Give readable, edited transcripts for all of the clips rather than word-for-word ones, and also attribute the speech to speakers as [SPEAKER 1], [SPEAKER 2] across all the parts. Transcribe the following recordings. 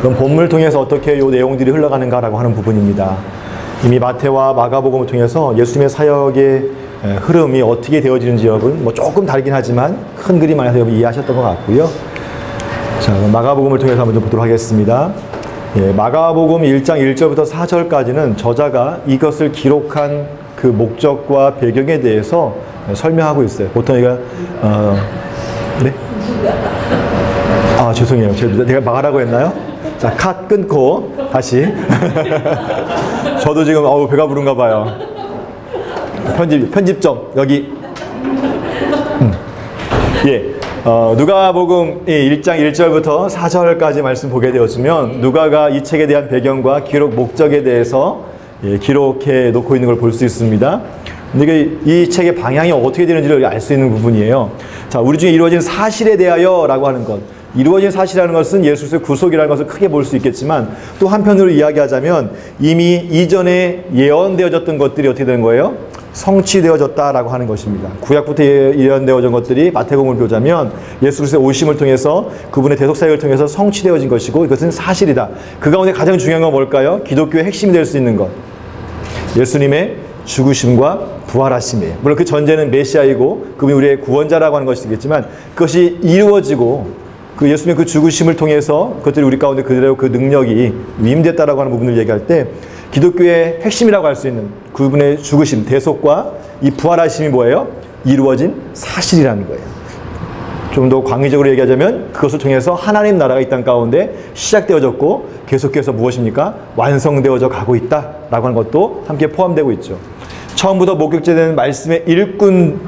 [SPEAKER 1] 그럼 본문을 통해서 어떻게 이 내용들이 흘러가는가라고 하는 부분입니다. 이미 마태와 마가복음을 통해서 예수님의 사역의 흐름이 어떻게 되어지는지 여러분 뭐 조금 다르긴 하지만 큰 그림 안에서 여러분 이해하셨던 것 같고요. 자, 마가복음을 통해서 한번 좀 보도록 하겠습니다. 예, 마가복음 1장 1절부터 4절까지는 저자가 이것을 기록한 그 목적과 배경에 대해서 설명하고 있어요. 보통 이가 네? 아, 죄송해요. 내가 말하라고 했나요? 자, 컷 끊고 다시. 저도 지금 배가 부른가 봐요. 편집점 여기. 예. 누가복음 1장 1절부터 4절까지 말씀 보게 되었으면 누가가 이 책에 대한 배경과 기록 목적에 대해서 기록해 놓고 있는 걸 볼 수 있습니다. 근데 이 책의 방향이 어떻게 되는지를 알 수 있는 부분이에요. 자, 우리 중에 이루어진 사실에 대하여라고 하는 것. 이루어진 사실이라는 것은 예수의 구속이라는 것을 크게 볼 수 있겠지만 또 한편으로 이야기하자면 이미 이전에 예언되어졌던 것들이 어떻게 되는 거예요? 성취되어졌다라고 하는 것입니다. 구약부터 예언되어진 것들이 마태복음을 보자면 예수 그리스도의 오심을 통해서 그분의 대속사역을 통해서 성취되어진 것이고 이것은 사실이다. 그 가운데 가장 중요한 건 뭘까요? 기독교의 핵심이 될 수 있는 것. 예수님의 죽으심과 부활하심이에요. 물론 그 전제는 메시아이고 그분이 우리의 구원자라고 하는 것이겠지만 그것이 이루어지고 그 예수님의 그 죽으심을 통해서 그것들이 우리 가운데 그대로 그 능력이 위임됐다라고 하는 부분을 얘기할 때 기독교의 핵심이라고 할 수 있는 그분의 죽으심, 대속과 이 부활하심이 뭐예요? 이루어진 사실이라는 거예요. 좀 더 광의적으로 얘기하자면 그것을 통해서 하나님 나라가 이 땅 가운데 시작되어졌고 계속해서 무엇입니까? 완성되어져 가고 있다라고 하는 것도 함께 포함되고 있죠. 처음부터 목격제된 말씀의 일꾼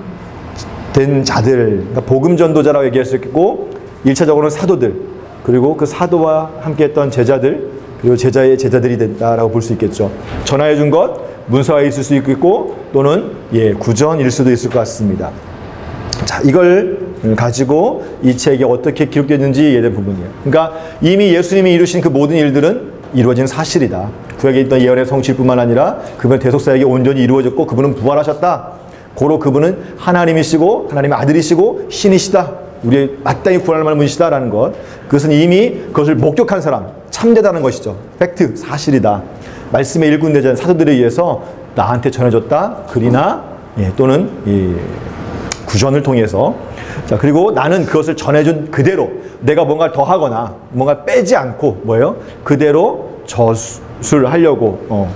[SPEAKER 1] 된 자들, 그러니까 복음 전도자라고 얘기할 수 있고 1차적으로는 사도들, 그리고 그 사도와 함께 했던 제자들, 그리고 제자의 제자들이 된다라고 볼 수 있겠죠. 전하여 준 것, 문서화에 있을 수 있고 또는 구전일 수도 있을 것 같습니다. 자, 이걸 가지고 이 책이 어떻게 기록되는지 이해된 부분이에요. 그러니까 이미 예수님이 이루신 그 모든 일들은 이루어진 사실이다. 구약에 있던 예언의 성취뿐만 아니라 그분의 대속사역이 온전히 이루어졌고 그분은 부활하셨다. 고로 그분은 하나님이시고 하나님의 아들이시고 신이시다. 우리의 마땅히 구원할 만한 분이시다라는 것. 그것은 이미 그것을 목격한 사람, 참되다는 것이죠. 팩트, 사실이다. 말씀의 일꾼되지 사도들에 의해서 나한테 전해졌다. 글이나 또는 구전을 통해서. 자, 그리고 나는 그것을 전해준 그대로 내가 뭔가 더 하거나 뭔가 빼지 않고 뭐예요? 그대로 저술하려고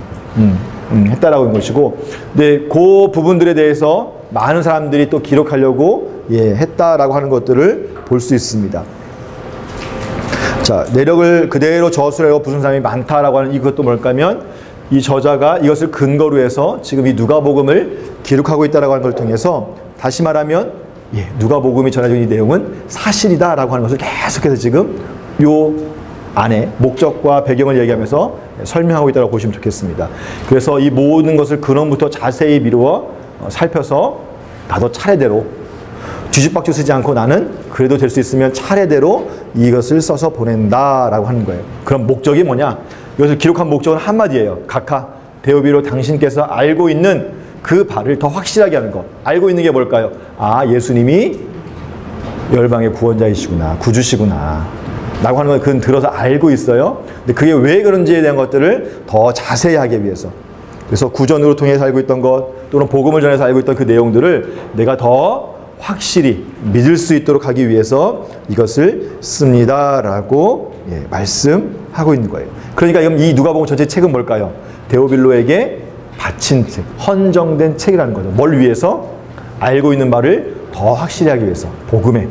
[SPEAKER 1] 했다라고 하는 것이고, 근데 그 부분들에 대해서 많은 사람들이 또 기록하려고 했다라고 하는 것들을 볼 수 있습니다. 자, 내력을 그대로 저술하려고 부순 사람이 많다라고 하는 이것도 뭘까 하면 이 저자가 이것을 근거로 해서 지금 이 누가복음을 기록하고 있다라고 하는 걸 통해서 다시 말하면 누가복음이 전해진 이 내용은 사실이다라고 하는 것을 계속해서 지금 요 안에 목적과 배경을 얘기하면서 설명하고 있다고 보시면 좋겠습니다. 그래서 이 모든 것을 근원부터 자세히 미루어 살펴서 나도 차례대로 뒤죽박죽 쓰지 않고 나는 그래도 될 수 있으면 차례대로 이것을 써서 보낸다라고 하는 거예요. 그럼 목적이 뭐냐? 이것을 기록한 목적은 한마디예요. 각하 데오비로 당신께서 알고 있는 그 바를 더 확실하게 하는 것. 알고 있는 게 뭘까요? 아, 예수님이 열방의 구원자이시구나, 구주시구나 라고 하는 건 그건 들어서 알고 있어요. 근데 그게 왜 그런지에 대한 것들을 더 자세히 하기 위해서, 그래서 구전으로 통해서 알고 있던 것 또는 복음을 전해서 알고 있던 그 내용들을 내가 더 확실히 믿을 수 있도록 하기 위해서 이것을 씁니다라고 말씀하고 있는 거예요. 그러니까 이 누가복음 전체 책은 뭘까요? 데오빌로에게 바친 책, 헌정된 책이라는 거죠. 뭘 위해서? 알고 있는 바를 더 확실히 하기 위해서. 복음에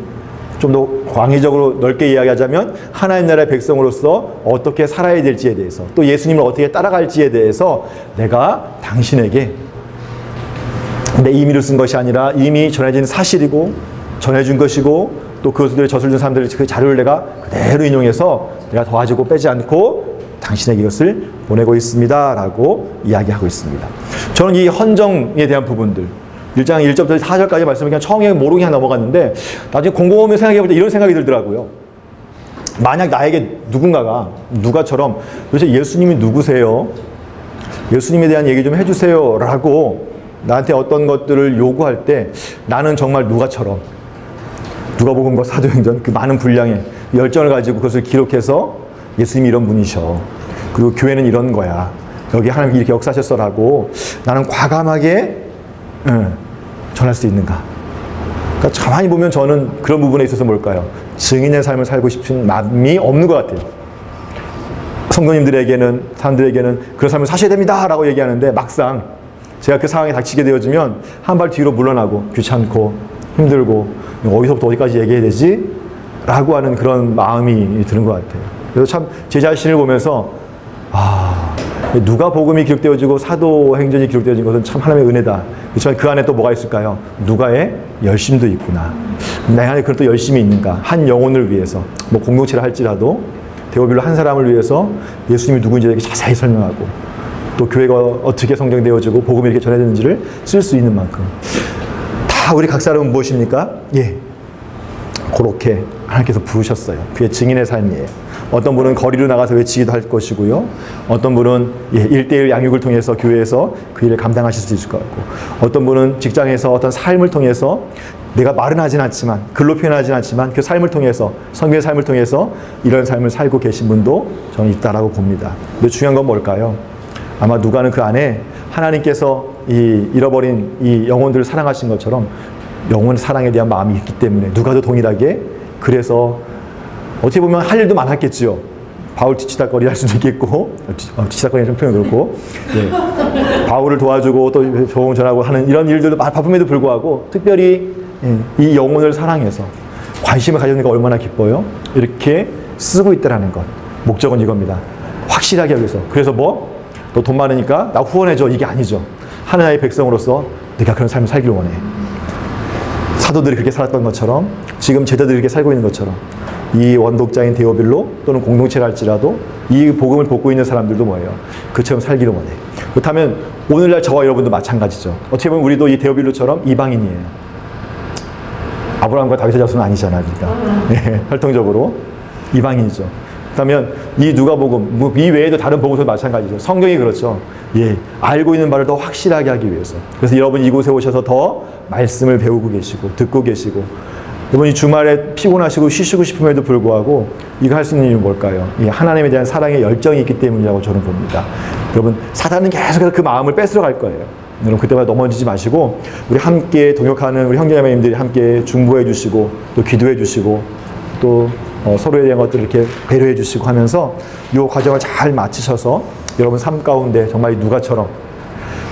[SPEAKER 1] 좀 더 광의적으로 넓게 이야기하자면 하나님 나라의 백성으로서 어떻게 살아야 될지에 대해서, 또 예수님을 어떻게 따라갈지에 대해서 내가 당신에게 내 임의로 쓴 것이 아니라 이미 전해진 사실이고 전해준 것이고 또 그것들을 저술준 사람들의 그 자료를 내가 그대로 인용해서 내가 더하지고 빼지 않고 당신에게 이것을 보내고 있습니다 라고 이야기하고 있습니다. 저는 이 헌정에 대한 부분들 1장 1절부터 4절까지 말씀을 그냥 처음에 모르고 그냥 넘어갔는데 나중에 곰곰이 생각해볼 때 이런 생각이 들더라고요. 만약 나에게 누군가가 누가처럼 도대체 예수님이 누구세요? 예수님에 대한 얘기 좀 해주세요 라고 나한테 어떤 것들을 요구할 때 나는 정말 누가처럼 누가복음과 사도행전 그 많은 분량의 열정을 가지고 그것을 기록해서 예수님이 이런 분이셔. 그리고 교회는 이런 거야. 여기 하나님이 이렇게 역사하셨어라고 나는 과감하게 전할 수 있는가? 그러니까 가만히 보면 저는 그런 부분에 있어서 뭘까요? 증인의 삶을 살고 싶은 마음이 없는 것 같아요. 성도님들에게는, 사람들에게는 그런 삶을 사셔야 됩니다 라고 얘기하는데 막상 제가 그 상황에 닥치게 되어지면 한 발 뒤로 물러나고 귀찮고 힘들고 어디서부터 어디까지 얘기해야 되지? 라고 하는 그런 마음이 드는 것 같아요. 그래서 참 제 자신을 보면서 누가복음이 기록되어지고 사도행전이 기록되어진 것은 참 하나님의 은혜다. 그렇지만 그 안에 또 뭐가 있을까요? 누가의 열심도 있구나. 내 안에 그런 또 열심이 있는가? 한 영혼을 위해서, 뭐 공동체를 할지라도 데오빌로 한 사람을 위해서 예수님이 누구인지 자세히 설명하고 또 교회가 어떻게 성장되어지고 복음이 이렇게 전해졌는지를 쓸 수 있는 만큼 다 우리 각 사람은 무엇입니까? 예, 그렇게 하나님께서 부르셨어요. 그의 증인의 삶이에요. 어떤 분은 거리로 나가서 외치기도 할 것이고요. 어떤 분은 1:1 양육을 통해서 교회에서 그 일을 감당하실 수 있을 것 같고, 어떤 분은 직장에서 어떤 삶을 통해서 내가 말은 하진 않지만, 글로 표현하진 않지만 그 삶을 통해서, 성경의 삶을 통해서 이런 삶을 살고 계신 분도 저는 있다라고 봅니다. 근데 중요한 건 뭘까요? 아마 누가는 그 안에 하나님께서 이 잃어버린 이 영혼들을 사랑하신 것처럼 영혼 사랑에 대한 마음이 있기 때문에 누가도 동일하게, 그래서 어떻게 보면 할 일도 많았겠지요. 바울 뒤치다거리 할 수도 있겠고, 뒤치다거리 좀 표현 그렇고, 예. 바울을 도와주고 또 조언 전하고 하는 이런 일들도 바쁨에도 불구하고 특별히 이 영혼을 사랑해서 관심을 가지는 게 얼마나 기뻐요. 이렇게 쓰고 있다라는 것. 목적은 이겁니다. 확실하게 여기서. 그래서 뭐? 너 돈 많으니까 나 후원해줘. 이게 아니죠. 하나님의 백성으로서 내가 그런 삶을 살기를 원해. 사도들이 그렇게 살았던 것처럼, 지금 제자들이 그렇게 살고 있는 것처럼, 이 원독자인 데오빌로 또는 공동체를 할지라도 이 복음을 복고 있는 사람들도 뭐예요? 그처럼 살기를 원해. 그렇다면 오늘날 저와 여러분도 마찬가지죠. 어떻게 보면 우리도 이 데오빌로처럼 이방인이에요. 아브라함과 다윗의 자손은 아니잖아요. 그러니까. 네, 활동적으로 이방인이죠. 그렇다면 이 누가복음, 이 외에도 다른 복음서도 마찬가지죠. 성경이 그렇죠. 예, 알고 있는 바를 더 확실하게 하기 위해서. 그래서 여러분 이곳에 오셔서 더 말씀을 배우고 계시고 듣고 계시고, 여러분 이 주말에 피곤하시고 쉬시고 싶음에도 불구하고 이거 할 수 있는 이유는 뭘까요? 이 하나님에 대한 사랑의 열정이 있기 때문이라고 저는 봅니다. 여러분 사단은 계속해서 그 마음을 뺏으러 갈 거예요. 여러분 그때마다 넘어지지 마시고 우리 함께 동역하는 우리 형제자매님들이 함께 중보해 주시고 또 기도해 주시고 또 서로에 대한 것들을 이렇게 배려해 주시고 하면서 이 과정을 잘 마치셔서 여러분 삶 가운데 정말 누가처럼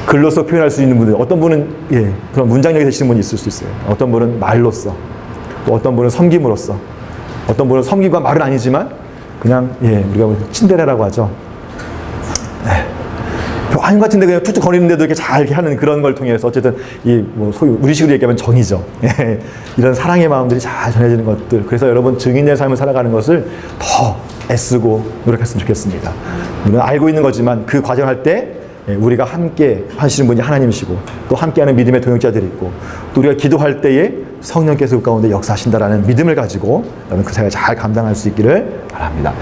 [SPEAKER 1] 글로써 표현할 수 있는 분들, 어떤 분은 예, 그런 문장력이 되시는 분이 있을 수 있어요. 어떤 분은 말로써, 또 어떤 분은 섬김으로써, 어떤 분은 섬김과 말은 아니지만 그냥 예, 우리가 친데레라고 하죠. 아닌 것 같은데 그냥 툭툭 거리는데도 이렇게 잘 이렇게 하는 그런 걸 통해서 어쨌든 이 뭐 소위 우리식으로 얘기하면 정이죠. 예, 이런 사랑의 마음들이 잘 전해지는 것들. 그래서 여러분 증인의 삶을 살아가는 것을 더 애쓰고 노력했으면 좋겠습니다. 우리는 알고 있는 거지만 그 과정할 때 우리가 함께 하시는 분이 하나님이시고 또 함께하는 믿음의 동역자들이 있고 또 우리가 기도할 때에 성령께서 그 가운데 역사하신다라는 믿음을 가지고 여러분 그 사역을 잘 감당할 수 있기를 바랍니다.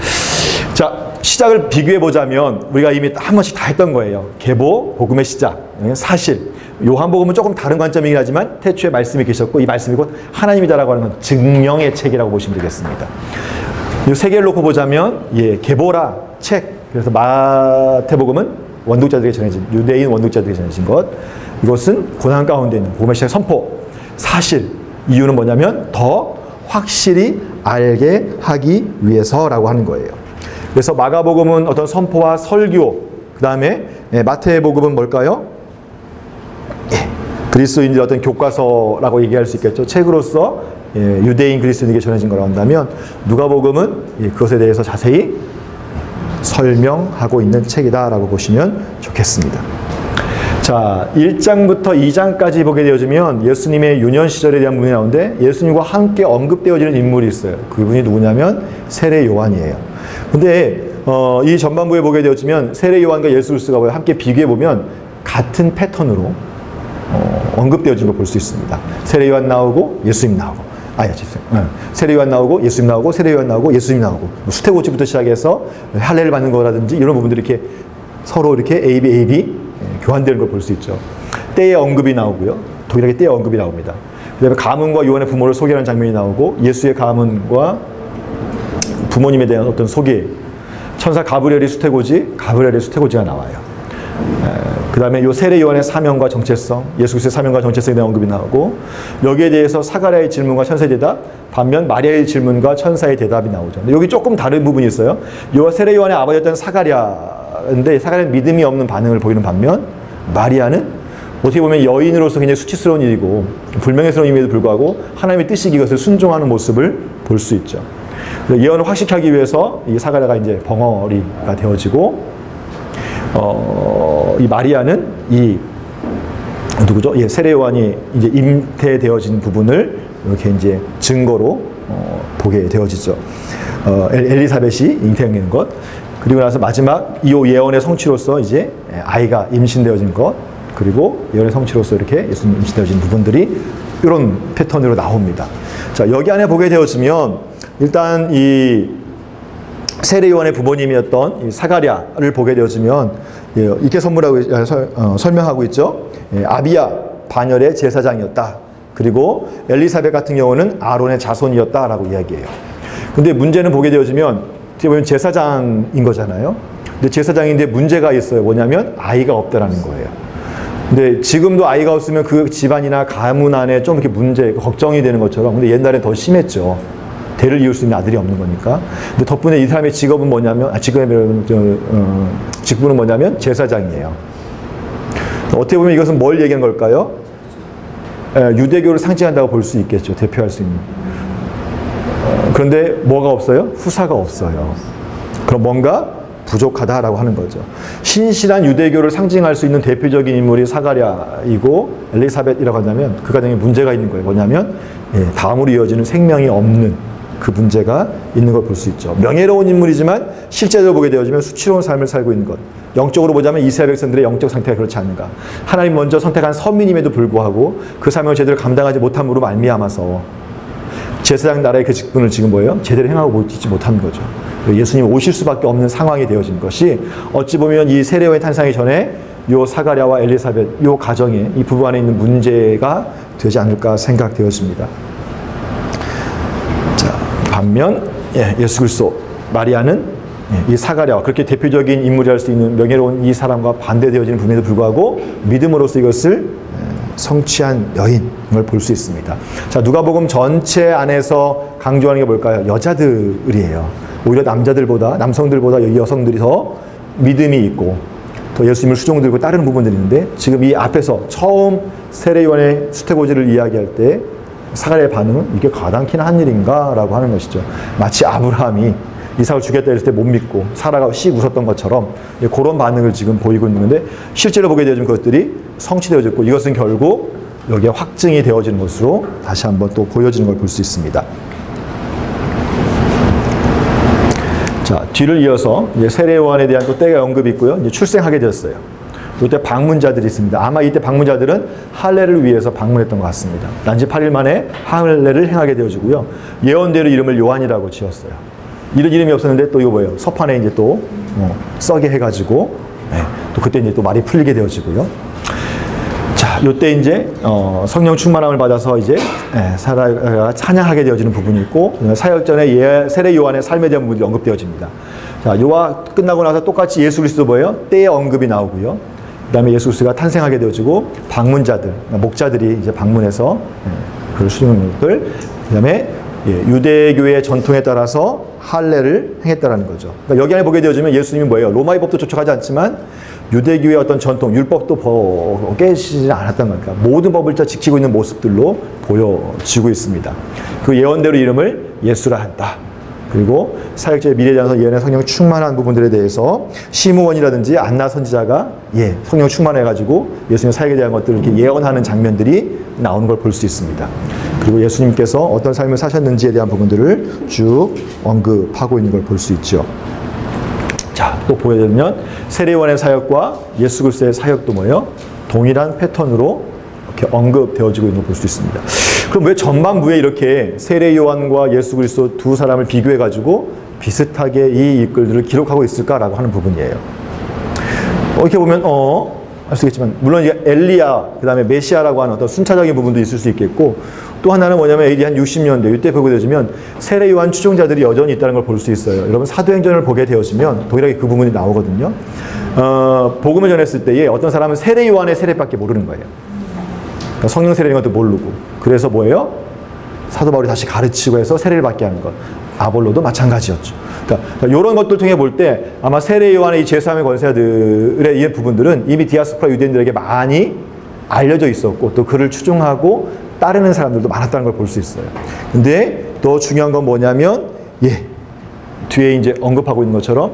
[SPEAKER 1] 자, 시작을 비교해보자면 우리가 이미 한 번씩 다 했던 거예요. 계보, 복음의 시작, 사실. 요한복음은 조금 다른 관점이긴 하지만 태초에 말씀이 계셨고 이 말씀이 곧 하나님이다라고 하는 건 증명의 책이라고 보시면 되겠습니다. 이 세 개를 놓고 보자면 예, 계보라, 책. 그래서 마태복음은 원독자들에게 전해진, 유대인 원독자들에게 전해진 것. 이것은 고난 가운데 있는 복음의 시작 선포. 사실. 이유는 뭐냐면 더 확실히 알게 하기 위해서라고 하는 거예요. 그래서 마가복음은 어떤 선포와 설교, 그 다음에 마태복음은 뭘까요? 예, 그리스도인들의 어떤 교과서라고 얘기할 수 있겠죠. 책으로서 유대인 그리스도인에게 전해진 거라고 한다면 누가복음은 그것에 대해서 자세히 설명하고 있는 책이다라고 보시면 좋겠습니다. 자, 1장부터 2장까지 보게 되어지면 예수님의 유년 시절에 대한 부분이 나오는데 예수님과 함께 언급되어지는 인물이 있어요. 그분이 누구냐면 세례 요한이에요. 근데 이 전반부에 보게 되어지면 세례 요한과 예수 그리스도가 함께 비교해 보면 같은 패턴으로 언급되어진 걸 볼 수 있습니다. 세례 요한 나오고 예수님 나오고, 세례 요한 나오고 예수님 나오고, 세례 요한 나오고 예수님 나오고, 수태고치부터 시작해서 할례를 받는 거라든지 이런 부분들이 이렇게 서로 이렇게 A, B 교환되는 걸 볼 수 있죠. 때의 언급이 나오고요. 동일하게 때의 언급이 나옵니다. 그 다음에 가문과 요한의 부모를 소개하는 장면이 나오고 예수의 가문과 부모님에 대한 어떤 소개, 천사 가브리엘이 수태고지가 나와요. 그 다음에 요 세례 요한의 사명과 정체성, 예수 그리스도의 사명과 정체성에 대한 언급이 나오고, 여기에 대해서 사가랴의 질문과 천사의 대답, 반면 마리아의 질문과 천사의 대답이 나오죠. 여기 조금 다른 부분이 있어요. 요 세례 요한의 아버지였던 사가랴인데, 사가랴는 믿음이 없는 반응을 보이는 반면, 마리아는 어떻게 보면 여인으로서 굉장히 수치스러운 일이고 불명예스러운 임에도 불구하고 하나님의 뜻이 이것을 순종하는 모습을 볼 수 있죠. 예언을 확실하기 위해서 이 사가랴가 이제 벙어리가 되어지고, 이 마리아는 누구죠? 예, 세례 요한이 이제 잉태되어진 부분을 이렇게 이제 증거로 보게 되어지죠. 엘리사벳이 잉태된 것. 그리고 나서 마지막 이 예언의 성취로서 이제 아이가 임신되어진 것. 그리고 예언의 성취로서 이렇게 예수님 임신되어진 부분들이 이런 패턴으로 나옵니다. 자, 여기 안에 보게 되어지면 일단 이 세례 요한의 부모님이었던 이 사가랴를 보게 되어지면 이렇게 설명하고 있죠. 아비야 반열의 제사장이었다. 그리고 엘리사벳 같은 경우는 아론의 자손이었다라고 이야기해요. 근데 문제는 보게 되어지면 어떻게 보면 제사장인 거잖아요. 근데 제사장인데 문제가 있어요. 뭐냐면 아이가 없다라는 거예요. 근데 지금도 아이가 없으면 그 집안이나 가문 안에 좀 이렇게 걱정이 되는 것처럼, 근데 옛날에 더 심했죠. 대를 이을 수 있는 아들이 없는 거니까. 근데 덕분에 이 사람의 직업은 뭐냐면, 직분은 뭐냐면 제사장이에요. 어떻게 보면 이것은 뭘 얘기하는 걸까요? 유대교를 상징한다고 볼 수 있겠죠. 대표할 수 있는. 그런데 뭐가 없어요? 후사가 없어요. 그럼 뭔가 부족하다라고 하는 거죠. 신실한 유대교를 상징할 수 있는 대표적인 인물이 사가랴이고 엘리사벳이라고 한다면 그 가정에 문제가 있는 거예요. 뭐냐면 다음으로 이어지는 생명이 없는 그 문제가 있는 걸 볼 수 있죠. 명예로운 인물이지만 실제로 보게 되어지면 수치로운 삶을 살고 있는 것. 영적으로 보자면 이스라엘 백성들의 영적 상태가 그렇지 않은가. 하나님 먼저 선택한 선민임에도 불구하고 그 사명을 제대로 감당하지 못함으로 말미암아서 제사장 나라의 그 직분을 지금 뭐예요? 제대로 행하고 있지 못하는 거죠. 예수님 오실 수밖에 없는 상황이 되어진 것이 어찌 보면 이 세례요한의 탄생하기 전에 요 사가랴와 엘리사벳 요 가정에 이 부부 안에 있는 문제가 되지 않을까 생각되었습니다. 자, 반면 예수 그리스도 마리아는 이 사가랴와 그렇게 대표적인 인물이 할 수 있는 명예로운 이 사람과 반대되어지는 부분에도 불구하고 믿음으로써 이것을 성취한 여인을 볼 수 있습니다. 자, 누가복음 전체 안에서 강조하는 게 뭘까요? 여자들이에요. 오히려 남성들보다 여성들이 더 믿음이 있고 더 예수님을 수종들고 따르는 부분들이 있는데, 지금 이 앞에서 처음 세례 요한의 수태고지를 이야기할 때 사가랴의 반응은 이게 가당키나 한 일인가? 라고 하는 것이죠. 마치 아브라함이 이삭을 주겠다 했을 때 못 믿고 사라가 씩 웃었던 것처럼 그런 반응을 지금 보이고 있는데, 실제로 보게 되어진 것들이 성취되어졌고 이것은 결국 여기에 확증이 되어지는 것으로 다시 한번 또 보여지는 걸 볼 수 있습니다. 자, 뒤를 이어서 이제 세례 요한에 대한 또 때가 언급이 있고요. 이제 출생하게 되었어요. 이때 방문자들이 있습니다. 아마 이때 방문자들은 할례를 위해서 방문했던 것 같습니다. 난지 8일 만에 할례를 행하게 되어지고요. 예언대로 이름을 요한이라고 지었어요. 이런 이름이 없었는데 또 이거 뭐예요? 서판에 이제 또 써게 해가지고 또 그때 이제 또 말이 풀리게 되어지고요. 자, 요때 이제 성령 충만함을 받아서 이제 사라가 찬양하게 되어지는 부분이 있고, 사역전에 세례 요한의 삶에 대한 부분이 언급되어집니다. 자, 요와 끝나고 나서 똑같이 예수 그리스도 뭐예요? 때의 언급이 나오고요. 그 다음에 예수 그리스도가 탄생하게 되어지고 방문자들, 목자들이 이제 방문해서 그걸 수행하는 것들, 그 다음에 유대교의 전통에 따라서 할례를 행했다라는 거죠. 그러니까 여기 안에 보게 되어지면 예수님이 뭐예요? 로마의 법도 쫓아가지 않지만 유대교의 어떤 전통, 율법도 깨지지 않았던 거니까 모든 법을 다 지키고 있는 모습들로 보여지고 있습니다. 그 예언대로 이름을 예수라 한다. 그리고 사역자의 미래에 대해서 예언의 성령 충만한 부분들에 대해서 시므온이라든지 안나 선지자가 성령 충만해가지고 예수님의 사역에 대한 것들을 이렇게 예언하는 장면들이 나오는 걸 볼 수 있습니다. 그리고 예수님께서 어떤 삶을 사셨는지에 대한 부분들을 쭉 언급하고 있는 걸 볼 수 있죠. 자, 또 보여드리면 세례 요한의 사역과 예수 그리스도의 사역도 뭐예요? 동일한 패턴으로 이렇게 언급되어지고 있는 걸 볼 수 있습니다. 그럼 왜 전반부에 이렇게 세례 요한과 예수 그리스도 두 사람을 비교해가지고 비슷하게 이 일들을 기록하고 있을까라고 하는 부분이에요. 이렇게 보면 알 수 있겠지만 물론 이제 엘리야, 그 다음에 메시아라고 하는 어떤 순차적인 부분도 있을 수 있겠고, 또 하나는 뭐냐면 AD 한 60년대 이때 보게 되면 세례 요한 추종자들이 여전히 있다는 걸 볼 수 있어요. 여러분 사도행전을 보게 되었으면 동일하게 그 부분이 나오거든요. 복음을 전했을 때에 어떤 사람은 세례 요한의 세례밖에 모르는 거예요. 그러니까 성령 세례인 것도 모르고. 그래서 뭐예요? 사도 바울이 다시 가르치고 해서 세례를 받게 하는 것. 아볼로도 마찬가지였죠. 그러니까 이런 것들 통해 볼 때 아마 세례 요한의 이 제3의 권세들의 이 부분들은 이미 디아스포라 유대인들에게 많이 알려져 있었고 또 그를 추종하고 따르는 사람들도 많았다는 걸 볼 수 있어요. 근데 더 중요한 건 뭐냐면 뒤에 이제 언급하고 있는 것처럼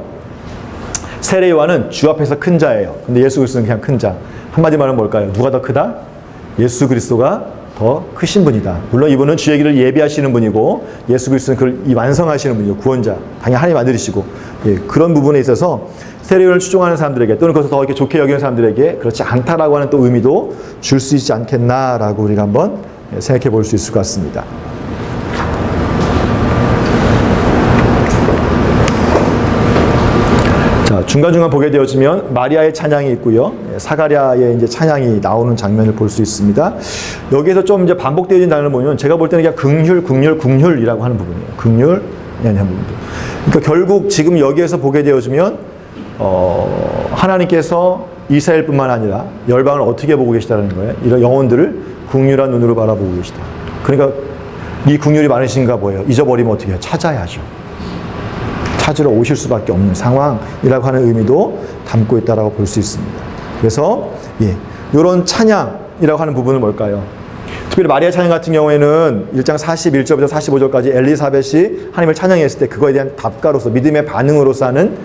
[SPEAKER 1] 세례 요한은 주 앞에서 큰 자예요. 근데 예수 그리스도는 그냥 큰 자. 한마디 말은 뭘까요? 누가 더 크다? 예수 그리스도가 더 크신 분이다. 물론 이분은 주의 길을 예비하시는 분이고 예수 그리스도는 그걸 완성하시는 분이죠. 구원자. 당연히 하나님 아들이시고 그런 부분에 있어서 세례 요한을 추종하는 사람들에게 또는 그것을 더 이렇게 좋게 여기는 사람들에게 그렇지 않다라고 하는 또 의미도 줄 수 있지 않겠나라고 우리가 한번 생각해 볼 수 있을 것 같습니다. 자, 중간중간 보게 되어지면 마리아의 찬양이 있고요. 사가랴의 이제 찬양이 나오는 장면을 볼 수 있습니다. 여기에서 좀 이제 반복되어진 단어를 보면 제가 볼 때는 그냥 긍휼이라고 하는 부분이에요. 긍휼, 하는 부분들. 그러니까 결국 지금 여기에서 보게 되어지면 하나님께서 이스라엘뿐만 아니라 열방을 어떻게 보고 계시다는 거예요. 이런 영혼들을 긍휼한 눈으로 바라보고 계시다. 그러니까 이 긍휼이 많으신가 뭐예요. 잊어버리면 어떻게 해요? 찾아야죠. 찾으러 오실 수밖에 없는 상황이라고 하는 의미도 담고 있다고 볼 수 있습니다. 그래서 이런 찬양이라고 하는 부분은 뭘까요? 특별히 마리아 찬양 같은 경우에는 1장 41절부터 45절까지 엘리사벳이 하나님을 찬양했을 때 그거에 대한 답가로서 믿음의 반응으로서 하는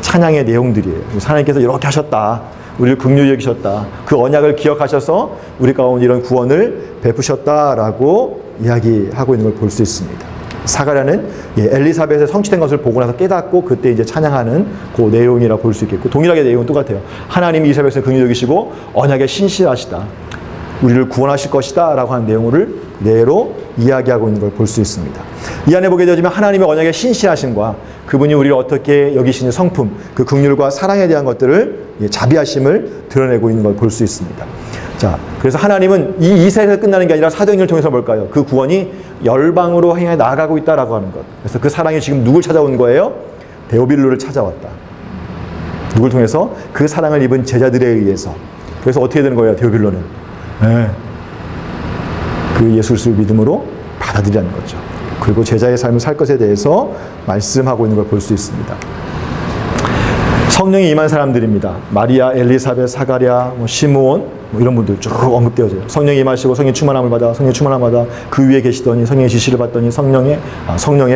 [SPEAKER 1] 찬양의 내용들이에요. 하나님께서 이렇게 하셨다. 우리를 긍휼히 여기셨다. 그 언약을 기억하셔서 우리 가운데 이런 구원을 베푸셨다라고 이야기하고 있는 걸 볼 수 있습니다. 사가랴는 엘리사벳의 성취된 것을 보고 나서 깨닫고 그때 이제 찬양하는 그 내용이라고 볼 수 있겠고 동일하게 내용은 똑같아요. 하나님이 이스라엘을 긍휼히 여기시고 언약에 신실하시다. 우리를 구원하실 것이다 라고 하는 내용을 그대로 이야기하고 있는 걸 볼 수 있습니다. 이 안에 보게 되어지면 하나님의 언약의 신실하심과 그분이 우리를 어떻게 여기시는 성품, 그 긍휼과 사랑에 대한 것들을 자비하심을 드러내고 있는 걸 볼 수 있습니다. 자, 그래서 하나님은 이 이스라엘에서 끝나는 게 아니라 사도행전을 통해서 뭘까요? 그 구원이 열방으로 향해 나아가고 있다라고 하는 것. 그래서 그 사랑이 지금 누굴 찾아온 거예요? 데오빌로를 찾아왔다. 누굴 통해서? 그 사랑을 입은 제자들에 의해서. 그래서 어떻게 되는 거예요? 데오빌로는 그 예수 그리스도를 믿음으로 받아들이라는 거죠. 그리고 제자의 삶을 살 것에 대해서 말씀하고 있는 걸 볼 수 있습니다. 성령이 임한 사람들입니다. 마리아, 엘리사벳, 사가랴, 시므온 이런 분들 쭉 언급되어져요. 성령이 임하시고 성령 충만함을 받아 그 위에 계시더니 성령의 지시를 받더니 성령의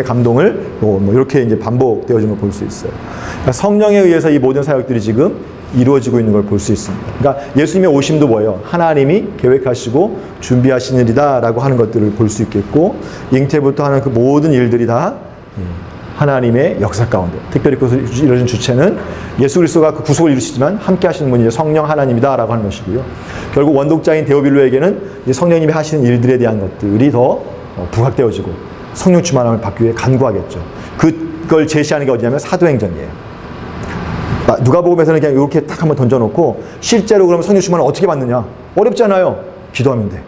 [SPEAKER 1] 감동을 이렇게 이제 반복되어지는 걸 볼 수 있어요. 그러니까 성령에 의해서 이 모든 사역들이 지금 이루어지고 있는 걸 볼 수 있습니다. 그러니까 예수님의 오심도 뭐예요? 하나님이 계획하시고 준비하신 일이다라고 하는 것들을 볼 수 있겠고 잉태부터 하는 그 모든 일들이 다 하나님의 역사 가운데 특별히 그것을 이루어진 주체는 예수 그리스도가 그 구속을 이루시지만 함께 하시는 분이 성령 하나님이다라고 하는 것이고요. 결국 원독자인 데오빌로에게는 성령님이 하시는 일들에 대한 것들이 더 부각되어지고 성령 충만함을 받기 위해 간구하겠죠. 그걸 제시하는 게 어디냐면 사도행전이에요. 누가복음에서는 그냥 이렇게 딱 한번 던져놓고 실제로 그러면 성령 충만을 어떻게 받느냐? 어렵잖아요. 기도하면 돼.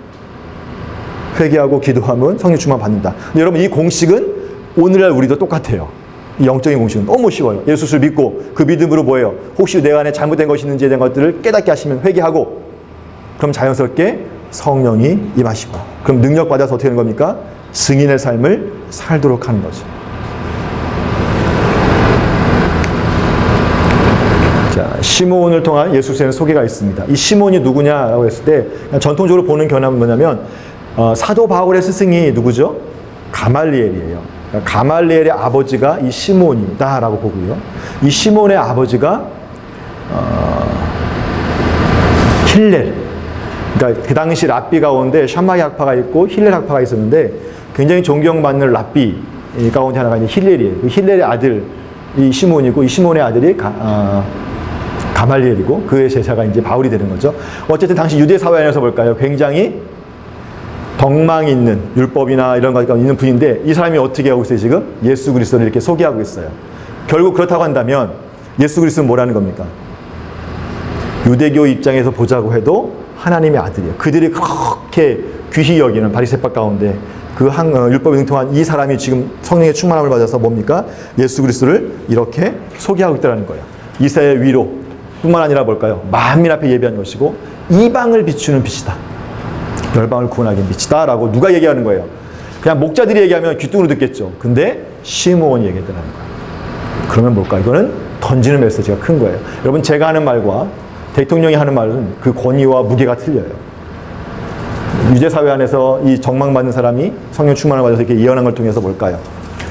[SPEAKER 1] 회개하고 기도하면 성령 충만 받는다. 근데 여러분 이 공식은 오늘날 우리도 똑같아요. 이 영적인 공식은 너무 쉬워요. 예수를 믿고 그 믿음으로 뭐예요? 혹시 내 안에 잘못된 것이 있는지에 대한 것들을 깨닫게 하시면 회개하고 그럼 자연스럽게 성령이 임하시고 그럼 능력 받아서 어떻게 하는 겁니까? 증인의 삶을 살도록 하는 거죠. 자, 시므온을 통한 예수 그리스도의 소개가 있습니다. 이 시므온이 누구냐라고 했을 때 전통적으로 보는 견해는 뭐냐면 사도 바울의 스승이 누구죠? 가말리엘이에요. 가말리엘의 아버지가 이 시므온이다라고 보고요. 이 시므온의 아버지가 힐렐. 그러니까 그 당시 랍비 가운데 샴마이 학파가 있고 힐렐 학파가 있었는데 굉장히 존경받는 랍비 가운데 하나가 이제 힐렐이에요. 그 힐렐의 아들 이 시므온이고 이 시므온의 아들이 가말리엘이고 그의 제자가 이제 바울이 되는 거죠. 어쨌든 당시 유대 사회 안에서 볼까요? 굉장히 덕망 있는 율법이나 이런 것가 있는 분인데 이 사람이 어떻게 하고 있어요? 지금 예수 그리스도를 이렇게 소개하고 있어요. 결국 그렇다고 한다면 예수 그리스도는 뭐라는 겁니까? 유대교 입장에서 보자고 해도 하나님의 아들이에요. 그들이 그렇게 귀히 여기는 바리새파 가운데 그 율법에 능통한 이 사람이 지금 성령의 충만함을 받아서 뭡니까? 예수 그리스도를 이렇게 소개하고 있다는 거예요. 이세의 위로 뿐만 아니라 뭘까요? 만민 앞에 예비한 것이고 이방을 비추는 빛이다. 열방을 구원하기 위한 빛이다 라고 누가 얘기하는 거예요? 그냥 목자들이 얘기하면 귀뚱으로 듣겠죠. 근데 시므온이 얘기했다는 거예요. 그러면 뭘까? 이거는 던지는 메시지가 큰 거예요. 여러분, 제가 하는 말과 대통령이 하는 말은 그 권위와 무게가 틀려요. 유대사회 안에서 이 정망받는 사람이 성령 충만을 받아서 이렇게 예언한 걸 통해서 뭘까요?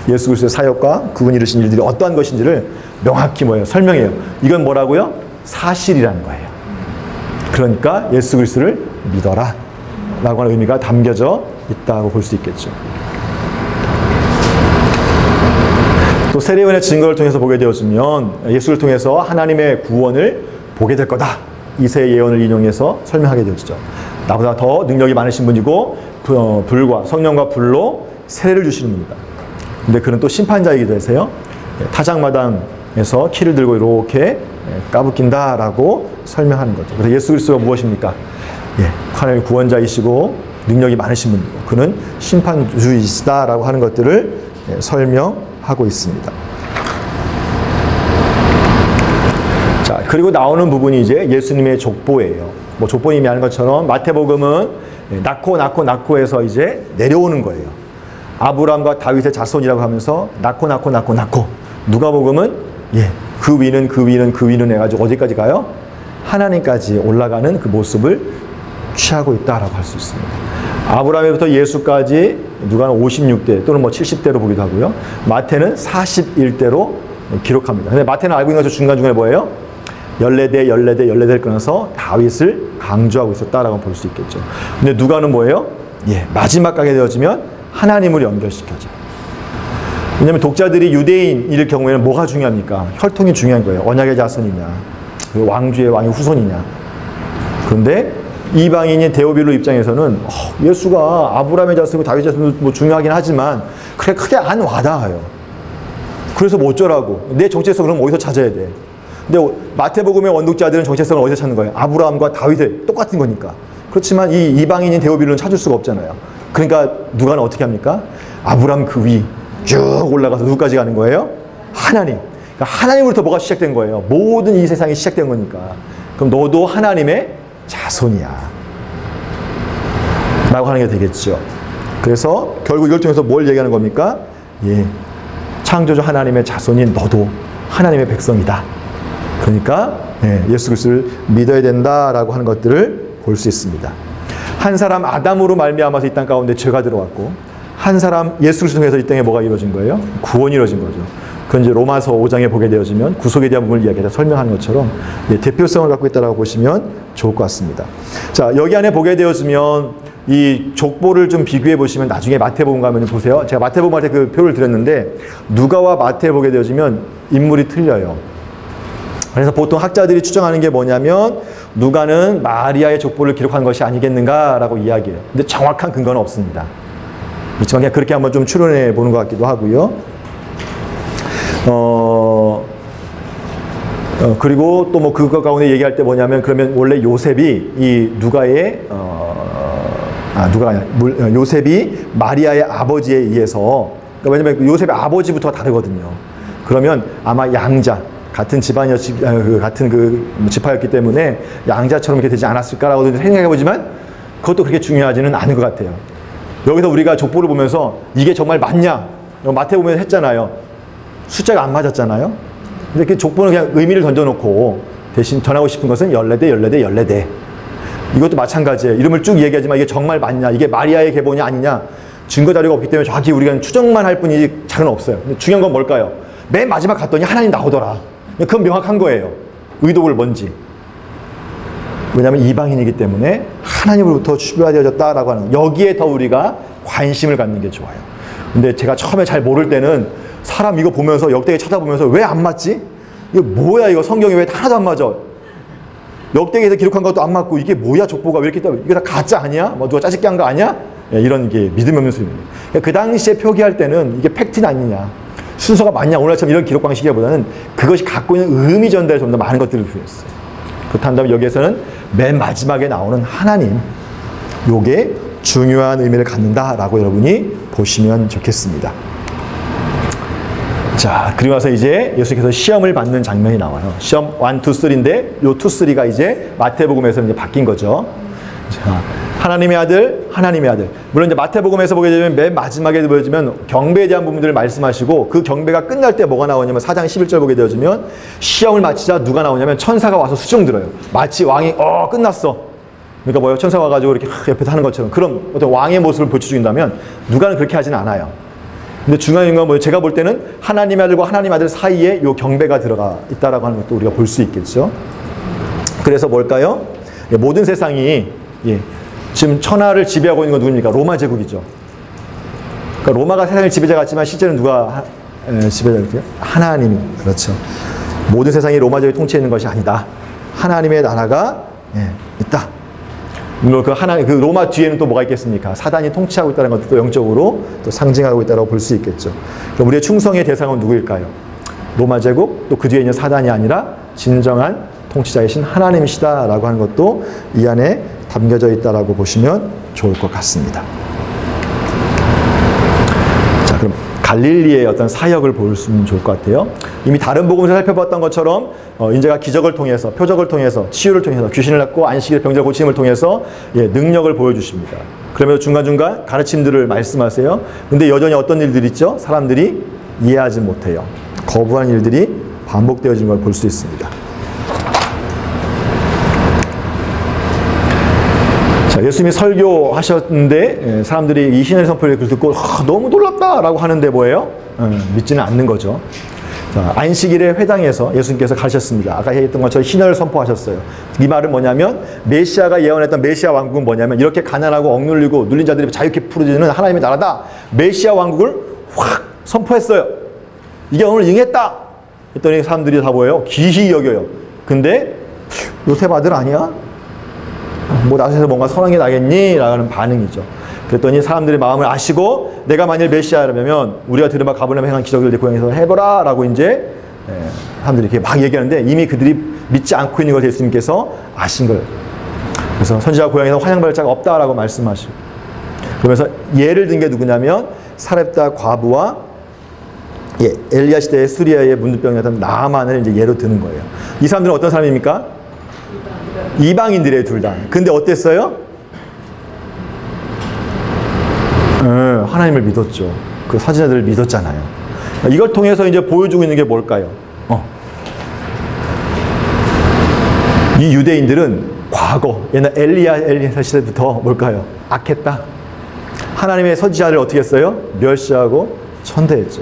[SPEAKER 1] 예수 그리스도의 사역과 그분이 이루신 일들이 어떠한 것인지를 명확히 설명해요. 이건 뭐라고요? 사실이라는 거예요. 그러니까 예수 그리스도를 믿어라 라고 하는 의미가 담겨져 있다고 볼 수 있겠죠. 또 세례요한의 증거를 통해서 보게 되어지면 예수를 통해서 하나님의 구원을 보게 될 거다. 이새의 예언을 인용해서 설명하게 되어지죠. 나보다 더 능력이 많으신 분이고 불과 성령과 불로 세례를 주시는 분이다. 근데 그는 또 심판자이기도 해서요. 타작마당에서 키를 들고 이렇게 까부낀다라고 설명하는 거죠. 그래서 예수 그리스도가 무엇입니까? 하나님의 구원자이시고 능력이 많으신 분이고 그는 심판주이시다라고 하는 것들을 설명하고 있습니다. 자, 그리고 나오는 부분이 이제 예수님의 족보예요. 뭐 족보님이 하는 것처럼 마태복음은 낳고 해서 이제 내려오는 거예요. 아브라함과 다윗의 자손이라고 하면서 낳고 누가복음은 그 위는 해가지고 어디까지 가요? 하나님까지 올라가는 그 모습을 취하고 있다라고 할 수 있습니다. 아브라함부터 예수까지 누가는 56대 또는 뭐 70대로 보기도 하고요. 마태는 41대로 기록합니다. 근데 마태는 알고 있는 것처럼 중간중간에 뭐예요? 14대를 끊어서 다윗을 강조하고 있었다라고 볼 수 있겠죠. 근데 누가는 뭐예요? 마지막 가게 되어지면 하나님을 연결시켜줘. 왜냐하면 독자들이 유대인일 경우에는 뭐가 중요합니까? 혈통이 중요한 거예요. 언약의 자손이냐, 왕주의 왕의 후손이냐. 그런데 이방인인 데오빌로 입장에서는 예수가 아브라함의 자손이고 다윗의 자손도 뭐 중요하긴 하지만 그래 크게 안 와닿아요. 그래서 뭐 어쩌라고? 내 정체성 그럼 어디서 찾아야 돼? 근데 마태복음의 원독자들은 정체성을 어디서 찾는 거예요? 아브라함과 다윗의 똑같은 거니까. 그렇지만 이 이방인인 데오빌로는 찾을 수가 없잖아요. 그러니까 누가는 어떻게 합니까? 아브라함 그 위 쭉 올라가서 누구까지 가는 거예요? 하나님. 그러니까 하나님으로부터 뭐가 시작된 거예요? 모든 이 세상이 시작된 거니까. 그럼 너도 하나님의 자손이야 라고 하는 게 되겠죠. 그래서 결국 이걸 통해서 뭘 얘기하는 겁니까? 창조주 하나님의 자손인 너도 하나님의 백성이다. 그러니까 예수 그리스도를 믿어야 된다라고 하는 것들을 볼 수 있습니다. 한 사람 아담으로 말미암아서 이 땅 가운데 죄가 들어왔고 한 사람 예수 그리스도 통해서 이 땅에 뭐가 이루어진 거예요? 구원이 이루어진 거죠. 그건 이제 로마서 5장에 보게 되어지면 구속에 대한 부분을 이야기해서 설명하는 것처럼 대표성을 갖고 있다고 보시면 좋을 것 같습니다. 자, 여기 안에 보게 되어지면 이 족보를 좀 비교해 보시면 나중에 마태복음 가면 보세요. 제가 마태복음 할 때 그 표를 드렸는데 누가와 마태 보게 되어지면 인물이 틀려요. 그래서 보통 학자들이 추정하는 게 뭐냐면 누가는 마리아의 족보를 기록한 것이 아니겠는가라고 이야기해요. 근데 정확한 근거는 없습니다. 그렇지만 그냥 그렇게 한번 좀 추론해 보는 것 같기도 하고요. 그리고 또 뭐 그거 가운데 얘기할 때 뭐냐면 그러면 원래 요셉이 이 누가의 요셉이 마리아의 아버지에 의해서 그러니까 왜냐면 요셉의 아버지부터가 다르거든요. 그러면 아마 양자 같은 같은 지파였기 때문에 양자처럼 이렇게 되지 않았을까라고 생각해 보지만 그것도 그렇게 중요하지는 않은 것 같아요. 여기서 우리가 족보를 보면서 이게 정말 맞냐? 마태복음에 했잖아요. 숫자가 안 맞았잖아요. 근데 그 족보는 그냥 의미를 던져놓고 대신 전하고 싶은 것은 14대. 이것도 마찬가지예요. 이름을 쭉 얘기하지만 이게 정말 맞냐? 이게 마리아의 계보냐 아니냐? 증거 자료가 없기 때문에 정확히 우리가 추정만 할 뿐이지 잘은 없어요. 근데 중요한 건 뭘까요? 맨 마지막 갔더니 하나님 나오더라. 그건 명확한 거예요. 의도가 뭔지. 왜냐하면 이방인이기 때문에 하나님으로부터 출발되어졌다라고 하는 여기에 더 우리가 관심을 갖는 게 좋아요. 근데 제가 처음에 잘 모를 때는 사람 이거 보면서 역대기 찾아보면서 왜 안 맞지? 이거 뭐야 이거 성경이 왜 하나도 안 맞아? 역대기에서 기록한 것도 안 맞고 이게 뭐야 족보가 왜 이렇게 이게 다 가짜 아니야? 뭐 누가 짜집기 한 거 아니야? 이런 게 믿음 없는 소리입니다. 그 당시에 표기할 때는 이게 팩트는 아니냐? 순서가 맞냐? 오늘처럼 이런 기록 방식이보다는 그것이 갖고 있는 의미 전달에 좀 더 많은 것들을 부여했어요. 그렇다면 여기에서는 맨 마지막에 나오는 하나님, 요게 중요한 의미를 갖는다라고 여러분이 보시면 좋겠습니다. 자, 그리고 나서 이제 예수님께서 시험을 받는 장면이 나와요. 시험 1, 2, 3인데 요 2, 3가 이제 마태복음에서 이제 바뀐 거죠. 자, 하나님의 아들, 하나님의 아들. 물론 이제 마태복음에서 보게 되면 맨 마지막에 보여주면 경배에 대한 부분들을 말씀하시고 그 경배가 끝날 때 뭐가 나오냐면 4장 11절 보게 되어지면 시험을 마치자 누가 나오냐면 천사가 와서 수종 들어요. 마치 왕이 끝났어. 그러니까 뭐예요? 천사가 와가지고 이렇게 옆에서 하는 것처럼 그런 어떤 왕의 모습을 보여준다면 누가는 그렇게 하지는 않아요. 근데 중요한 건 뭐예요? 제가 볼 때는 하나님의 아들과 하나님의 아들 사이에 요 경배가 들어가 있다라고 하는 것도 우리가 볼 수 있겠죠. 그래서 뭘까요? 모든 세상이 지금 천하를 지배하고 있는 건 누굽니까? 로마 제국이죠. 그러니까 로마가 세상을 지배자같지만 실제는 누가 지배자일까요? 하나님이. 그렇죠. 모든 세상이 로마 제국이 통치해 있는 것이 아니다. 하나님의 나라가 있다. 물론 그 로마 뒤에는 또 뭐가 있겠습니까? 사단이 통치하고 있다는 것도 영적으로 또 상징하고 있다고 볼 수 있겠죠. 그럼 우리의 충성의 대상은 누구일까요? 로마 제국, 또 그 뒤에 있는 사단이 아니라 진정한 통치자이신 하나님이시다라고 하는 것도 이 안에 담겨져 있다라고 보시면 좋을 것 같습니다. 자, 그럼 갈릴리의 어떤 사역을 보시면 좋을 것 같아요. 이미 다른 복음에서 살펴봤던 것처럼 인자가 기적을 통해서, 표적을 통해서, 치유를 통해서, 귀신을 낫고 안식일의 병자 고침을 통해서 능력을 보여주십니다. 그러면서 중간중간 가르침들을 말씀하세요. 근데 여전히 어떤 일들이 있죠? 사람들이 이해하지 못해요. 거부한 일들이 반복되어지는 걸 볼 수 있습니다. 자, 예수님이 설교하셨는데 사람들이 이 신의 선포를 듣고 너무 놀랍다라고 하는데 뭐예요? 믿지는 않는 거죠. 자, 안식일의 회당에서 예수님께서 가르쳤습니다. 아까 얘기했던 것처럼 신화를 선포하셨어요. 이 말은 뭐냐면 메시아가 예언했던 메시아 왕국은 뭐냐면 이렇게 가난하고 억눌리고 눌린 자들이 자유롭게 풀어지는 하나님의 나라다. 메시아 왕국을 확 선포했어요. 이게 오늘 응했다. 했더니 사람들이 다 뭐예요? 기히 여겨요. 근데 요셉 아들 아니야? 뭐 나중에 뭔가 선한 게 나겠니? 라는 반응이죠. 그랬더니 사람들의 마음을 아시고 내가 만일 메시아라면 우리가 들으면 가버나움에 행한 기적을 내 고향에서 해보라 라고 이제 사람들이 이렇게 막 얘기하는데 이미 그들이 믿지 않고 있는 걸 예수님께서 아신 거예요. 그래서 선지자 고향에서 환영받을 자가 없다라고 말씀하시고 그러면서 예를 든 게 누구냐면 사렙다 과부와 엘리야 시대의 수리아의 문둥병이었던 나아만을 이제 예로 드는 거예요. 이 사람들은 어떤 사람입니까? 이방인들의 둘 다. 근데 어땠어요? 하나님을 믿었죠. 그 사제자들을 믿었잖아요. 이걸 통해서 이제 보여주고 있는 게 뭘까요? 이 유대인들은 과거, 옛날 엘리야 시대부터 뭘까요? 악했다. 하나님의 선지자를 어떻게 했어요? 멸시하고 천대했죠.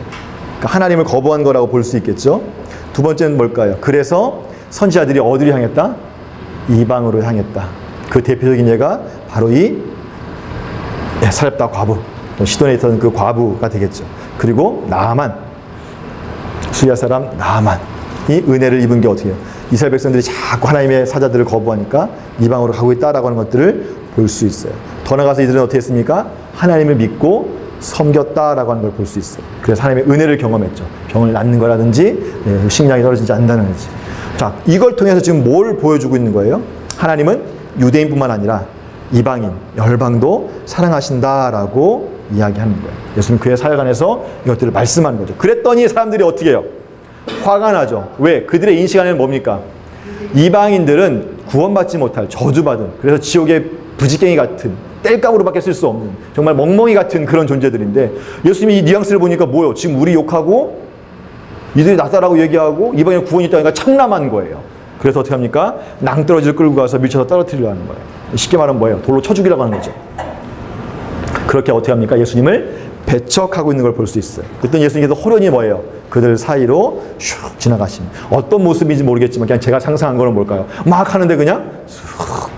[SPEAKER 1] 그러니까 하나님을 거부한 거라고 볼 수 있겠죠. 두 번째는 뭘까요? 그래서 선지자들이 어디를 향했다? 이방으로 향했다. 그 대표적인 예가 바로 이 사렙다 과부, 시돈에 있던 그 과부가 되겠죠. 그리고 나아만, 수리아 사람 나아만이 은혜를 입은 게 어떻게 해요? 이스라엘 백성들이 자꾸 하나님의 사자들을 거부하니까 이방으로 가고 있다라고 하는 것들을 볼 수 있어요. 더 나아가서 이들은 어떻게 했습니까? 하나님을 믿고 섬겼다라고 하는 걸 볼 수 있어요. 그래서 하나님의 은혜를 경험했죠. 병을 낫는 거라든지 식량이 떨어지지 않는다는 거지. 자, 이걸 통해서 지금 뭘 보여주고 있는 거예요? 하나님은 유대인뿐만 아니라 이방인, 열방도 사랑하신다라고 이야기하는 거예요. 예수님 그의 사역 안에서 이것들을 말씀하는 거죠. 그랬더니 사람들이 어떻게 해요? 화가 나죠. 왜? 그들의 인식 안에는 뭡니까? 이방인들은 구원받지 못할 저주받은, 그래서 지옥의 부지깽이 같은, 땔감으로밖에 쓸 수 없는 정말 멍멍이 같은 그런 존재들인데 예수님이 이 뉘앙스를 보니까 뭐예요? 지금 우리 욕하고 이들이 낫다라고 얘기하고 이방인 구원이 있다니까 참남한 거예요. 그래서 어떻게 합니까? 낭떠러지를 끌고 가서 밀쳐서 떨어뜨리려 하는 거예요. 쉽게 말하면 뭐예요? 돌로 쳐 죽이려고 하는 거죠. 그렇게 어떻게 합니까? 예수님을 배척하고 있는 걸 볼 수 있어요. 그랬더니 예수님께서 호련히 뭐예요? 그들 사이로 슉 지나가십니다. 어떤 모습인지 모르겠지만 그냥 제가 상상한 거는 뭘까요? 막 하는데 그냥 쑥.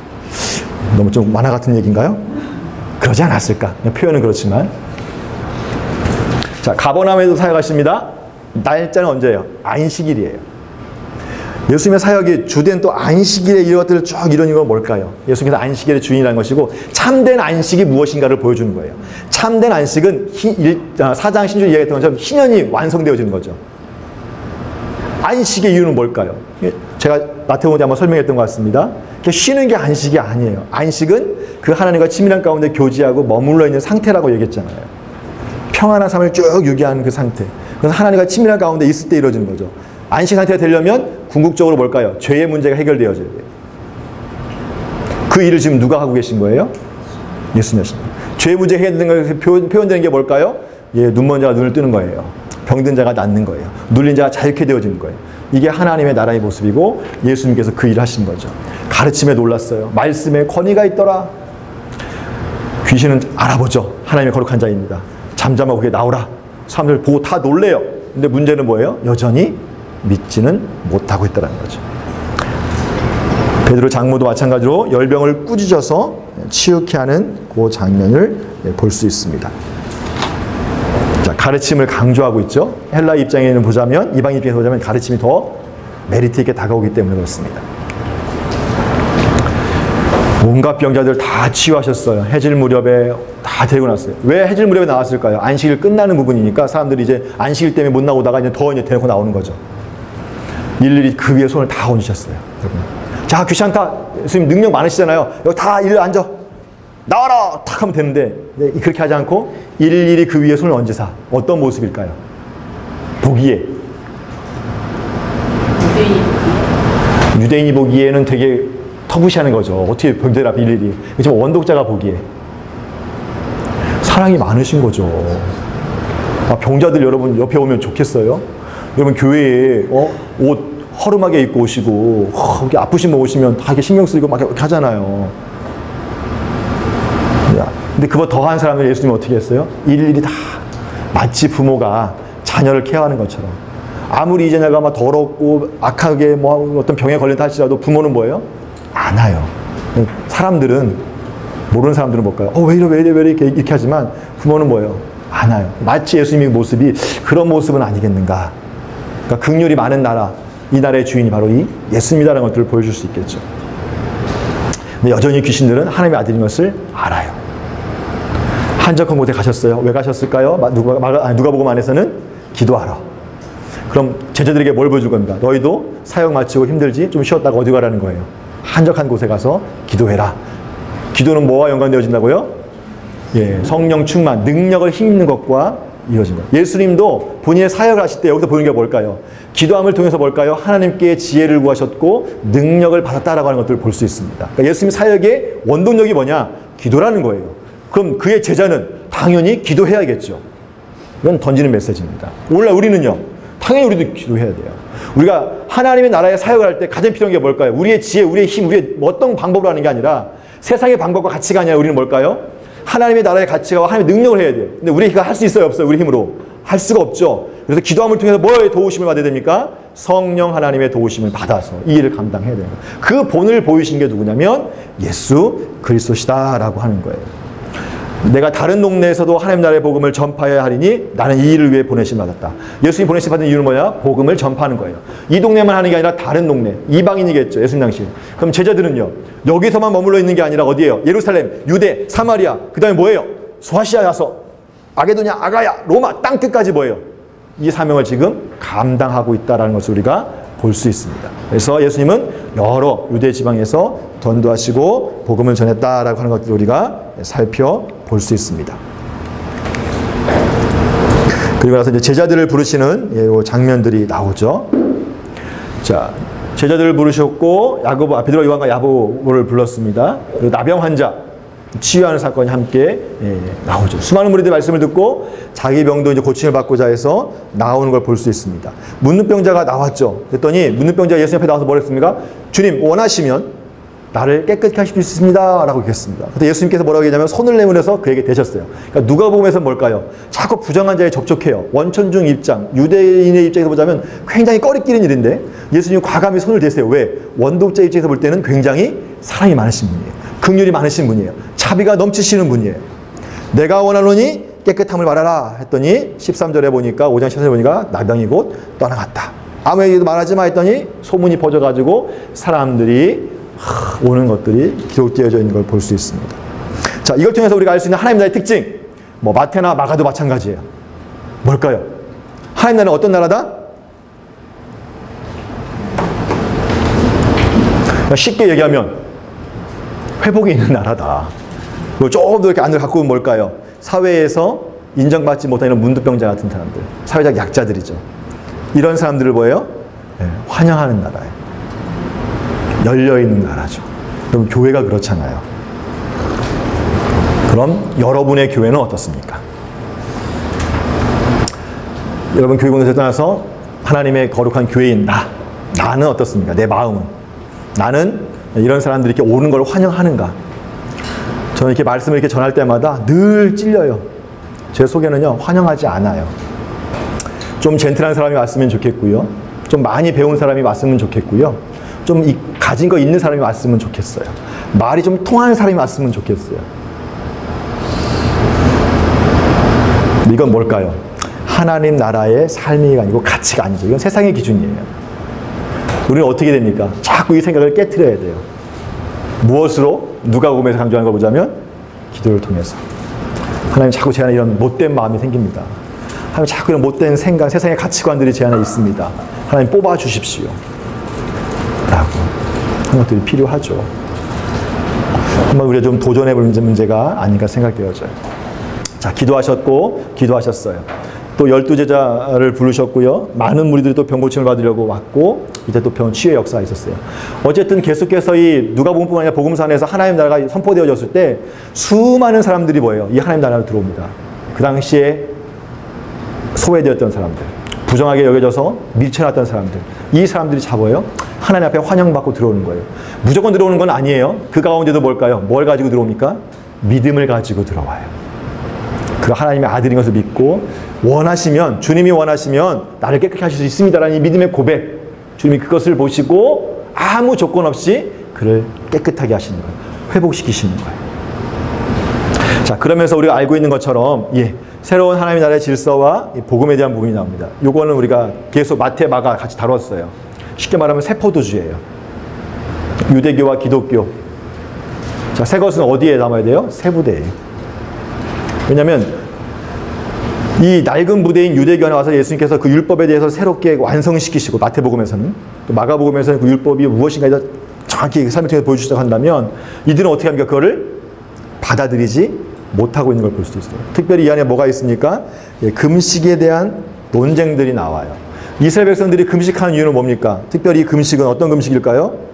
[SPEAKER 1] 너무 좀 만화 같은 얘기인가요? 그러지 않았을까? 그냥 표현은 그렇지만. 자, 가버나움에도 사역하십니다. 날짜는 언제예요? 안식일이에요. 예수님의 사역이 주된 또 안식일에 이런 것들을 쭉 이루는 건 뭘까요? 예수님께서 안식일의 주인이라는 것이고 참된 안식이 무엇인가를 보여주는 거예요. 참된 안식은 4장 16절 이야기했던 것처럼 희년이 완성되어지는 거죠. 안식의 이유는 뭘까요? 제가 마태복음 때 한번 설명했던 것 같습니다. 쉬는 게 안식이 아니에요. 안식은 그 하나님과 친밀한 가운데 교제하고 머물러 있는 상태라고 얘기했잖아요. 평안한 삶을 쭉 유지하는 그 상태. 그래서 하나님과 친밀한 가운데 있을 때 이루어지는 거죠. 안식 상태가 되려면 궁극적으로 뭘까요? 죄의 문제가 해결되어져야 돼요. 그 일을 지금 누가 하고 계신 거예요? 예수님이십니다. 죄의 문제 해결되는 거 표현되는 게 뭘까요? 눈먼 자가 눈을 뜨는 거예요. 병든 자가 낫는 거예요. 눌린 자가 자유케 되어지는 거예요. 이게 하나님의 나라의 모습이고 예수님께서 그 일을 하신 거죠. 가르침에 놀랐어요. 말씀에 권위가 있더라. 귀신은 알아보죠. 하나님의 거룩한 자입니다. 잠잠하고 그게 나오라. 사람들 보고 다 놀래요. 근데 문제는 뭐예요? 여전히 믿지는 못하고 있다는 거죠. 베드로 장모도 마찬가지로 열병을 꾸짖어서 치유케 하는 그 장면을 볼 수 있습니다. 자, 가르침을 강조하고 있죠. 헬라 입장에는 보자면, 이방 입장에서 보자면 가르침이 더 메리트 있게 다가오기 때문에 그렇습니다. 온갖 병자들 다 치유하셨어요. 해질 무렵에 다 데리고 났어요. 왜 해질 무렵에 나왔을까요? 안식일 끝나는 부분이니까 사람들이 이제 안식일 때문에 못 나오다가 이제 더 이제 데리고 나오는 거죠. 일일이 그 위에 손을 다 얹으셨어요. 자, 귀찮다. 선생님 능력 많으시잖아요. 여기 다 일일 앉아. 나와라! 탁 하면 되는데 그렇게 하지 않고 일일이 그 위에 손을 얹으사. 어떤 모습일까요? 보기에. 유대인이 보기에는 되게 터부시하는 거죠. 어떻게 병자들 앞에 일일이. 그렇지만 원독자가 보기에 사랑이 많으신 거죠. 병자들 여러분 옆에 오면 좋겠어요? 여러분 교회에 옷 허름하게 입고 오시고 이렇게 아프신 분 오시면 다 이렇게 신경 쓰이고 막 이렇게 하잖아요. 근데 그보다 더한 사람들 예수님은 어떻게 했어요? 일일이 다 마치 부모가 자녀를 케어하는 것처럼. 아무리 이 자녀가 막 더럽고 악하게 뭐 어떤 병에 걸린다 할지라도 부모는 뭐예요? 안아요. 사람들은, 모르는 사람들은 뭘까요? 왜 이래 이렇게 하지만 부모는 뭐예요? 안아요. 마치 예수님의 모습이 그런 모습은 아니겠는가. 그러니까 긍휼이 많은 나라, 이 나라의 주인이 바로 이 예수님이라는 것들을 보여줄 수 있겠죠. 근데 여전히 귀신들은 하나님의 아들인 것을 알아요. 한적한 곳에 가셨어요. 왜 가셨을까요? 누가복음 안에서는 기도하러. 그럼 제자들에게 뭘 보여줄 겁니까? 너희도 사역 마치고 힘들지? 좀 쉬었다가 어디 가라는 거예요? 한적한 곳에 가서 기도해라. 기도는 뭐와 연관되어진다고요? 성령 충만, 능력을 힘입는 것과 이어진 거예요. 예수님도 본인의 사역을 하실 때 여기서 보이는 게 뭘까요? 기도함을 통해서 뭘까요? 하나님께 지혜를 구하셨고 능력을 받았다라고 하는 것들을 볼 수 있습니다. 그러니까 예수님 사역의 원동력이 뭐냐? 기도라는 거예요. 그럼 그의 제자는 당연히 기도해야겠죠. 이건 던지는 메시지입니다. 오늘날 우리는요, 당연히 우리도 기도해야 돼요. 우리가 하나님의 나라에 사역을 할 때 가장 필요한 게 뭘까요? 우리의 지혜, 우리의 힘, 우리의 어떤 방법으로 하는 게 아니라 세상의 방법과 가치가 아니라 우리는 뭘까요? 하나님의 나라의 가치가 하나님의 능력을 해야 돼요. 근데 우리가 할 수 있어요? 없어요? 우리 힘으로? 할 수가 없죠. 그래서 기도함을 통해서 뭐의 도우심을 받아야 됩니까? 성령 하나님의 도우심을 받아서 이 일을 감당해야 돼요. 그 본을 보이신 게 누구냐면 예수 그리스도시다라고 하는 거예요. 내가 다른 동네에서도 하나님 나라의 복음을 전파해야 하리니 나는 이 일을 위해 보내심 받았다. 예수님 보내심 받은 이유는 뭐냐? 복음을 전파하는 거예요. 이 동네만 하는 게 아니라 다른 동네, 이방인이겠죠. 예수님 당시. 그럼 제자들은요, 여기서만 머물러 있는 게 아니라 어디예요? 예루살렘, 유대, 사마리아, 그 다음에 뭐예요? 소아시아 가서 아게도냐, 아가야, 로마 땅 끝까지 뭐예요? 이 사명을 지금 감당하고 있다는 것을 우리가 볼 수 있습니다. 그래서 예수님은 여러 유대 지방에서 전도하시고 복음을 전했다라고 하는 것들을 우리가 살펴볼 수 있습니다. 그리고 나서 이제 제자들을 부르시는 장면들이 나오죠. 자, 제자들을 부르셨고 야고보, 베드로, 요한과 야고보를 불렀습니다. 그리고 나병 환자 치유하는 사건이 함께 나오죠. 수많은 무리들의 말씀을 듣고 자기 병도 이제 고침을 받고자 해서 나오는 걸 볼 수 있습니다. 문둥병자가 나왔죠. 그랬더니 문둥병자가 예수님 앞에 나와서 뭘 했습니까? 주님, 원하시면 나를 깨끗게 하실 수 있습니다 라고 얘기했습니다. 그때 예수님께서 뭐라고 얘기하냐면 손을 내밀어서 그에게 대셨어요. 그러니까 누가복음에서 뭘까요? 자꾸 부정한 자에 접촉해요. 원천중 입장, 유대인의 입장에서 보자면 굉장히 꺼리끼는 일인데 예수님이 과감히 손을 대세요. 왜? 원독자 입장에서 볼 때는 굉장히 사랑이 많으신 분이에요. 긍휼이 많으신 분이에요. 자비가 넘치시는 분이에요. 내가 원하노니 깨끗함을 바라라 했더니 13절에 보니까 5장 13절에 보니까 나병이 곧 떠나갔다. 아무에게도 말하지 마 했더니 소문이 퍼져가지고 사람들이 오는 것들이 기록되어져 있는 걸 볼 수 있습니다. 자, 이걸 통해서 우리가 알 수 있는 하나님 나라의 특징, 뭐 마태나 마가도 마찬가지예요. 뭘까요? 하나님 나라는 어떤 나라다? 쉽게 얘기하면 회복이 있는 나라다. 조금 더 이렇게 안을 갖고 오면 뭘까요? 사회에서 인정받지 못하는 이런 문두병자 같은 사람들, 사회적 약자들이죠. 이런 사람들을 뭐예요? 네, 환영하는 나라예요. 열려있는 나라죠. 그럼 교회가 그렇잖아요. 그럼 여러분의 교회는 어떻습니까? 여러분 교회 공동체 떠나서 하나님의 거룩한 교회인 나는 어떻습니까? 내 마음은. 나는 이런 사람들이 이렇게 오는 걸 환영하는가? 저는 이렇게 말씀을 이렇게 전할 때마다 늘 찔려요. 제 속에는요, 환영하지 않아요. 좀 젠틀한 사람이 왔으면 좋겠고요. 좀 많이 배운 사람이 왔으면 좋겠고요. 좀 가진 거 있는 사람이 왔으면 좋겠어요. 말이 좀 통하는 사람이 왔으면 좋겠어요. 이건 뭘까요? 하나님 나라의 삶이 아니고 가치가 아니죠. 이건 세상의 기준이에요. 우리는 어떻게 됩니까? 자꾸 이 생각을 깨트려야 돼요. 무엇으로? 누가복음에서 강조하는 걸 보자면 기도를 통해서. 하나님 자꾸 제 안에 이런 못된 마음이 생깁니다. 하나님 자꾸 이런 못된 생각, 세상의 가치관들이 제 안에 있습니다. 하나님 뽑아주십시오. 라고 하는 것들이 필요하죠. 한번 우리가 좀 도전해 볼 문제가 아닌가 생각되어져요. 자, 기도하셨고 기도하셨어요. 또 12제자를 부르셨고요. 많은 무리들이 또 병고침을 받으려고 왔고 이제 또 병 치유의 역사가 있었어요. 어쨌든 계속해서 이 누가복음뿐만 아니라 복음서 안에서 하나님 나라가 선포되어졌을 때 수많은 사람들이 뭐예요? 이 하나님 나라로 들어옵니다. 그 당시에 소외되었던 사람들, 부정하게 여겨져서 밀쳐놨던 사람들, 이 사람들이 잡아요. 하나님 앞에 환영받고 들어오는 거예요. 무조건 들어오는 건 아니에요. 그 가운데도 뭘까요? 뭘 가지고 들어옵니까? 믿음을 가지고 들어와요. 그가 하나님의 아들인 것을 믿고 원하시면, 주님이 원하시면 나를 깨끗하게 하실 수 있습니다라는 이 믿음의 고백, 주님이 그것을 보시고 아무 조건 없이 그를 깨끗하게 하시는 거예요. 회복시키시는 거예요. 자, 그러면서 우리가 알고 있는 것처럼 새로운 하나님의 나라의 질서와 복음에 대한 부분이 나옵니다. 요거는 우리가 계속 마태, 마가 같이 다뤘어요. 쉽게 말하면 세포도주예요. 유대교와 기독교. 자, 새 것은 어디에 남아야 돼요? 새 부대예요. 왜냐하면 이 낡은 부대인 유대교 안에 와서 예수님께서 그 율법에 대해서 새롭게 완성시키시고, 마태복음에서는, 또 마가복음에서는 그 율법이 무엇인가 정확히 삶을 통해서 보여주시다고 한다면 이들은 어떻게 합니까? 그거를 받아들이지 못하고 있는 걸 볼 수도 있어요. 특별히 이 안에 뭐가 있습니까? 금식에 대한 논쟁들이 나와요. 이스라엘 백성들이 금식하는 이유는 뭡니까? 특별히 이 금식은 어떤 금식일까요?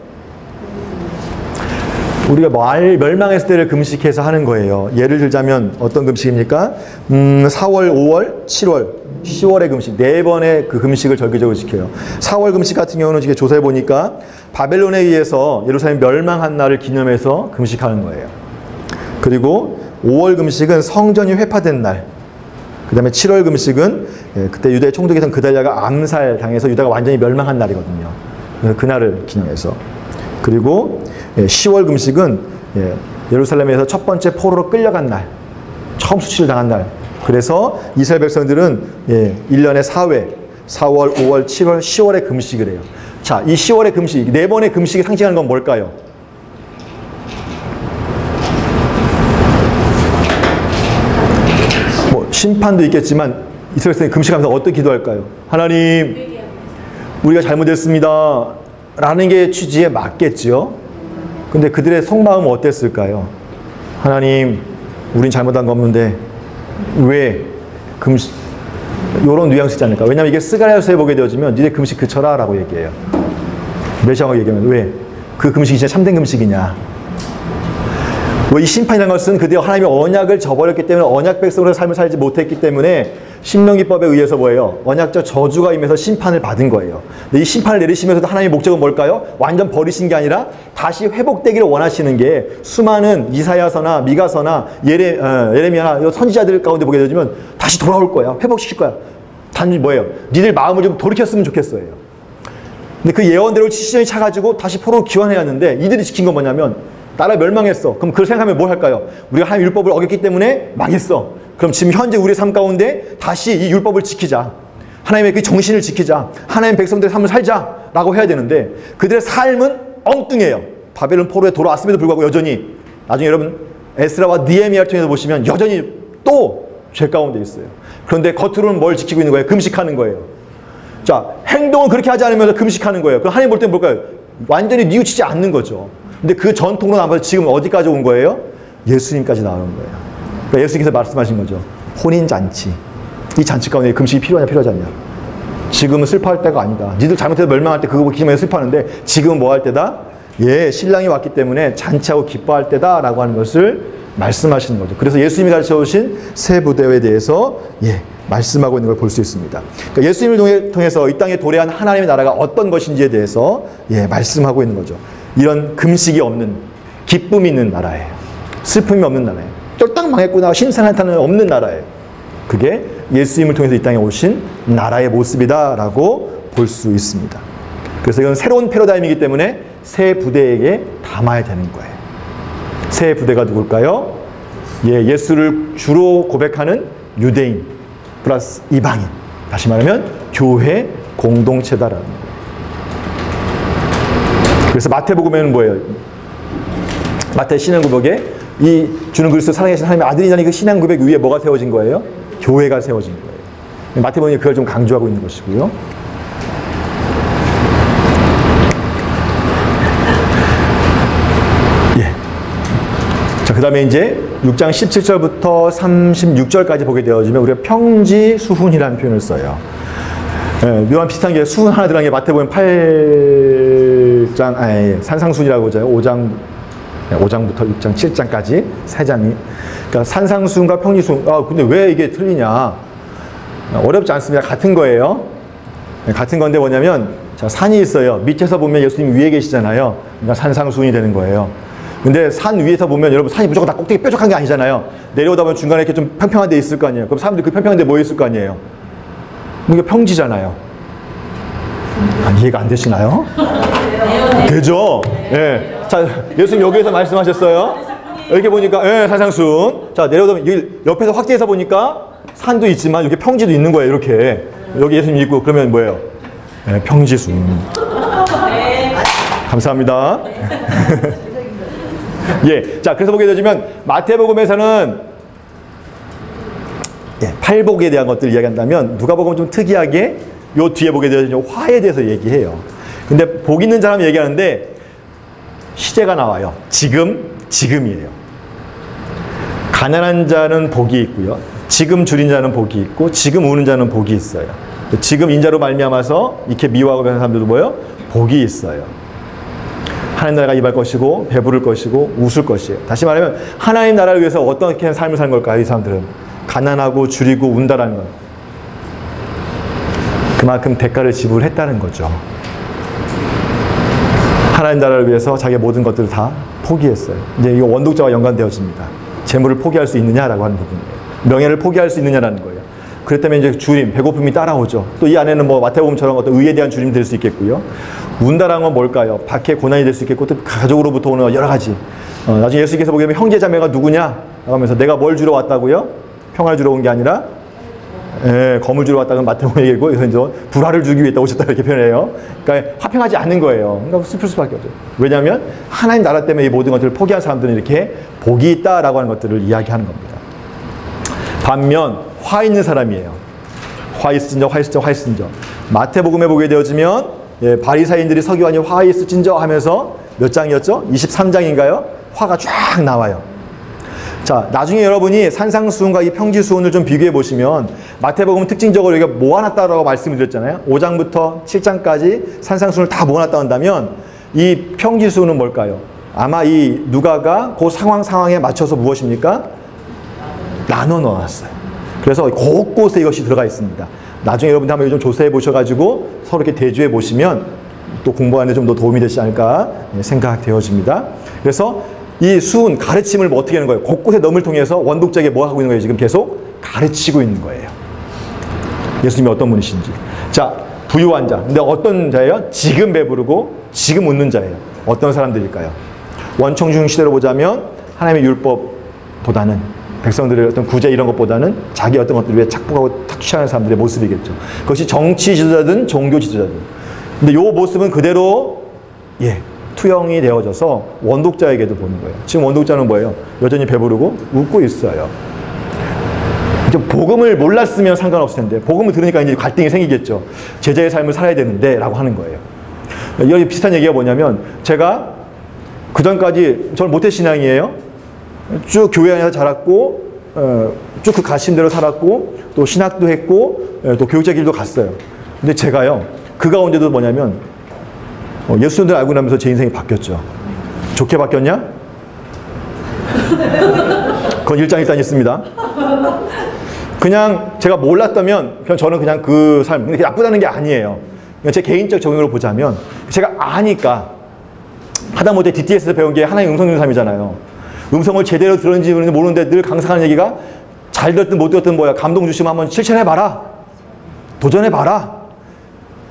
[SPEAKER 1] 우리가 멸망했을 때를 금식해서 하는 거예요. 예를 들자면 어떤 금식입니까? 4월, 5월, 7월, 10월의 금식. 4번의 그 금식을 절기적으로 지켜요. 4월 금식 같은 경우는 지금 조사해 보니까 바벨론에 의해서 예루살렘 멸망한 날을 기념해서 금식하는 거예요. 그리고 5월 금식은 성전이 회파된 날. 그 다음에 7월 금식은 그때 유대 총독이던 그달랴가 암살당해서 유다가 완전히 멸망한 날이거든요. 그날을 기념해서. 그리고 10월 금식은 예루살렘에서 첫 번째 포로로 끌려간 날, 처음 수치를 당한 날. 그래서 이스라엘 백성들은 1년에 4회, 4월, 5월, 7월, 10월에 금식을 해요. 자, 이 10월의 금식, 4번의 금식이 상징하는 건 뭘까요? 뭐 심판도 있겠지만 이스라엘 백성이 금식하면서 어떻게 기도할까요? 하나님, 우리가 잘못했습니다 라는 게 취지에 맞겠죠. 근데 그들의 속마음은 어땠을까요? 하나님, 우린 잘못한 거 없는데 왜 금식, 이런 뉘앙스지 않을까? 왜냐하면 이게 스가랴서에 보게 되어지면 니네 금식 그쳐라 라고 얘기해요. 메시아가 얘기하면 왜? 그 금식이 진짜 참된 금식이냐? 이 심판이라는 것은 그들이 하나님의 언약을 저버렸기 때문에, 언약 백성으로 삶을 살지 못했기 때문에 신명기법에 의해서 뭐예요? 언약적 저주가 임해서 심판을 받은 거예요. 근데 이 심판을 내리시면서도 하나님의 목적은 뭘까요? 완전 버리신 게 아니라 다시 회복되기를 원하시는 게, 수많은 이사야서나 미가서나 예레미야나 선지자들 가운데 보게 되면 다시 돌아올 거야. 회복시킬 거야. 단지 뭐예요? 니들 마음을 좀 돌이켰으면 좋겠어요. 근데 그 예언대로 시즌이 차가지고 다시 포로로 귀환해야 하는데 이들이 지킨 건 뭐냐면, 나라 멸망했어. 그럼 그걸 생각하면 뭘 할까요? 우리가 하나님의 율법을 어겼기 때문에 망했어. 그럼 지금 현재 우리의 삶 가운데 다시 이 율법을 지키자. 하나님의 그 정신을 지키자. 하나님의 백성들의 삶을 살자라고 해야 되는데 그들의 삶은 엉뚱해요. 바벨론 포로에 돌아왔음에도 불구하고 여전히, 나중에 여러분 에스라와 느헤미야를 통해서 보시면 여전히 또 죄 가운데 있어요. 그런데 겉으로는 뭘 지키고 있는 거예요? 금식하는 거예요. 자, 행동은 그렇게 하지 않으면서 금식하는 거예요. 그럼 하나님 볼 때는 뭘까요? 완전히 뉘우치지 않는 거죠. 근데 그 전통으로 남아서 지금 어디까지 온 거예요? 예수님까지 나오는 거예요. 그러니까 예수님께서 말씀하신 거죠. 혼인잔치. 이 잔치 가운데 금식이 필요하냐 필요하지 않냐. 지금은 슬퍼할 때가 아니다. 니들 잘못해서 멸망할 때 그거 기념해서 슬퍼하는데 지금은 뭐 할 때다? 예, 신랑이 왔기 때문에 잔치하고 기뻐할 때다 라고 하는 것을 말씀하시는 거죠. 그래서 예수님이 가르쳐 오신 새 부대에 대해서 말씀하고 있는 걸 볼 수 있습니다. 그러니까 예수님을 통해서 이 땅에 도래한 하나님의 나라가 어떤 것인지에 대해서 말씀하고 있는 거죠. 이런 금식이 없는, 기쁨이 있는 나라예요. 슬픔이 없는 나라예요. 쫄딱 망했구나, 신선한타는 없는 나라예요. 그게 예수님을 통해서 이 땅에 오신 나라의 모습이다라고 볼 수 있습니다. 그래서 이건 새로운 패러다임이기 때문에 새 부대에게 담아야 되는 거예요. 새 부대가 누굴까요? 예수를 주로 고백하는 유대인 플러스 이방인. 다시 말하면 교회 공동체다라는 거예요. 그래서 마태복음에는 뭐예요? 마태 신앙고백에 이 주는 그리스도 살아계신 하나님의 아들이라는 그 신앙고백 위에 뭐가 세워진 거예요? 교회가 세워진 거예요. 마태복음이 그걸 좀 강조하고 있는 것이고요. 자, 그 다음에 이제 6장 17절부터 36절까지 보게 되어지면 우리가 평지수훈이라는 표현을 써요. 묘한 비슷한 게 수훈 하나 들어간 게 마태복음 8장, 산상수훈이라고 하죠. 5장부터 6장, 7장까지 3장이. 그러니까 산상수훈과 평지수훈. 근데 왜 이게 틀리냐? 어렵지 않습니다. 같은 거예요. 같은 건데 뭐냐면, 자, 산이 있어요. 밑에서 보면 예수님 위에 계시잖아요. 그러니까 산상수훈이 되는 거예요. 근데 산 위에서 보면 여러분 산이 무조건 다 꼭대기 뾰족한 게 아니잖아요. 내려오다 보면 중간에 이렇게 좀 평평한 데 있을 거 아니에요. 그럼 사람들이 그 평평한 데 뭐 있을 거 아니에요. 이게 평지잖아요. 이해가 안 되시나요? 되죠? 예. 자, 예수님 여기에서 말씀하셨어요. 이렇게 보니까, 산상수훈. 자, 내려오다 보면 여기 옆에서 확대해서 보니까 산도 있지만 이렇게 평지도 있는 거예요. 이렇게. 여기 예수님 있고 그러면 뭐예요? 평지수훈. 감사합니다. 자, 그래서 보게 되면 마태복음에서는 팔복에 대한 것들을 이야기한다면 누가복음은 좀 특이하게 요 뒤에 보게 되면 화에 대해서 얘기해요. 근데 복 있는 사람 얘기하는데 시제가 나와요. 지금이에요. 가난한 자는 복이 있고요. 지금 줄인 자는 복이 있고 지금 우는 자는 복이 있어요. 지금 인자로 말미암아서 이렇게 미워하고 변한 사람들도 뭐예요? 복이 있어요. 하나님 나라가 임할 것이고 배부를 것이고 웃을 것이에요. 다시 말하면 하나님 나라를 위해서 어떻게 삶을 사는 걸까요? 이 사람들은 가난하고 줄이고 운다라는 건 그만큼 대가를 지불했다는 거죠. 하나님 나라를 위해서 자기의 모든 것들을 다 포기했어요. 이제 이거 원독자와 연관되어집니다. 재물을 포기할 수 있느냐라고 하는 부분이에요. 명예를 포기할 수 있느냐라는 거예요. 그렇다면 이제 주림, 배고픔이 따라오죠. 또 이 안에는 뭐 마태복음처럼 어떤 의에 대한 주림이 될 수 있겠고요. 운다라는 건 뭘까요? 밖에 고난이 될 수 있겠고 또 가족으로부터 오는 여러 가지. 나중에 예수께서 보게 되면 형제 자매가 누구냐? 하면서 내가 뭘 주러 왔다고요? 평화를 주러 온 게 아니라 검을 주러 왔다는 마태복음 얘기고 그래서 이제 불화를 주기 위해 오셨다 이렇게 표현해요. 그러니까 화평하지 않는 거예요. 그러니까 슬플 수밖에 없죠. 왜냐하면 하나님 나라 때문에 이 모든 것들을 포기한 사람들은 이렇게 복이 있다라고 하는 것들을 이야기하는 겁니다. 반면 화 있는 사람이에요. 화 있은저, 화 있을저, 화 있은저. 마태복음에 보게 되어지면 바리사인들이 서기관이 화 있을진저 하면서 몇 장이었죠? 23장인가요? 화가 쫙 나와요. 자, 나중에 여러분이 산상수훈과 이 평지수훈을 좀 비교해 보시면 마태복음은 특징적으로 여기가 모아놨다라고 말씀을 드렸잖아요. 5장부터 7장까지 산상수훈을 다 모아놨다 한다면 이 평지수훈은 뭘까요? 아마 이 누가가 그 상황에 맞춰서 무엇입니까? 나눠 넣어놨어요. 그래서 곳곳에 이것이 들어가 있습니다. 나중에 여러분들 한번 좀 조사해 보셔가지고 서로 이렇게 대조해 보시면 또 공부하는 데 좀 더 도움이 되지 않을까 생각되어집니다. 그래서 이 수훈, 가르침을 뭐 어떻게 하는 거예요? 곳곳에 넘을 통해서 원독자에게 뭐 하고 있는 거예요? 지금 계속 가르치고 있는 거예요. 예수님이 어떤 분이신지. 자, 부유한 자. 근데 어떤 자예요? 지금 배부르고 지금 웃는 자예요. 어떤 사람들일까요? 원청중 시대로 보자면 하나님의 율법보다는 백성들의 어떤 구제 이런 것보다는 자기 어떤 것들을 위해 착복하고 착취하는 사람들의 모습이겠죠. 그것이 정치 지도자든 종교 지도자든. 근데 이 모습은 그대로 투영이 되어져서 원독자에게도 보는 거예요. 지금 원독자는 뭐예요? 여전히 배부르고 웃고 있어요. 복음을 몰랐으면 상관없을 텐데 복음을 들으니까 이제 갈등이 생기겠죠. 제자의 삶을 살아야 되는데 라고 하는 거예요. 여기 비슷한 얘기가 뭐냐면 제가 그전까지 저는 모태신앙이에요. 쭉 교회 안에서 자랐고 쭉 그 가르침대로 살았고 또 신학도 했고 또 교육자 길도 갔어요. 근데 제가요 그 가운데도 뭐냐면 예수님들 알고 나면서 제 인생이 바뀌었죠. 좋게 바뀌었냐? 그건 일장일단 있습니다. 그냥 제가 몰랐다면 그냥 저는 그냥 그 삶, 근데 나쁘다는 게 아니에요. 그냥 제 개인적 적용으로 보자면 제가 아니까 하다못해 DTS에서 배운 게 하나의 음성 듣는 삶이잖아요. 음성을 제대로 들었는지 모르는데 늘 강사하는 얘기가 잘 들었든 못 들었든 뭐야. 감동 주시면 한번 실천해봐라. 도전해봐라.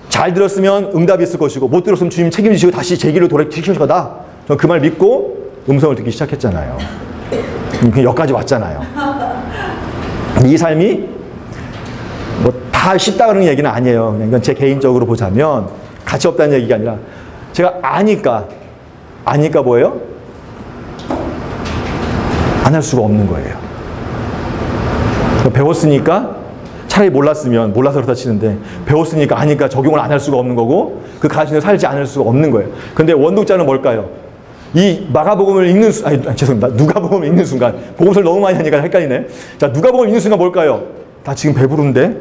[SPEAKER 1] 잘 들었으면 응답이 있을 것이고 못 들었으면 주님 책임지시고 다시 제 길로 돌아키실 거다. 저는 그 말 믿고 음성을 듣기 시작했잖아요. 그냥 여기까지 왔잖아요. 이 삶이 뭐 다 쉽다 그런 얘기는 아니에요. 그냥 이건 제 개인적으로 보자면 가치 없다는 얘기가 아니라 제가 아니까 뭐예요? 안 할 수가 없는 거예요. 배웠으니까 차라리 몰랐으면 몰라서 그렇다 치는데 배웠으니까 아니까 적용을 안 할 수가 없는 거고 그 가르침대로 살지 않을 수가 없는 거예요. 근데 원독자는 뭘까요? 이 마가복음을 읽는 죄송합니다. 누가복음을 읽는 순간 복음서를 너무 많이 하니까 헷갈리네. 자, 누가복음을 읽는 순간 뭘까요? 나 지금 배부른데?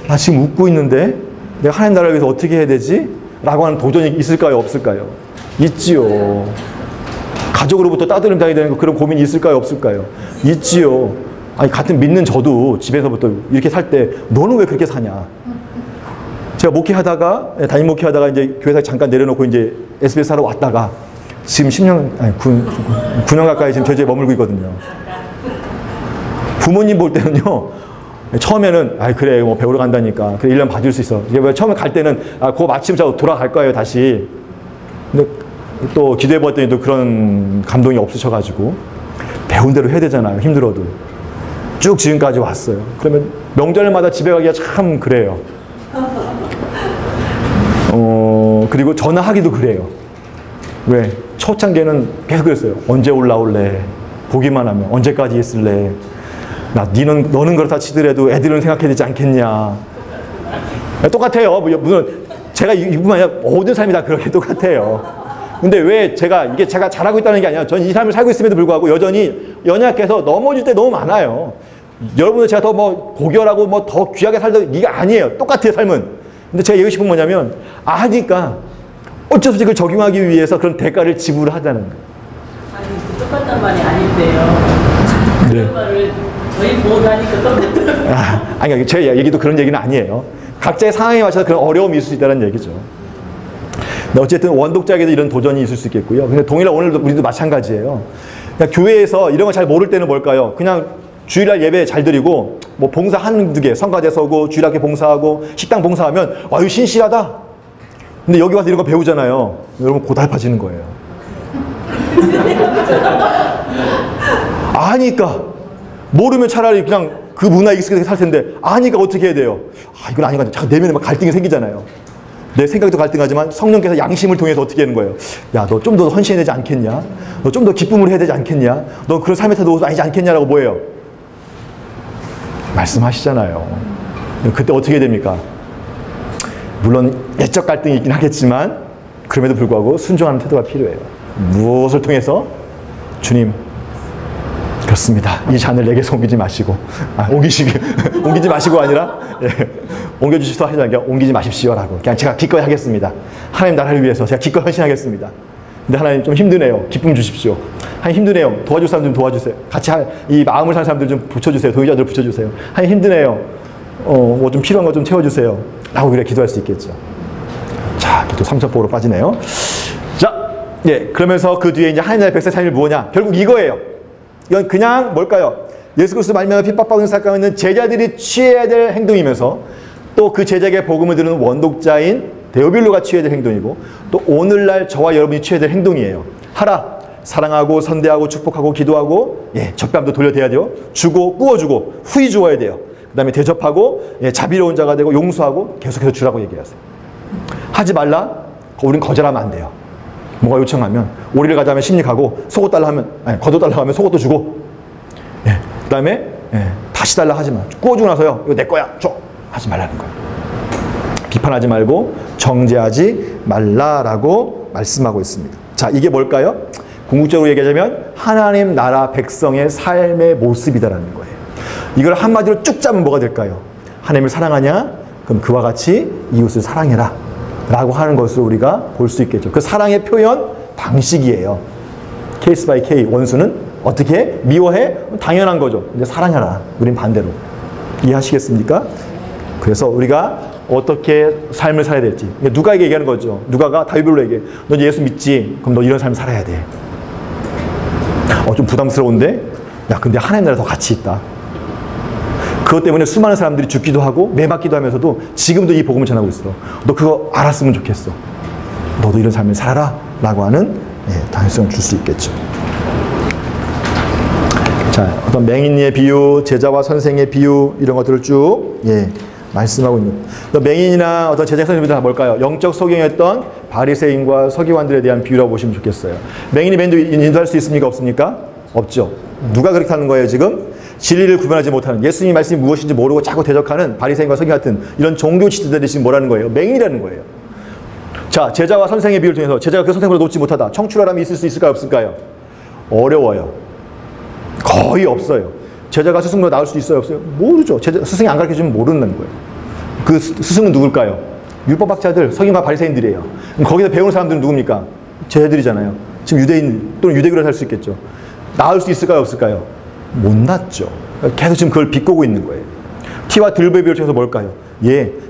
[SPEAKER 1] 나 지금 웃고 있는데? 내가 하나님 나라를 위해서 어떻게 해야 되지? 라고 하는 도전이 있을까요? 없을까요? 있지요. 가족으로부터 따돌림 당해야 되는 그런 고민이 있을까요? 없을까요? 있지요. 아니 같은 믿는 저도 집에서부터 이렇게 살 때 너는 왜 그렇게 사냐? 제가 목회하다가 담임 목회하다가 이제 교회에서 잠깐 내려놓고 이제 SBS 하러 왔다가 지금 10년 아니 9년 가까이 지금 제주에 머물고 있거든요. 부모님 볼 때는요. 처음에는 아 그래 뭐 배우러 간다니까 그래 1년 봐줄 수 있어. 이게 처음에 갈 때는 그거 마침 저 돌아갈 거예요 다시. 근데 또 기도해 봤더니 또 그런 감동이 없으셔가지고 배운 대로 해야 되잖아요. 힘들어도 쭉 지금까지 왔어요. 그러면 명절마다 집에 가기가 참 그래요. 그리고 전화하기도 그래요. 왜? 초창기에는 계속 그랬어요. 언제 올라올래? 보기만 하면 언제까지 있을래? 너는 그렇다 치더라도 애들은 생각해야 되지 않겠냐? 똑같아요. 무슨 제가 이뿐만 아니라 모든 삶이 다 그렇게 똑같아요. 근데 왜 제가 잘하고 있다는 게 아니라 전 이 삶을 살고 있음에도 불구하고 여전히 연약해서 넘어질 때 너무 많아요. 여러분들 제가 더 뭐 고결하고 뭐 더 귀하게 살다 이게 아니에요. 똑같아요 삶은. 근데 제가 얘기하고 싶은 건 뭐냐면 아니까 어쩔 수 없이 그걸 적용하기 위해서 그런 대가를 지불하자는 거예요.
[SPEAKER 2] 아니 똑같단 말이 아닌데요.
[SPEAKER 1] 네.
[SPEAKER 2] 그런 말을 저희 보호하니까 똑같더라고요.
[SPEAKER 1] 아니 제 얘기도 그런 얘기는 아니에요. 각자의 상황에 맞춰서 그런 어려움이 있을 수 있다는 얘기죠. 근데 어쨌든 원독자에게도 이런 도전이 있을 수 있겠고요. 근데 동일한 오늘도 우리도 마찬가지예요. 그러니까 교회에서 이런 거 잘 모를 때는 뭘까요? 그냥 주일날 예배 잘 드리고 뭐 봉사 한두 개, 성가대 서고 주일학교 봉사하고 식당 봉사하면 아유 신실하다. 근데 여기 와서 이런 거 배우잖아요. 여러분 고달파지는 거예요. 아니까 모르면 차라리 그냥 그 문화에 익숙하게 살 텐데 아니까 어떻게 해야 돼요? 이건 아니거든요. 자꾸 내면에 막 갈등이 생기잖아요. 내 생각도 갈등하지만 성령께서 양심을 통해서 어떻게 하는 거예요? 야, 너 좀 더 헌신해야 되지 않겠냐? 너 좀 더 기쁨을 해야 되지 않겠냐? 너 그런 삶의 태도도 아니지 않겠냐라고 뭐예요? 말씀하시잖아요. 그때 어떻게 됩니까? 물론 예적 갈등이 있긴 하겠지만 그럼에도 불구하고 순종하는 태도가 필요해요. 무엇을 통해서? 주님, 그렇습니다. 이 잔을 내게서 옮기지 마시고 옮기지 마시고 아니라 옮겨주시소 하지 않게 옮기지 마십시오라고 그냥 제가 기꺼이 하겠습니다. 하나님 나라를 위해서 제가 기꺼이 헌신하겠습니다. 근데 하나님 좀 힘드네요. 기쁨 주십시오. 하나님 힘드네요. 도와줄 사람 좀 도와주세요. 같이 이 마음을 사는 사람들 좀 붙여주세요. 동의자들 붙여주세요. 하나님 힘드네요. 뭐 좀 필요한 거 좀 채워주세요. 라고 그래 기도할 수 있겠죠. 자, 또 삼천포로 빠지네요. 자, 그러면서 그 뒤에 이제 하나님 나라의 백성의 삶이 뭐냐? 결국 이거예요. 이건 그냥 뭘까요? 예수 그리스도 말미암아 핍박받는 사건에 있는 제자들이 취해야 될 행동이면서 또 그 제자에게 복음을 들은 원독자인 데오빌로가 취해야 될 행동이고 또 오늘날 저와 여러분이 취해야 될 행동이에요. 하라. 사랑하고 선대하고 축복하고 기도하고 적감도 돌려대야 돼요. 주고 꾸어주고 후히 주어야 돼요. 그 다음에 대접하고 자비로운 자가 되고 용서하고 계속해서 주라고 얘기하세요. 하지 말라. 우린 거절하면 안 돼요. 뭐가 요청하면 오리를 가자면 심리 가고 속옷 달라 하면 겉옷 달라 하면 속옷도 주고 그 다음에 다시 달라 하지 마. 꾸어주고 나서요 이거 내 거야 줘 하지 말라는 거예요. 비판하지 말고 정죄하지 말라라고 말씀하고 있습니다. 자, 이게 뭘까요? 궁극적으로 얘기하자면 하나님 나라 백성의 삶의 모습이다라는 거예요. 이걸 한마디로 쭉 짜면 뭐가 될까요? 하나님을 사랑하냐? 그럼 그와 같이 이웃을 사랑해라 라고 하는 것을 우리가 볼 수 있겠죠. 그 사랑의 표현 방식이에요. 케이스 바이 케이스. 원수는 어떻게 미워해? 당연한 거죠. 근데 사랑해라. 우린 반대로. 이해하시겠습니까? 그래서 우리가 어떻게 삶을 살아야 될지. 누가에게 얘기하는 거죠. 누가가 다윗에게 너 예수 믿지? 그럼 너 이런 삶을 살아야 돼. 좀 부담스러운데? 야, 근데 하나님 나라 더 가치 있다. 그것 때문에 수많은 사람들이 죽기도 하고 매맞기도 하면서도 지금도 이 복음을 전하고 있어. 너 그거 알았으면 좋겠어. 너도 이런 삶을 살아라 라고 하는 당위성을 줄 수 있겠죠. 자, 어떤 맹인의 비유, 제자와 선생의 비유 이런 것들을 쭉 말씀하고 있는. 맹인이나 어떤 제자 선생님들 다 뭘까요? 영적 소경이었던 바리새인과 서기관들에 대한 비유라고 보시면 좋겠어요. 맹인이 맨도 인도할 수 있습니까? 없습니까? 없죠. 누가 그렇게 하는 거예요 지금? 진리를 구분하지 못하는, 예수님 말씀이 무엇인지 모르고 자꾸 대적하는 바리새인과 서기관 같은 이런 종교 지도자들이 지금 뭐라는 거예요? 맹인이라는 거예요. 자, 제자와 선생의 비유를 통해서 제자가 그 선생보다 높지 못하다. 청출하람이 있을 수 있을까요? 없을까요? 어려워요. 거의 없어요. 제자가 스승보다 나을 수 있어요? 없어요? 모르죠. 스승이 안 가르쳐주면 모르는 거예요. 그 스승은 누굴까요? 율법학자들, 서기관과 바리새인들이에요. 그럼 거기서 배우는 사람들은 누굽니까? 쟤들이잖아요. 지금 유대인 또는 유대교를 할 수 있겠죠. 나을 수 있을까요? 없을까요? 못 났죠. 계속 지금 그걸 비꼬고 있는 거예요. 티와 들보의 비유를 통해서 뭘까요?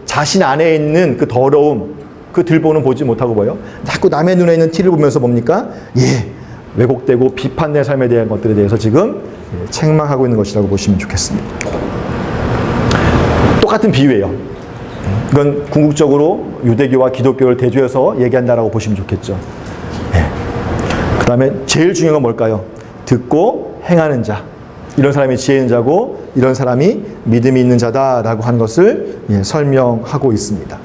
[SPEAKER 1] 자신 안에 있는 그 더러움, 그 들보는 보지 못하고 뭐예요? 자꾸 남의 눈에 있는 티를 보면서 뭡니까? 왜곡되고 비판된 삶에 대한 것들에 대해서 지금 책망하고 있는 것이라고 보시면 좋겠습니다. 똑같은 비유예요. 이건 궁극적으로 유대교와 기독교를 대조해서 얘기한다라고 보시면 좋겠죠. 그 다음에 제일 중요한 건 뭘까요? 듣고 행하는 자. 이런 사람이 지혜 있는 자고 이런 사람이 믿음이 있는 자다라고 하는 것을 설명하고 있습니다.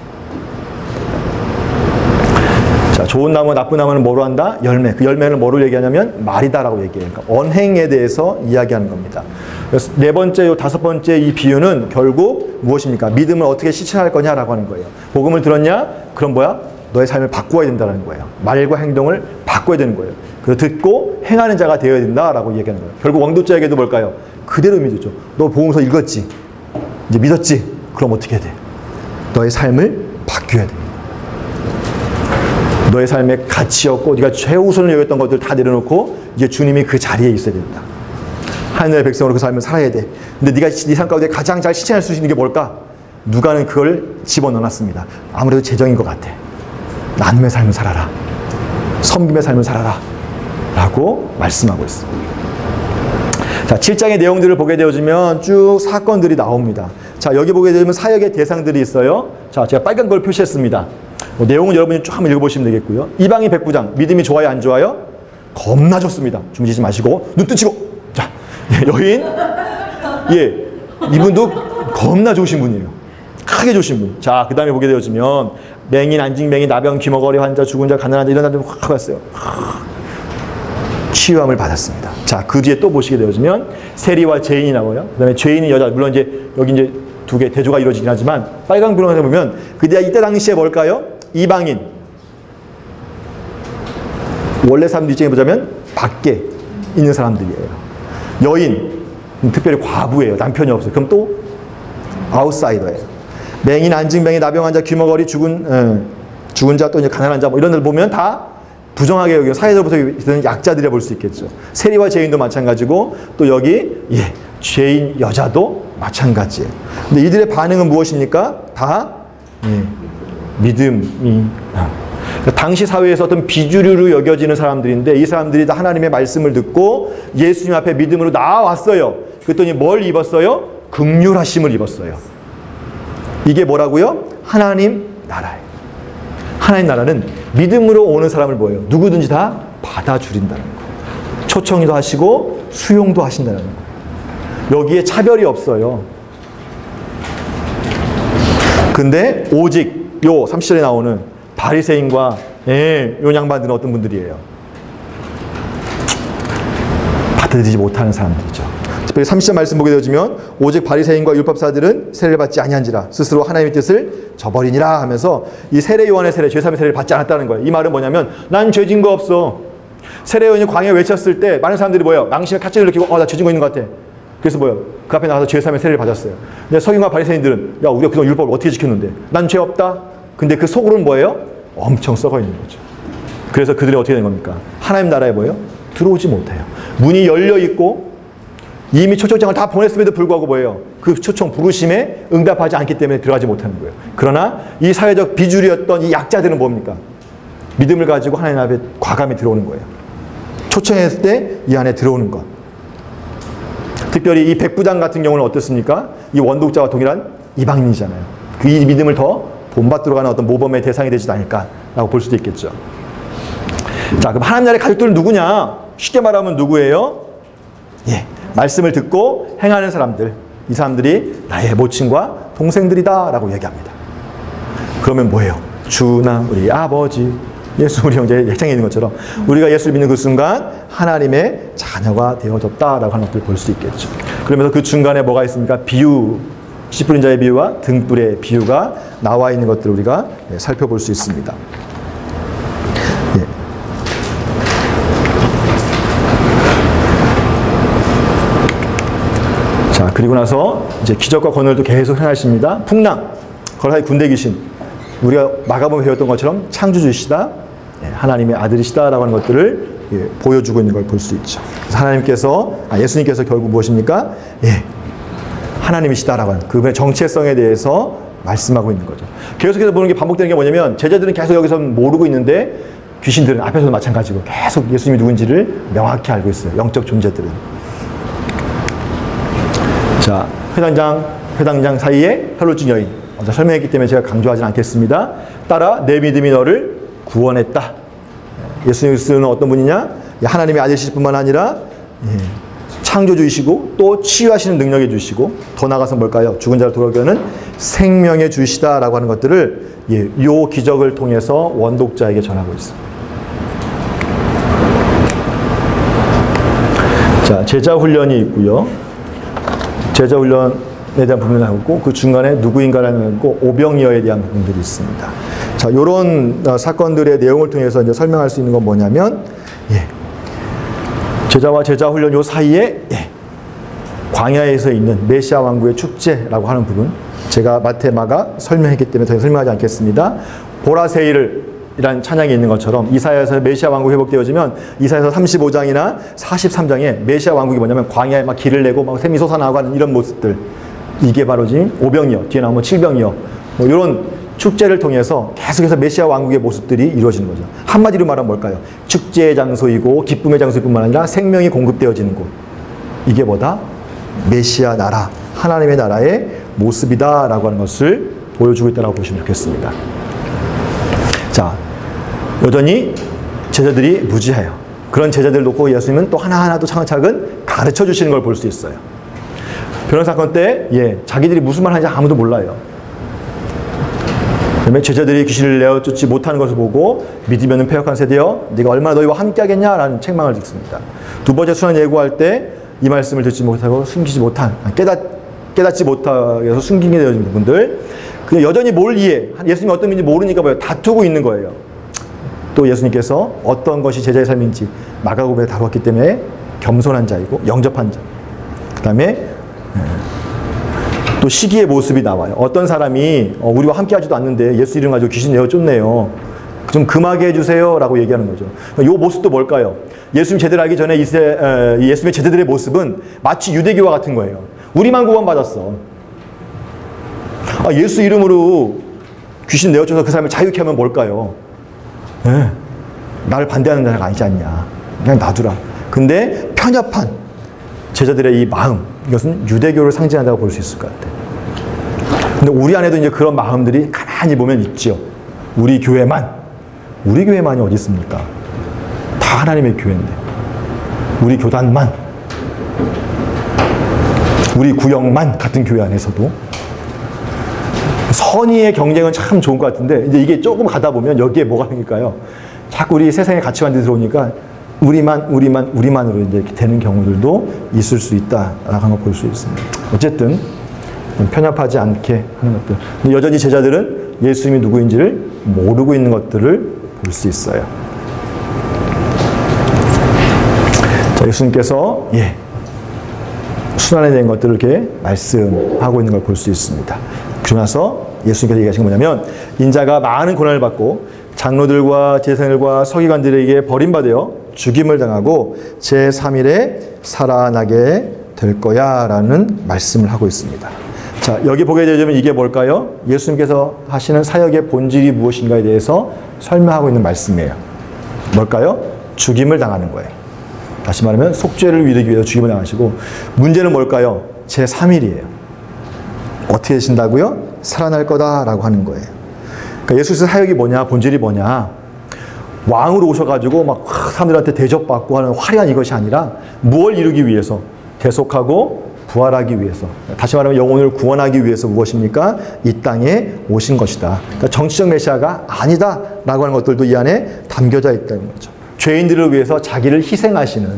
[SPEAKER 1] 자, 좋은 나무, 나쁜 나무는 뭐로 한다? 열매. 그 열매는 뭐로 얘기하냐면 말이다라고 얘기해요. 그러니까 언행에 대해서 이야기하는 겁니다. 그래서 네 번째, 다섯 번째 이 비유는 결국 무엇입니까? 믿음을 어떻게 실천할 거냐라고 하는 거예요. 복음을 들었냐? 그럼 뭐야? 너의 삶을 바꾸어야 된다는 거예요. 말과 행동을 바꿔야 되는 거예요. 그래서 듣고 행하는 자가 되어야 된다라고 얘기하는 거예요. 결국 왕도자에게도 뭘까요? 그대로 믿었죠. 너 복음서 읽었지? 이제 믿었지? 그럼 어떻게 해야 돼? 너의 삶을 바뀌어야 돼. 너의 삶에 가치 없고 네가 최우선을 여겼던 것들 다 내려놓고 이제 주님이 그 자리에 있어야 된다. 하나님의 백성으로 그 삶을 살아야 돼. 근데 네가 네 삶 가운데 가장 잘 실천할 수 있는 게 뭘까? 누가는 그걸 집어넣어놨습니다. 아무래도 재정인 것 같아. 나눔의 삶을 살아라. 섬김의 삶을 살아라. 라고 말씀하고 있습니다. 자, 7장의 내용들을 보게 되어지면 쭉 사건들이 나옵니다. 자, 여기 보게 되면 사역의 대상들이 있어요. 자, 제가 빨간 걸 표시했습니다. 내용은 여러분이 쭉 한번 읽어보시면 되겠고요. 이방인 백부장, 믿음이 좋아요, 안 좋아요? 겁나 좋습니다. 주무시지 마시고, 눈 뜨시고. 자, 여인, 이분도 겁나 좋으신 분이에요. 크게 좋으신 분. 자, 그 다음에 보게 되어지면, 맹인, 안징맹인, 나병, 귀머거리 환자, 죽은 자, 가난한 자, 이런 사람들이 확 왔어요. 치유함을 받았습니다. 자, 그 뒤에 또 보시게 되어지면, 세리와 죄인이 나와요. 그 다음에 죄인이 여자, 물론 이제, 여기 이제 두 개 대조가 이루어지긴 하지만, 빨간 구렁에 보면, 이때 당시에 뭘까요? 이방인. 원래 사람들 입장에 보자면 밖에 있는 사람들이에요. 여인, 특별히 과부예요. 남편이 없어요. 그럼 또 아웃사이더예요. 맹인, 안증맹인, 나병 환자, 귀머거리, 죽은 자, 또 이제 가난한 자, 뭐 이런 데를 보면 다 부정하게 여기고 사회적으로부터 약자들이라 볼 수 있겠죠. 세리와 죄인도 마찬가지고 또 여기 죄인 여자도 마찬가지예요. 근데 이들의 반응은 무엇입니까? 다 믿음이 당시 사회에서 어떤 비주류로 여겨지는 사람들인데 이 사람들이 다 하나님의 말씀을 듣고 예수님 앞에 믿음으로 나아왔어요. 그랬더니 뭘 입었어요? 긍휼하심을 입었어요. 이게 뭐라고요? 하나님 나라예요. 하나님 나라는 믿음으로 오는 사람을 뭐예요? 누구든지 다 받아주린다는 거예요. 초청도 하시고 수용도 하신다는 거예요. 여기에 차별이 없어요. 근데 오직 요 30절에 나오는 바리새인과 요 양반들은 어떤 분들이에요? 받아들이지 못하는 사람들이죠. 특별히 30절 말씀 보게 되어지면 오직 바리새인과 율법사들은 세례를 받지 아니한지라 스스로 하나님의 뜻을 저버리니라 하면서 이 세례 요한의 세례, 죄사함의 세례를 받지 않았다는 거예요. 이 말은 뭐냐면 난 죄진 거 없어. 세례 요한이 광야에 외쳤을 때 많은 사람들이 뭐예요? 망신을 가짜로 느끼고 나 죄진 거 있는 것 같아. 그래서 뭐예요? 그 앞에 나가서 죄사함의 세례를 받았어요. 근데 서기관과 바리새인들은 야 우리가 그동안 율법을 어떻게 지켰는데 난 죄 없다. 근데 그 속으로는 뭐예요? 엄청 썩어 있는 거죠. 그래서 그들이 어떻게 된 겁니까? 하나님 나라에 뭐예요? 들어오지 못해요. 문이 열려 있고 이미 초청장을 다 보냈음에도 불구하고 뭐예요? 그 초청 부르심에 응답하지 않기 때문에 들어가지 못하는 거예요. 그러나 이 사회적 비주류였던 이 약자들은 뭡니까? 믿음을 가지고 하나님 앞에 과감히 들어오는 거예요. 초청했을 때 이 안에 들어오는 것. 특별히 이 백부장 같은 경우는 어떻습니까? 이 원독자와 동일한 이방인이잖아요. 그 이 믿음을 더 본받들어 가는 어떤 모범의 대상이 되지도 않을까라고 볼 수도 있겠죠. 자, 그럼 하나님 나라의 가족들은 누구냐? 쉽게 말하면 누구예요? 예, 말씀을 듣고 행하는 사람들. 이 사람들이 나의 모친과 동생들이다 라고 얘기합니다. 그러면 뭐예요? 주나 우리 아버지, 예수 우리 형제 핵장에 있는 것처럼 우리가 예수를 믿는 그 순간 하나님의 자녀가 되어졌다라고 하는 것들을 볼 수 있겠죠. 그러면서 그 중간에 뭐가 있습니까? 비유, 씨 뿌린 자의 비유와 등불의 비유가 나와 있는 것들을 우리가 살펴볼 수 있습니다. 예. 자, 그리고 나서 이제 기적과 권능도 계속 행하십니다. 풍랑, 거라의 군대 귀신, 우리가 마가복음에 배웠던 것처럼 창조주시다, 하나님의 아들이시다라고 하는 것들을 보여주고 있는 걸 볼 수 있죠. 하나님께서, 예수님께서 결국 무엇입니까? 예, 하나님이시다라고 하는 그분의 정체성에 대해서 말씀하고 있는 거죠. 계속해서 보는 게 반복되는 게 뭐냐면 제자들은 계속 여기서 모르고 있는데 귀신들은 앞에서도 마찬가지고 계속 예수님이 누군지를 명확히 알고 있어요. 영적 존재들은. 자, 회당장 사이에 혈루증 여인. 먼저 설명했기 때문에 제가 강조하지는 않겠습니다. 따라 내 믿음이 너를 구원했다. 예수님은 어떤 분이냐? 하나님의 아들이실 뿐만 아니라 창조주이시고 또 치유하시는 능력이 주시고 더 나아가서 뭘까요? 죽은 자를 돌아오게 하는 생명의 주시다라고 하는 것들을 이 기적을 통해서 원독자에게 전하고 있습니다. 자, 제자 훈련이 있고요. 제자 훈련에 대한 부분을 하고 그 중간에 누구인가라는 거 오병이어에 대한 부분들이 있습니다. 자, 이런 사건들의 내용을 통해서 이제 설명할 수 있는 건 뭐냐면 제자와 제자 훈련 요 사이에 광야에서 있는 메시아 왕국의 축제라고 하는 부분 제가 마태 마가 설명했기 때문에 더 설명하지 않겠습니다. 보라세일이라는 찬양이 있는 것처럼 이사야에서 메시아 왕국이 회복되어지면 이사야서 35장이나 43장에 메시아 왕국이 뭐냐면 광야에 막 길을 내고 막 샘이 솟아나고 하는 이런 모습들 이게 바로 지금 오병이어 뒤에 나오면 칠병이어 뭐 이런 축제를 통해서 계속해서 메시아 왕국의 모습들이 이루어지는 거죠. 한마디로 말하면 뭘까요? 축제의 장소이고 기쁨의 장소일 뿐만 아니라 생명이 공급되어지는 곳. 이게 뭐다? 메시아 나라, 하나님의 나라의 모습이다라고 하는 것을 보여주고 있다고 보시면 좋겠습니다. 자, 여전히 제자들이 무지해요. 그런 제자들을 놓고 예수님은 또 하나하나 또 차근차근 가르쳐 주시는 걸 볼 수 있어요. 변호 사건 때 자기들이 무슨 말 하는지 아무도 몰라요. 그다음에 제자들이 귀신을 내어쫓지 못하는 것을 보고 믿으면 패역한 세대여 네가 얼마나 너희와 함께 하겠냐라는 책망을 듣습니다. 두 번째 순환 예고할 때 이 말씀을 듣지 못하고 숨기지 못한 깨닫지 못하게 해서 숨기게 되어진 부분들 그냥 여전히 뭘 예수님이 어떤 분인지 모르니까 뭐예요? 다투고 있는 거예요. 또 예수님께서 어떤 것이 제자의 삶인지 마가복음에 다루었기 때문에 겸손한 자이고 영접한 자 그 다음에 또 시기의 모습이 나와요. 어떤 사람이 우리와 함께 하지도 않는데 예수 이름 가지고 귀신 내어쫓네요. 좀 금하게 해주세요 라고 얘기하는 거죠. 이 모습도 뭘까요? 예수님 제대로 알기 전에 예수님의 제자들의 모습은 마치 유대교와 같은 거예요. 우리만 구원받았어. 예수 이름으로 귀신 내어쫓아서 그 사람을 자유케 하면 뭘까요? 나를 반대하는 자가 아니지 않냐. 그냥 놔두라. 근데 편협한 제자들의 이 마음, 이것은 유대교를 상징한다고 볼 수 있을 것 같아요. 근데 우리 안에도 이제 그런 마음들이 가만히 보면 있죠. 우리 교회만이 어디 있습니까? 다 하나님의 교회인데. 우리 교단만, 우리 구역만 같은 교회 안에서도 선의의 경쟁은 참 좋은 것 같은데 이제 이게 조금 가다 보면 여기에 뭐가 생길까요? 자꾸 우리 세상의 가치관들이 들어오니까 우리만으로 이제 되는 경우들도 있을 수 있다라고 하는 걸 볼 수 있습니다. 어쨌든 편협하지 않게 하는 것들. 근데 여전히 제자들은 예수님이 누구인지를 모르고 있는 것들을 볼 수 있어요. 자, 예수님께서 순환에 대한 것들을 이렇게 말씀하고 있는 걸 볼 수 있습니다. 그러고 나서 예수님께서 얘기하신 건 뭐냐면, 인자가 많은 고난을 받고 장로들과 제사장들과 서기관들에게 버림받아 죽임을 당하고 제3일에 살아나게 될 거야 라는 말씀을 하고 있습니다. 자, 여기 보게 되면 이게 뭘까요? 예수님께서 하시는 사역의 본질이 무엇인가에 대해서 설명하고 있는 말씀이에요. 뭘까요? 죽임을 당하는 거예요. 다시 말하면 속죄를 이루기 위해서 죽임을 당하시고, 문제는 뭘까요? 제3일이에요. 어떻게 되신다고요? 살아날 거다라고 하는 거예요. 그러니까 예수님의 사역이 뭐냐, 본질이 뭐냐, 왕으로 오셔가지고 막 사람들한테 대접받고 하는 화려한 이것이 아니라 무엇을 이루기 위해서? 대속하고 부활하기 위해서. 다시 말하면 영혼을 구원하기 위해서 무엇입니까? 이 땅에 오신 것이다. 그러니까 정치적 메시아가 아니다라고 하는 것들도 이 안에 담겨져 있다는 거죠. 죄인들을 위해서 자기를 희생하시는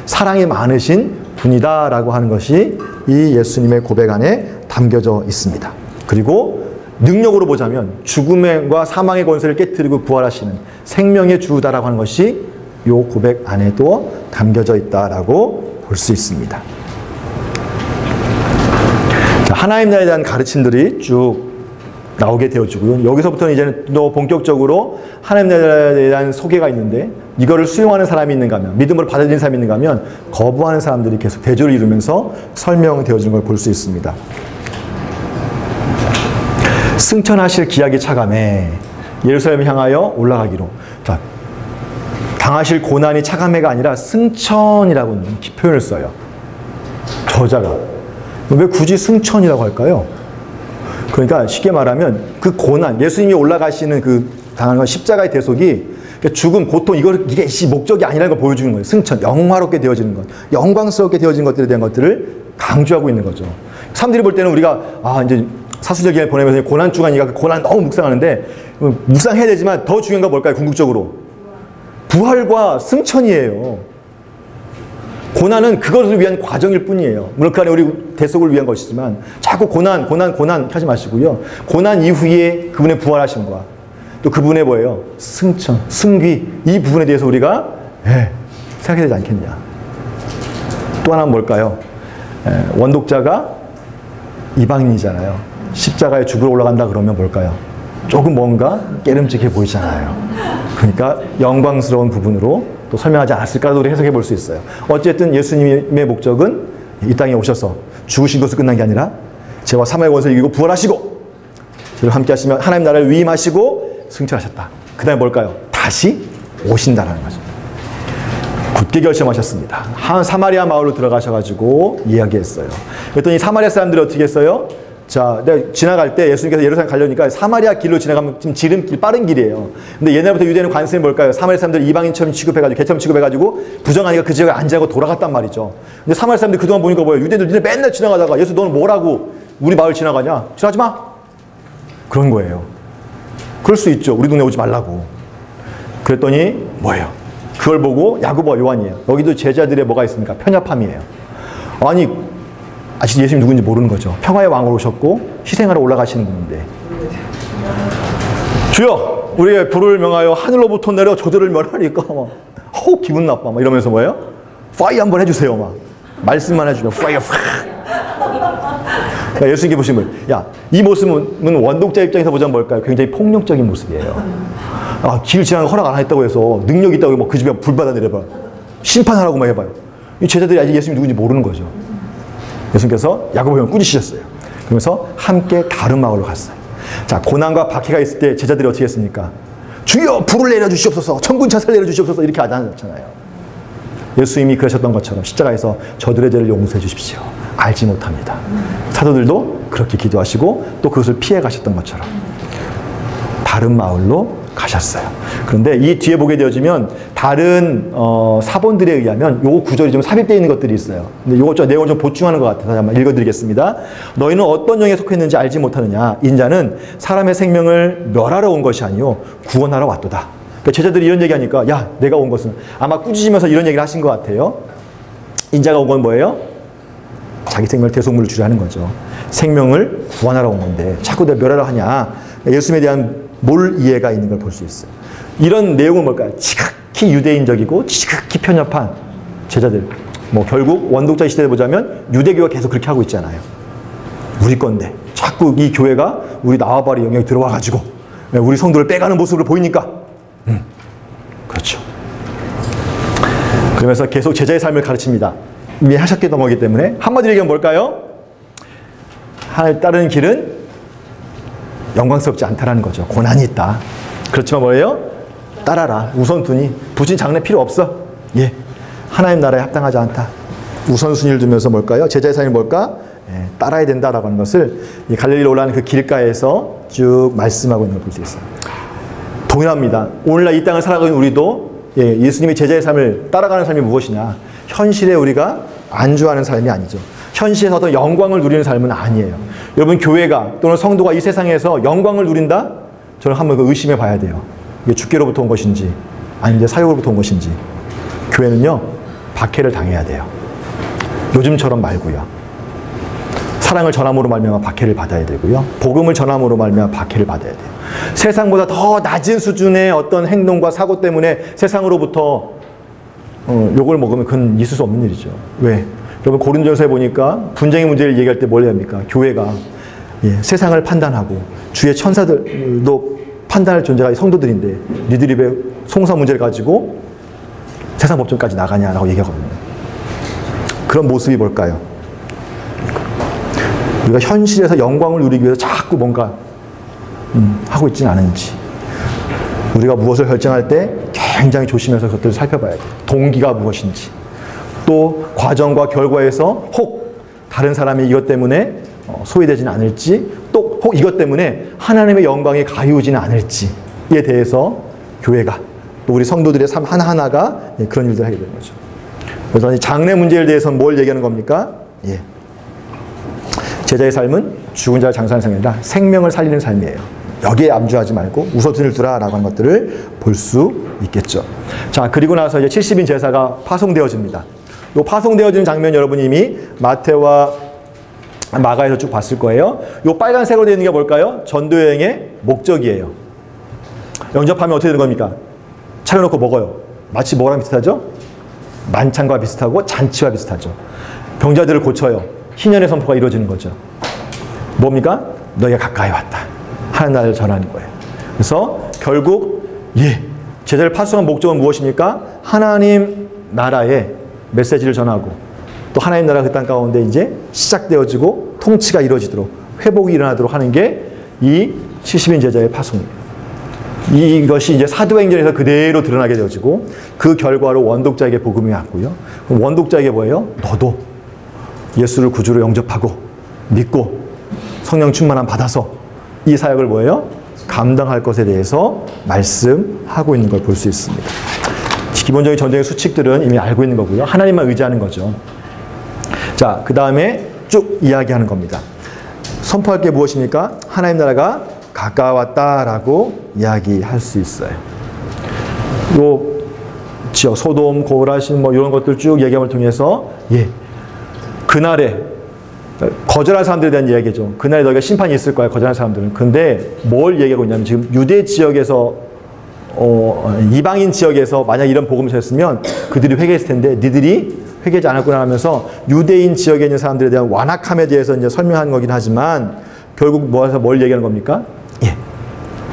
[SPEAKER 1] 사랑이 많으신 분이다라고 하는 것이 이 예수님의 고백 안에 담겨져 있습니다. 그리고 능력으로 보자면 죽음과 사망의 권세를 깨뜨리고 부활하시는 생명의 주다라고 하는 것이 이 고백 안에도 담겨져 있다라고 볼 수 있습니다. 자, 하나님 나라에 대한 가르침들이 쭉 나오게 되어지고요. 여기서부터는 이제는 또 본격적으로 하나님 나라에 대한 소개가 있는데, 이거를 수용하는 사람이 있는가 하면, 믿음으로 받아들이는 사람이 있는가 하면 거부하는 사람들이 계속 대조를 이루면서 설명되어지는 걸 볼 수 있습니다. 승천하실 기약이 차감해 예루살렘을 향하여 올라가기로. 자, 당하실 고난이 차감해가 아니라 승천이라고 표현을 써요. 저자가. 왜 굳이 승천이라고 할까요? 그러니까 쉽게 말하면 그 고난, 예수님이 올라가시는 그 당하는 건 십자가의 대속이, 죽음, 고통, 이게 목적이 아니라는 걸 보여주는 거예요. 승천, 영화롭게 되어지는 것, 영광스럽게 되어지는 것들에 대한 것들을 강조하고 있는 거죠. 사람들이 볼 때는 우리가 이제 사순절 기간을 보내면서 고난 주간이니까 그 고난 너무 묵상하는데, 묵상해야 되지만 더 중요한 건 뭘까요? 궁극적으로 부활과 승천이에요. 고난은 그것을 위한 과정일 뿐이에요. 물론 그 안에 우리 대속을 위한 것이지만, 자꾸 고난 하지 마시고요. 고난 이후에 그분의 부활하심과 또 그분의 뭐예요? 승천, 승귀, 이 부분에 대해서 우리가 생각해야 되지 않겠냐. 또 하나는 뭘까요? 원독자가 이방인이잖아요. 십자가에 죽으러 올라간다 그러면 뭘까요? 조금 뭔가 깨름직해 보이잖아요. 그러니까 영광스러운 부분으로 또 설명하지 않았을까도 우리 해석해 볼 수 있어요. 어쨌든 예수님의 목적은 이 땅에 오셔서 죽으신 것으로 끝난 게 아니라 죄와 사망의 권세를 이기고 부활하시고 저를 함께 하시면 하나님 나라를 위임하시고 승천하셨다. 그 다음에 뭘까요? 다시 오신다라는 거죠. 굳게 결심하셨습니다. 한 사마리아 마을로 들어가셔가지고 이야기했어요. 그랬더니 사마리아 사람들이 어떻게 했어요? 자, 내가 지나갈 때 예수님께서 예루살렘 가려니까 사마리아 길로 지나가면 지금 지름길, 빠른 길이에요. 근데 옛날부터 유대인의 관습이 뭘까요? 사마리아 사람들 이방인처럼 취급해가지고, 개처럼 취급해가지고, 부정하니까 그 지역에 앉아고 돌아갔단 말이죠. 근데 사마리아 사람들이 그동안 보니까 뭐예요? 유대인들 니네 맨날 지나가다가 예수 너는 뭐라고 우리 마을 지나가냐? 지나가지 마! 그런 거예요. 그럴 수 있죠. 우리 동네 오지 말라고. 그랬더니 뭐예요? 그걸 보고 야고보와 요한이에요. 여기도 제자들의 뭐가 있습니까? 편협함이에요. 아니, 아직 예수님이 누군지 모르는 거죠. 평화의 왕으로 오셨고 희생하러 올라가시는 분인데, 주여 우리의 불을 명하여 하늘로부터 내려 저들을 멸하니까 막 기분 나빠 막 이러면서 뭐예요? 파이어 한번 해주세요. 막 말씀만 해주면 파이어. 그러니까 예수님께 보시면, 이 모습은 원독자 입장에서 보자면 뭘까요? 굉장히 폭력적인 모습이에요. 길 지나는 허락 안 했다고 해서 능력 있다고 뭐 그 집에 불 받아 내려봐, 심판하라고 막 해봐요. 이 제자들이 아직 예수님이 누군지 모르는 거죠. 예수님께서 야고보 형 꾸짖으셨어요. 그러면서 함께 다른 마을로 갔어요. 자, 고난과 박해가 있을 때 제자들이 어떻게 했습니까? 주여 불을 내려주시옵소서, 천군 천사를 내려주시옵소서, 이렇게 하지 않았잖아요. 예수님이 그러셨던 것처럼 십자가에서 저들의 죄를 용서해 주십시오, 알지 못합니다. 사도들도 그렇게 기도하시고 또 그것을 피해 가셨던 것처럼 다른 마을로 가셨어요. 그런데 이 뒤에 보게 되어지면 다른 사본들에 의하면 요 구절이 좀 삽입되어 있는 것들이 있어요. 근데 요것 좀 내용을 좀 보충하는 것 같아서 한번 읽어드리겠습니다. 너희는 어떤 영에 속했는지 알지 못하느냐? 인자는 사람의 생명을 멸하러 온 것이 아니요 구원하러 왔도다. 그러니까 제자들이 이런 얘기하니까 야, 내가 온 것은 아마 꾸짖으면서 이런 얘기를 하신 것 같아요. 인자가 온 건 뭐예요? 자기 생명을 대속물로 주려 하는 거죠. 생명을 구원하러 온 건데 자꾸 내가 멸하라 하냐. 예수님에 대한 몰 이해가 있는 걸 볼 수 있어요. 이런 내용은 뭘까요? 지극히 유대인적이고 지극히 편협한 제자들. 뭐 결국 원독자 시대에 보자면 유대교가 계속 그렇게 하고 있잖아요. 우리 건데 자꾸 이 교회가 우리 나와바리 영역에 들어와가지고 우리 성도를 빼가는 모습을 보이니까 그렇죠. 그러면서 계속 제자의 삶을 가르칩니다. 이미 하셨던 거기 때문에 한마디로 얘기하면 뭘까요? 하나님 따르는 길은 영광스럽지 않다라는 거죠. 고난이 있다. 그렇지만 뭐예요? 따라라. 우선순위. 부진 장래 필요 없어. 예. 하나님 나라에 합당하지 않다. 우선순위를 두면서 뭘까요? 제자의 삶이 뭘까? 예, 따라야 된다라고 하는 것을 이 갈릴리로 올라가는 그 길가에서 쭉 말씀하고 있는 걸 볼 수 있어요. 동일합니다. 오늘날 이 땅을 살아가는 우리도 예, 예수님의 제자의 삶을 따라가는 삶이 무엇이냐? 현실에 우리가 안주하는 삶이 아니죠. 현실에서 어떤 영광을 누리는 삶은 아니에요. 여러분 교회가 또는 성도가 이 세상에서 영광을 누린다? 저는 한번 의심해 봐야 돼요. 이게 주께로부터 온 것인지 아니면 이제 사역으로부터 온 것인지. 교회는요 박해를 당해야 돼요. 요즘처럼 말고요. 사랑을 전함으로 말미암아 박해를 받아야 되고요. 복음을 전함으로 말미암아 박해를 받아야 돼요. 세상보다 더 낮은 수준의 어떤 행동과 사고 때문에 세상으로부터 욕을 먹으면 그건 있을 수 없는 일이죠. 왜? 여러분 고린도전서에 보니까 분쟁의 문제를 얘기할 때 뭘 해야 합니까? 교회가 예, 세상을 판단하고 주의 천사들도 판단할 존재가 성도들인데 니들이 왜 송사 문제를 가지고 세상 법정까지 나가냐라고 얘기하거든요. 그런 모습이 뭘까요? 우리가 현실에서 영광을 누리기 위해서 자꾸 뭔가 하고 있지는 않은지, 우리가 무엇을 결정할 때 굉장히 조심해서 그것들을 살펴봐야 돼요. 동기가 무엇인지, 또 과정과 결과에서 혹 다른 사람이 이것 때문에 소외되지는 않을지, 또 혹 이것 때문에 하나님의 영광에 가히우지는 않을지에 대해서 교회가 또 우리 성도들의 삶 하나하나가 그런 일들을 하게 되는 거죠. 그래서 이 장래 문제에 대해서는 뭘 얘기하는 겁니까? 예. 제자의 삶은 죽은 자를 장사하는 삶이 아니라 생명을 살리는 삶이에요. 여기에 안주하지 말고 우선순위를 두라라고 하는 것들을 볼 수 있겠죠. 자, 그리고 나서 이제 70인 제사가 파송되어집니다. 이 파송되어지는 장면 여러분 이미 마태와 마가에서 쭉 봤을 거예요. 이 빨간색으로 되어 있는 게 뭘까요? 전도여행의 목적이에요. 영접하면 어떻게 되는 겁니까? 차려놓고 먹어요. 마치 뭐랑 비슷하죠? 만찬과 비슷하고 잔치와 비슷하죠. 병자들을 고쳐요. 희년의 선포가 이루어지는 거죠. 뭡니까? 너희가 가까이 왔다. 하나님 나라를 전하는 거예요. 그래서 결국 제자를 파송한 목적은 무엇입니까? 하나님 나라의 메시지를 전하고 또 하나님 나라가 그 땅 가운데 이제 시작되어지고 통치가 이루어지도록 회복이 일어나도록 하는 게 이 70인 제자의 파송이에요. 이것이 이제 사도행전에서 그대로 드러나게 되어지고 그 결과로 원독자에게 복음이 왔고요. 그럼 원독자에게 뭐예요? 너도 예수를 구주로 영접하고 믿고 성령 충만함 받아서 이 사역을 뭐예요? 감당할 것에 대해서 말씀하고 있는 걸 볼 수 있습니다. 기본적인 전쟁의 수칙들은 이미 알고 있는 거고요. 하나님만 의지하는 거죠. 자, 그 다음에 쭉 이야기하는 겁니다. 선포할 게 무엇입니까? 하나님 나라가 가까웠다라고 이야기할 수 있어요. 요 지역 소돔, 고라신 뭐 이런 것들 쭉 얘기함을 통해서 그날에 거절할 사람들에 대한 이야기죠. 그날에 너희가 심판이 있을 거야, 거절할 사람들은. 근데 뭘 얘기하고 있냐면 지금 유대 지역에서 이방인 지역에서 만약 이런 복음을 전했으면 그들이 회개했을 텐데 니들이 회개하지 않았구나 하면서 유대인 지역에 있는 사람들에 대한 완악함에 대해서 이제 설명하는 거긴 하지만 결국 모아서 뭘 얘기하는 겁니까?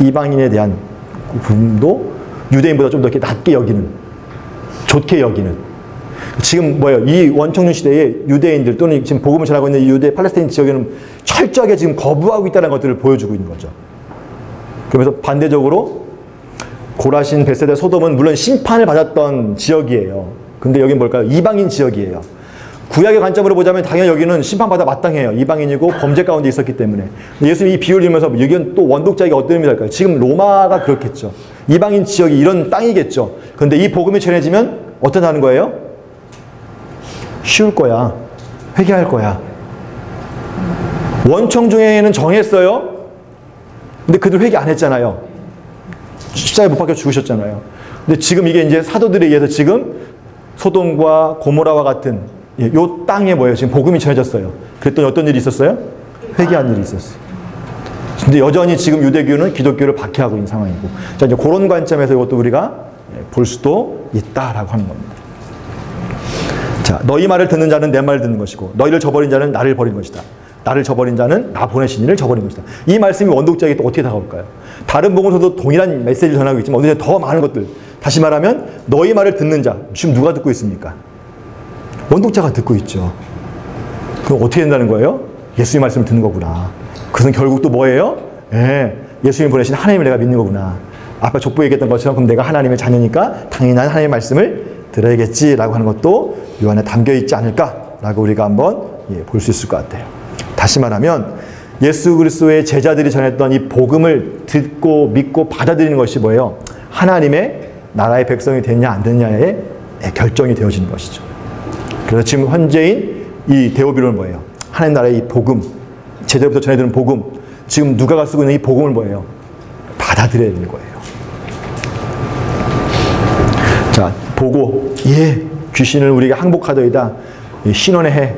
[SPEAKER 1] 이방인에 대한 부분도 유대인보다 좀 더 이렇게 낮게 여기는, 좋게 여기는. 지금 뭐예요? 이 원청년 시대에 유대인들 또는 지금 복음을 전하고 있는 이 유대 팔레스타인 지역에는 철저하게 지금 거부하고 있다는 것들을 보여주고 있는 거죠. 그러면서 반대적으로 고라신, 벳세다, 소돔은 물론 심판을 받았던 지역이에요. 근데 여긴 뭘까요? 이방인 지역이에요. 구약의 관점으로 보자면 당연히 여기는 심판받아 마땅해요. 이방인이고 범죄 가운데 있었기 때문에. 예수님이 이 비유를 들면서 여기는 또 원독자에게 어떤 의미가 될까요? 지금 로마가 그렇겠죠. 이방인 지역이 이런 땅이겠죠. 근데 이 복음이 전해지면 어떻다는 거예요? 쉬울 거야. 회개할 거야. 원청 중에는 정했어요. 근데 그들 회개 안 했잖아요. 십자가에 못 박혀 죽으셨잖아요. 근데 지금 이게 이제 사도들에 의해서 지금 소돔과 고모라와 같은 요 땅에 뭐예요? 지금 복음이 전해졌어요. 그랬더니 어떤 일이 있었어요? 회개한 일이 있었어요. 근데 여전히 지금 유대교는 기독교를 박해하고 있는 상황이고. 자, 이제 그런 관점에서 이것도 우리가 볼 수도 있다라고 하는 겁니다. 자, 너희 말을 듣는 자는 내 말을 듣는 것이고, 너희를 저버린 자는 나를 버린 것이다. 나를 저버린 자는 나 보내신 이를 저버린 것이다. 이 말씀이 원독자에게 또 어떻게 다가올까요? 다른 복음서도 동일한 메시지를 전하고 있지만 어디서 더 많은 것들. 다시 말하면 너희 말을 듣는 자. 지금 누가 듣고 있습니까? 원독자가 듣고 있죠. 그럼 어떻게 된다는 거예요? 예수의 말씀을 듣는 거구나. 그것은 결국 또 뭐예요? 예수님 보내신 하나님을 내가 믿는 거구나. 아까 족보 얘기했던 것처럼 그럼 내가 하나님의 자녀니까 당연히 난 하나님의 말씀을 들어야겠지라고 하는 것도 요 안에 담겨 있지 않을까라고 우리가 한번 볼 수 있을 것 같아요. 다시 말하면 예수 그리스도의 제자들이 전했던 이 복음을 듣고 믿고 받아들이는 것이 뭐예요? 하나님의 나라의 백성이 됐냐 안 됐냐의 결정이 되어지는 것이죠. 그래서 지금 현재인 이 데오빌은 뭐예요? 하나님 나라의 이 복음, 제자로부터 전해드는 복음, 지금 누가가 쓰고 있는 이 복음을 뭐예요? 받아들여야 되는 거예요. 자, 보고 귀신을 우리가 항복하더이다. 신원의 해,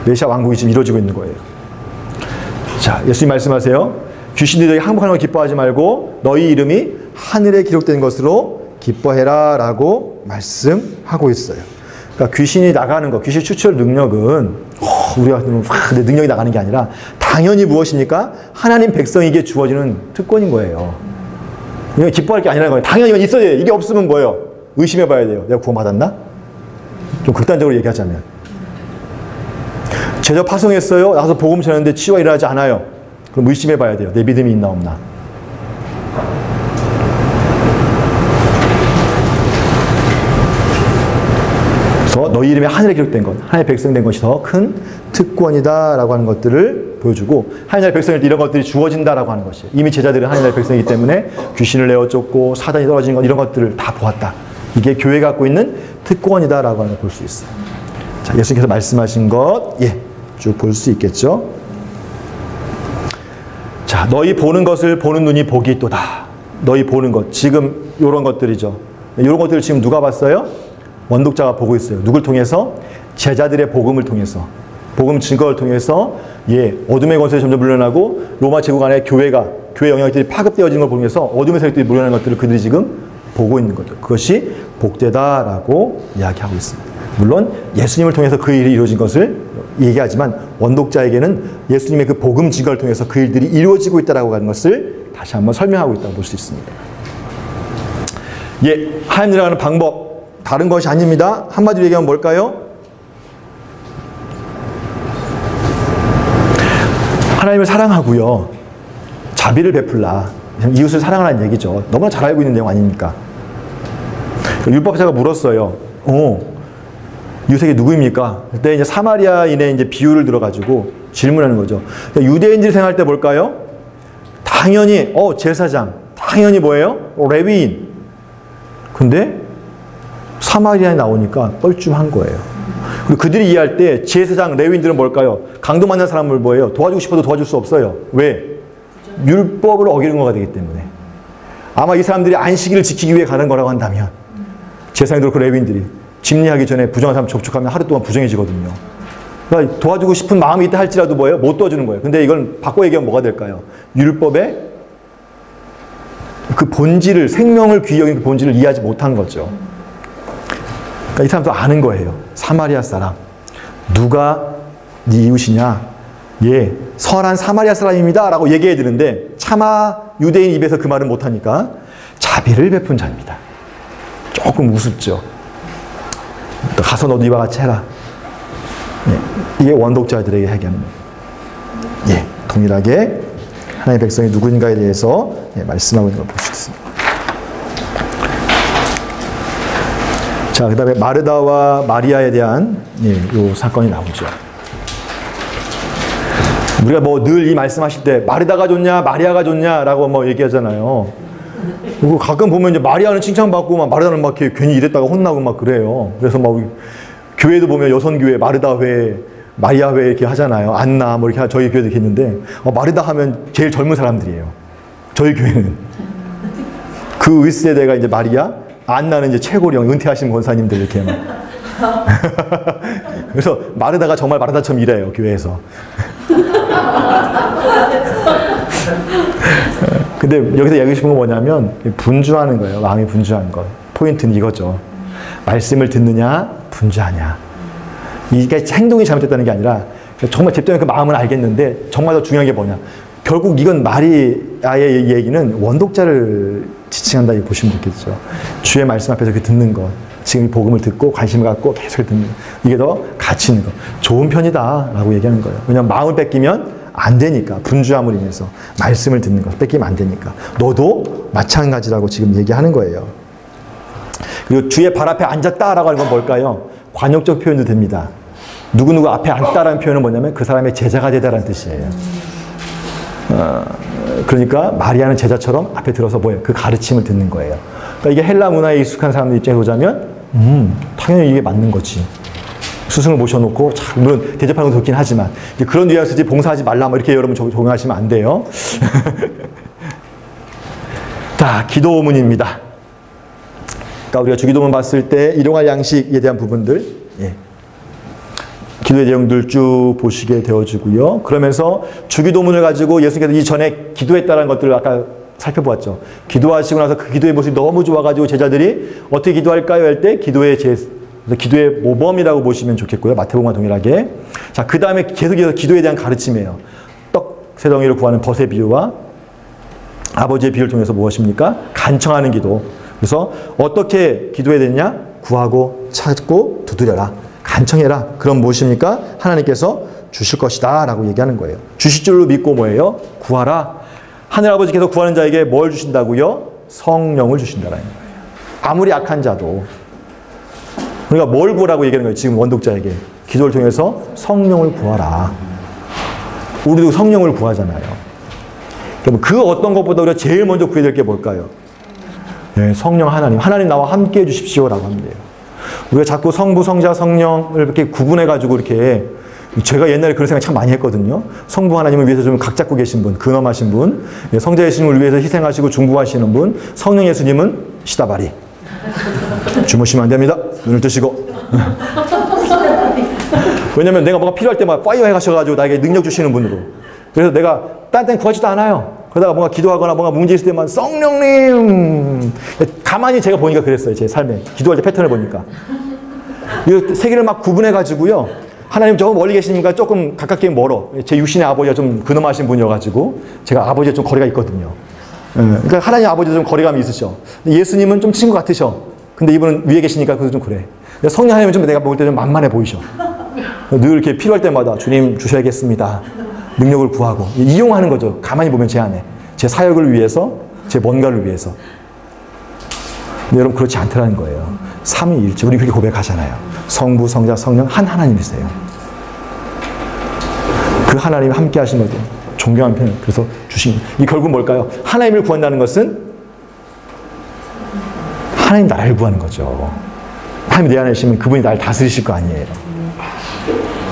[SPEAKER 1] 메시아 왕국이 지금 이루어지고 있는 거예요. 자, 예수님 말씀하세요. 귀신들이 너희 항복하는 걸 기뻐하지 말고 너희 이름이 하늘에 기록된 것으로 기뻐해라 라고 말씀하고 있어요. 그러니까 귀신이 나가는 것, 귀신 추출 능력은 우리가 내 능력이 나가는 게 아니라 당연히 무엇입니까? 하나님 백성에게 주어지는 특권인 거예요. 이건 기뻐할 게 아니라는 거예요. 당연히 이건 있어야 돼요. 이게 없으면 뭐예요? 의심해 봐야 돼요. 내가 구원받았나? 좀 극단적으로 얘기하자면. 제자 파송했어요. 나가서 복음 전했는데 치유가 일어나지 않아요. 그럼 의심해 봐야 돼요. 내 믿음이 있나 없나. 그래서 너희 이름이 하늘에 기록된 것, 하나님의 백성 된 것이 더 큰 특권이다라고 하는 것들을 보여주고, 하나님의 백성일 때 이런 것들이 주어진다라고 하는 것이에요. 이미 제자들은 하나님의 백성이기 때문에 귀신을 내어 쫓고 사단이 떨어지는 것, 이런 것들을 다 보았다. 이게 교회가 갖고 있는 특권이다라고 하는 걸 볼 수 있어요. 자, 예수님께서 말씀하신 것, 쭉 볼 수 있겠죠. 자, 너희 보는 것을 보는 눈이 복이 있도다. 너희 보는 것, 지금 이런 것들이죠. 이런 것들을 지금 누가 봤어요? 원독자가 보고 있어요. 누굴 통해서? 제자들의 복음을 통해서, 복음 증거를 통해서 어둠의 권세가 점점 물러나고 로마 제국 안에 교회 영향력들이 파급되어지는 걸 보면서 어둠의 세력들이 물러나는 것들을 그들이 지금 보고 있는 거죠. 그것이 복되다라고 이야기하고 있습니다. 물론 예수님을 통해서 그 일이 이루어진 것을 얘기하지만 원독자에게는 예수님의 그 복음 증거를 통해서 그 일들이 이루어지고 있다라고 하는 것을 다시 한번 설명하고 있다고 볼 수 있습니다. 하나님 들어가는 방법, 다른 것이 아닙니다. 한마디로 얘기하면 뭘까요? 하나님을 사랑하고요, 자비를 베풀라. 이웃을 사랑하라는 얘기죠. 너무나 잘 알고 있는 내용 아닙니까? 율법사가 물었어요. 이웃에게 누구입니까? 그때 이제 사마리아인의 이제 비유를 들어가지고 질문하는 거죠. 유대인들이 생각할 때 뭘까요? 당연히 제사장, 당연히 뭐예요? 레위인. 근데 사마리아에 나오니까 뻘쭘한 거예요. 그리고 그들이 이해할 때 제사장, 레위인들은 뭘까요? 강도 만난 사람을 뭐예요? 도와주고 싶어도 도와줄 수 없어요. 왜? 율법을 어기는 거가 되기 때문에. 아마 이 사람들이 안식일을 지키기 위해 가는 거라고 한다면 제사장들 그 레위인들이 집리하기 전에 부정한 사람 접촉하면 하루 동안 부정해지거든요. 그러니까 도와주고 싶은 마음이 있다 할지라도 뭐예요? 못 도와주는 거예요. 근데 이건 바꿔 얘기하면 뭐가 될까요? 율법의 그 본질을, 생명을 귀히 여기는 그 본질을 이해하지 못한 거죠. 그러니까 이 사람도 아는 거예요. 사마리아 사람. 누가 네 이웃이냐? 선한 사마리아 사람입니다 라고 얘기해야 되는데 차마 유대인 입에서 그 말을 못하니까 자비를 베푼 자입니다. 조금 우습죠. 가서 너도 이와 같이 해라. 이게 원독자들에게 얘기하는 거예요. 동일하게 하나님의 백성이 누구인가에 대해서 말씀하고 있는 걸 볼 수 있습니다. 자, 그 다음에 마르다와 마리아에 대한 요 사건이 나오죠. 우리가 뭐 늘 이 말씀하실 때 마르다가 좋냐 마리아가 좋냐라고 뭐 얘기하잖아요. 그리고 가끔 보면 이제 마리아는 칭찬받고 막 마르다는 막 괜히 이랬다가 혼나고 막 그래요. 그래서 막 교회도 보면 여선교회 마르다 회, 마리아 회 이렇게 하잖아요. 안나 뭐 이렇게 저희 교회도 이렇게 있는데 마르다 하면 제일 젊은 사람들이에요. 저희 교회는. 그 1세대가 이제 마리아, 안나는 이제 최고령, 은퇴하신 권사님들 이렇게 막. 그래서 마르다가 정말 마르다처럼 일해요, 교회에서. 근데 여기서 얘기하고 싶은 건 뭐냐면, 분주하는 거예요. 마음이 분주한 것. 포인트는 이거죠. 말씀을 듣느냐, 분주하냐. 이게 행동이 잘못됐다는 게 아니라, 정말 집중하는 그 마음은 알겠는데, 정말 더 중요한 게 뭐냐. 결국 이건 마리아의 얘기는 원독자를 지칭한다, 이렇게 보시면 좋겠죠. 주의 말씀 앞에서 그 듣는 것. 지금 이 복음을 듣고 관심을 갖고 계속 듣는 것. 이게 더 가치 있는 것. 좋은 편이다 라고 얘기하는 거예요. 왜냐하면 마음을 뺏기면 안 되니까. 분주함을 인해서 말씀을 듣는 것. 뺏기면 안 되니까. 너도 마찬가지라고 지금 얘기하는 거예요. 그리고 주의 발 앞에 앉았다라고 하는 건 뭘까요? 관용적 표현도 됩니다. 누구누구 앞에 앉다라는 표현은 뭐냐면 그 사람의 제자가 되다라는 뜻이에요. 그러니까 마리아는 제자처럼 앞에 들어서 뭐예요? 그 가르침을 듣는 거예요. 그러니까 이게 헬라 문화에 익숙한 사람들 입장에서 보자면 당연히 이게 맞는 거지. 스승을 모셔놓고 물론 대접하는 건 좋긴 하지만 그런 뉘앙스지 봉사하지 말라 뭐 이렇게 여러분 적용하시면 안 돼요. 자, 기도문입니다. 그러니까 우리가 주기도문 봤을 때 일용할 양식에 대한 부분들, 예. 기도의 내용들 쭉 보시게 되어지고요. 그러면서 주기도문을 가지고 예수님께서 이전에 기도했다는 것들을 아까 살펴보았죠. 기도하시고 나서 그 기도의 모습이 너무 좋아가지고 제자들이 어떻게 기도할까요? 할 때 기도의 모범이라고 보시면 좋겠고요. 마태복음과 동일하게. 자, 그 다음에 계속해서 기도에 대한 가르침이에요. 떡 세 덩이를 구하는 벗의 비유와 아버지의 비유를 통해서 무엇입니까? 간청하는 기도. 그래서 어떻게 기도해야 되느냐? 구하고 찾고 두드려라. 간청해라. 그럼 무엇입니까? 하나님께서 주실 것이다 라고 얘기하는 거예요. 주실 줄로 믿고 뭐예요? 구하라. 하늘아버지께서 구하는 자에게 뭘 주신다고요? 성령을 주신다라는 거예요. 아무리 악한 자도. 그러니까 뭘 구하라고 얘기하는 거예요? 지금 원독자에게. 기도를 통해서 성령을 구하라. 우리도 성령을 구하잖아요. 그럼 그 어떤 것보다 우리가 제일 먼저 구해야 될 게 뭘까요? 네, 성령 하나님. 하나님 나와 함께 해주십시오 라고 하면 돼요. 우리가 자꾸 성부, 성자, 성령을 이렇게 구분해가지고 이렇게 제가 옛날에 그런 생각 참 많이 했거든요. 성부 하나님을 위해서 좀 각 잡고 계신 분, 근엄하신 분, 성자 예수님을 위해서 희생하시고 중보하시는 분, 성령 예수님은 시다바리. 주무시면 안 됩니다. 눈을 뜨시고. 왜냐면 내가 뭐가 필요할 때 막 파이어 해가셔가지고 나에게 능력 주시는 분으로. 그래서 내가 딴 데는 구하지도 않아요. 그러다가 뭔가 기도하거나 뭔가 문제 있을 때만 성령님. 가만히 제가 보니까 그랬어요. 제 삶에. 기도할 때 패턴을 보니까. 이 세 개를 막 구분해가지고요. 하나님 조금 멀리 계시니까 조금 가깝게 멀어. 제 육신의 아버지가 좀 근엄하신 분이어가지고 제가 아버지와 좀 거리가 있거든요. 그러니까 하나님 아버지도 좀 거리감이 있으셔. 예수님은 좀 친구 같으셔. 근데 이분은 위에 계시니까 그래도 좀 그래. 성령 하나님은 좀 내가 볼 때 좀 만만해 보이셔. 늘 이렇게 필요할 때마다 주님 주셔야겠습니다. 능력을 구하고 이용하는 거죠. 가만히 보면 제 안에. 제 사역을 위해서, 제 뭔가를 위해서. 근데 여러분 그렇지 않더라는 거예요. 삼위일체. 우리 그렇게 고백하잖아요. 성부, 성자, 성령 한 하나님이세요. 그 하나님이 함께 하신 거죠. 존경한 편. 그래서 주신 이 결국 뭘까요? 하나님을 구한다는 것은 하나님 나라를 구하는 거죠. 하나님 내 안에 계시면 그분이 나를 다스리실 거 아니에요.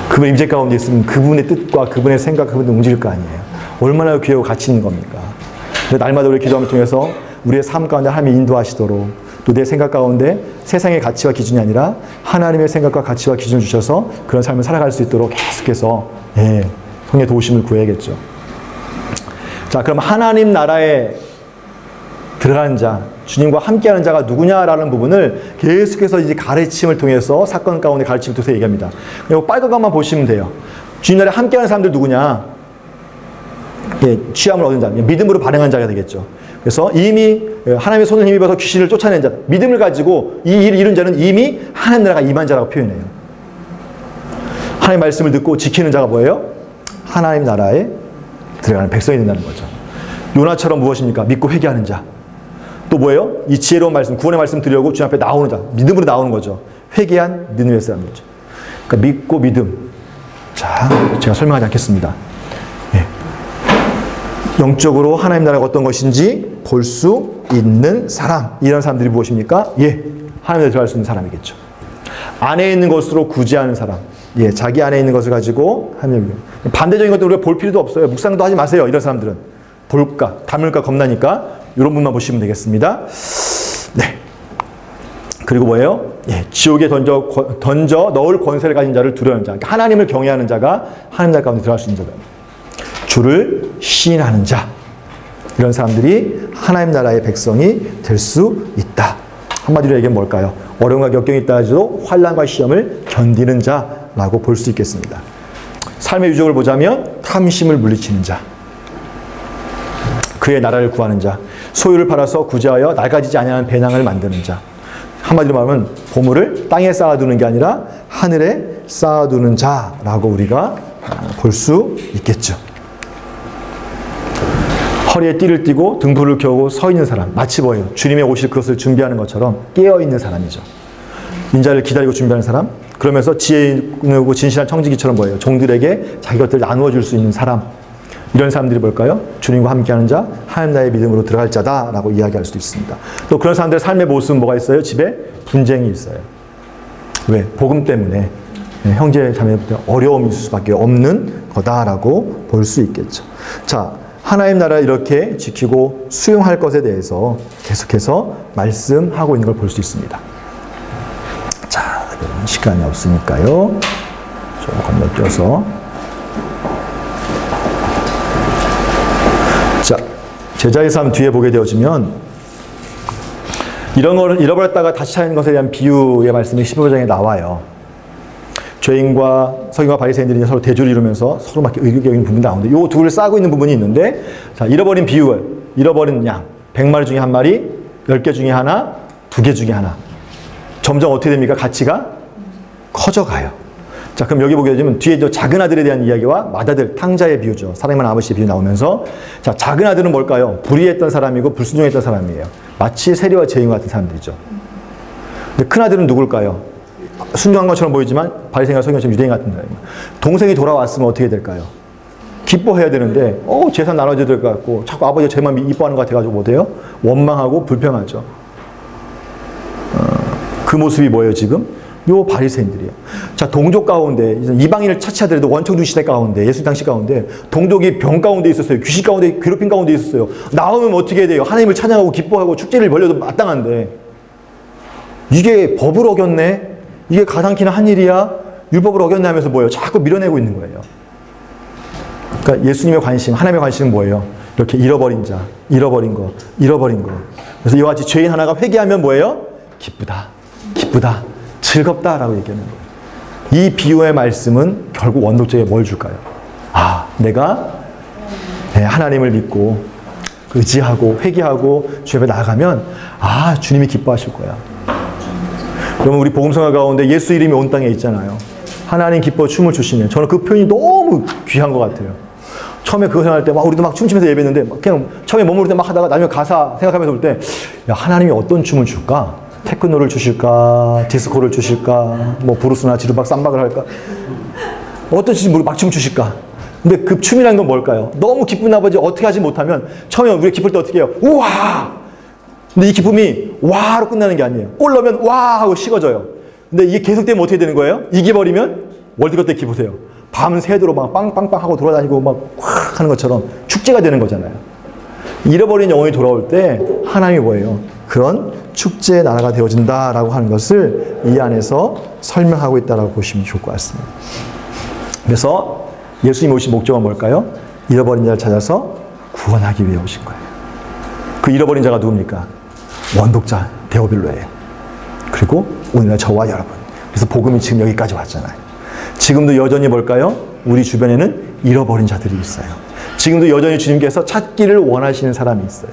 [SPEAKER 1] 그분의 임재 가운데 있으면 그분의 뜻과 그분의 생각, 그분의 움직일 거 아니에요. 얼마나 귀하고 가치 있는 겁니까? 날마다 우리 기도함을 통해서 우리의 삶 가운데 하나님이 인도하시도록 또 내 생각 가운데 세상의 가치와 기준이 아니라 하나님의 생각과 가치와 기준을 주셔서 그런 삶을 살아갈 수 있도록 계속해서 성령의 도우심을 구해야겠죠. 자, 그럼 하나님 나라에 들어가는 자, 주님과 함께하는 자가 누구냐라는 부분을 계속해서 이제 가르침을 통해서 사건 가운데 가르침을 통해서 얘기합니다. 그리고 빨간 것만 보시면 돼요. 주님 나라에 함께하는 사람들 누구냐? 취함을 얻은 자, 믿음으로 반응한 자가 되겠죠. 그래서 이미 하나님의 손을 힘입어서 귀신을 쫓아낸 자, 믿음을 가지고 이 일을 이룬 자는 이미 하나님 나라가 임한 자라고 표현해요. 하나님의 말씀을 듣고 지키는 자가 뭐예요? 하나님 나라에 들어가는 백성이 된다는 거죠. 요나처럼 무엇입니까? 믿고 회개하는 자. 또 뭐예요? 이 지혜로운 말씀, 구원의 말씀 드리려고 주님 앞에 나오는 자, 믿음으로 나오는 거죠. 회개한 느느웨 사람이죠. 그러니까 믿고 믿음. 자, 제가 설명하지 않겠습니다. 영적으로 하나님 나라가 어떤 것인지 볼 수 있는 사람. 이런 사람들이 무엇입니까? 하나님 나라에 들어갈 수 있는 사람이겠죠. 안에 있는 것으로 구제하는 사람. 자기 안에 있는 것을 가지고 하나님. 반대적인 것도 우리가 볼 필요도 없어요. 묵상도 하지 마세요. 이런 사람들은. 볼까, 담을까 겁나니까 이런 분만 보시면 되겠습니다. 네. 그리고 뭐예요? 예, 지옥에 던져 넣을 권세를 가진 자를 두려워하는 자. 그러니까 하나님을 경외하는 자가 하나님 나라 가운데 들어갈 수 있는 자다. 주를 시인하는 자. 이런 사람들이 하나님 나라의 백성이 될 수 있다. 한마디로 얘기하면 뭘까요? 어려움과 역경이 있다 해도 환난과 시험을 견디는 자라고 볼 수 있겠습니다. 삶의 유적을 보자면 탐심을 물리치는 자, 그의 나라를 구하는 자, 소유를 팔아서 구제하여 낡아지지 아니하는 배낭을 만드는 자. 한마디로 말하면 보물을 땅에 쌓아두는 게 아니라 하늘에 쌓아두는 자라고 우리가 볼 수 있겠죠. 허리에 띠를 띠고 등불을 켜고 서 있는 사람, 마치 뭐예요? 주님의 오실 그것을 준비하는 것처럼 깨어있는 사람이죠. 인자를 기다리고 준비하는 사람, 그러면서 지혜 있고 진실한 청지기처럼 뭐예요? 종들에게 자기 것들을 나누어 줄 수 있는 사람. 이런 사람들이 뭘까요? 주님과 함께하는 자, 하나님 나라의 믿음으로 들어갈 자다라고 이야기할 수도 있습니다. 또 그런 사람들의 삶의 모습은 뭐가 있어요? 집에 분쟁이 있어요. 왜? 복음 때문에 형제 자매들 어려움이 있을 수밖에 없는 거다라고 볼 수 있겠죠. 자, 하나님 나라 이렇게 지키고 수용할 것에 대해서 계속해서 말씀하고 있는 걸 볼 수 있습니다. 자, 시간이 없으니까요. 좀 건너뛰어서. 자, 제자의 삶 뒤에 보게 되어지면 이런 걸 잃어버렸다가 다시 찾는 것에 대한 비유의 말씀이 15장에 나와요. 죄인과 서기관과 바리새인들이 서로 대조를 이루면서 서로 막 의견적인 부분이 나오는데 이 둘을 싸고 있는 부분이 있는데, 자, 잃어버린 비유, 잃어버린 양 100마리 중에 1마리, 10개 중에 하나, 2개 중에 하나. 점점 어떻게 됩니까? 가치가 커져가요. 자, 그럼 여기 보게 되면 뒤에 저 작은 아들에 대한 이야기와 맏아들, 탕자의 비유죠. 사랑하는 아버지의 비유 나오면서, 자, 작은 아들은 뭘까요? 불의했던 사람이고 불순종했던 사람이에요. 마치 세리와 죄인 같은 사람들이죠. 근데 큰 아들은 누굴까요? 순종한 것처럼 보이지만 바리새인과 서기관처럼 유대인 같은 사람이에요. 동생이 돌아왔으면 어떻게 될까요? 기뻐해야 되는데 재산 나눠줘야 될 것 같고 자꾸 아버지가 쟤만 이뻐하는 것 같아가지고 못해요? 원망하고 불평하죠. 그 모습이 뭐예요 지금? 요 바리새인들이에요. 자, 동족 가운데 이방인을 차치하더라도 원청중 시대 가운데, 예수 당시 가운데 동족이 병 가운데 있었어요. 귀신 가운데, 괴롭힘 가운데 있었어요. 나오면 어떻게 해야 돼요? 하나님을 찬양하고 기뻐하고 축제를 벌려도 마땅한데 이게 법을 어겼네? 이게 가당키나 한 일이야? 율법을 어겼네 하면서 뭐예요? 자꾸 밀어내고 있는 거예요. 그러니까 예수님의 관심, 하나님의 관심은 뭐예요? 이렇게 잃어버린 자, 잃어버린 거. 그래서 이와 같이 죄인 하나가 회개하면 뭐예요? 기쁘다, 기쁘다, 즐겁다라고 얘기하는 거예요. 이 비유의 말씀은 결국 원독자에게 뭘 줄까요? 아, 내가 하나님을 믿고 의지하고 회개하고 주 앞에 나아가면 아, 주님이 기뻐하실 거야. 그러면 우리 복음성화 가운데 예수 이름이 온 땅에 있잖아요. 하나님 기뻐 춤을 추시네. 저는 그 표현이 너무 귀한 것 같아요. 처음에 그거 생각할 때 막 우리도 막 춤추면서 예배했는데 그냥 처음에 머무를 때 막 하다가 나중에 가사 생각하면서 볼 때 야, 하나님이 어떤 춤을 출까? 테크노를 주실까? 디스코를 주실까? 뭐 브루스나 지루박 삼박을 할까? 어떤 막 춤 추실까? 근데 그 춤이라는 건 뭘까요? 너무 기쁜 아버지 어떻게 하지 못하면 처음에 우리가 기쁠 때 어떻게 해요? 우와! 근데 이 기쁨이 와로 끝나는 게 아니에요. 골 넣으면 와 하고 식어져요. 근데 이게 계속되면 어떻게 되는 거예요? 이겨버리면 월드컵 때 기보세요. 밤새도록 막 빵빵빵 하고 돌아다니고 막 확 하는 것처럼 축제가 되는 거잖아요. 잃어버린 영혼이 돌아올 때 하나님이 뭐예요? 그런 축제의 나라가 되어진다라고 하는 것을 이 안에서 설명하고 있다라고 보시면 좋을 것 같습니다. 그래서 예수님이 오신 목적은 뭘까요? 잃어버린 자를 찾아서 구원하기 위해 오신 거예요. 그 잃어버린 자가 누굽니까? 원독자 데오빌로예요. 그리고 오늘날 저와 여러분. 그래서 복음이 지금 여기까지 왔잖아요. 지금도 여전히 뭘까요? 우리 주변에는 잃어버린 자들이 있어요. 지금도 여전히 주님께서 찾기를 원하시는 사람이 있어요.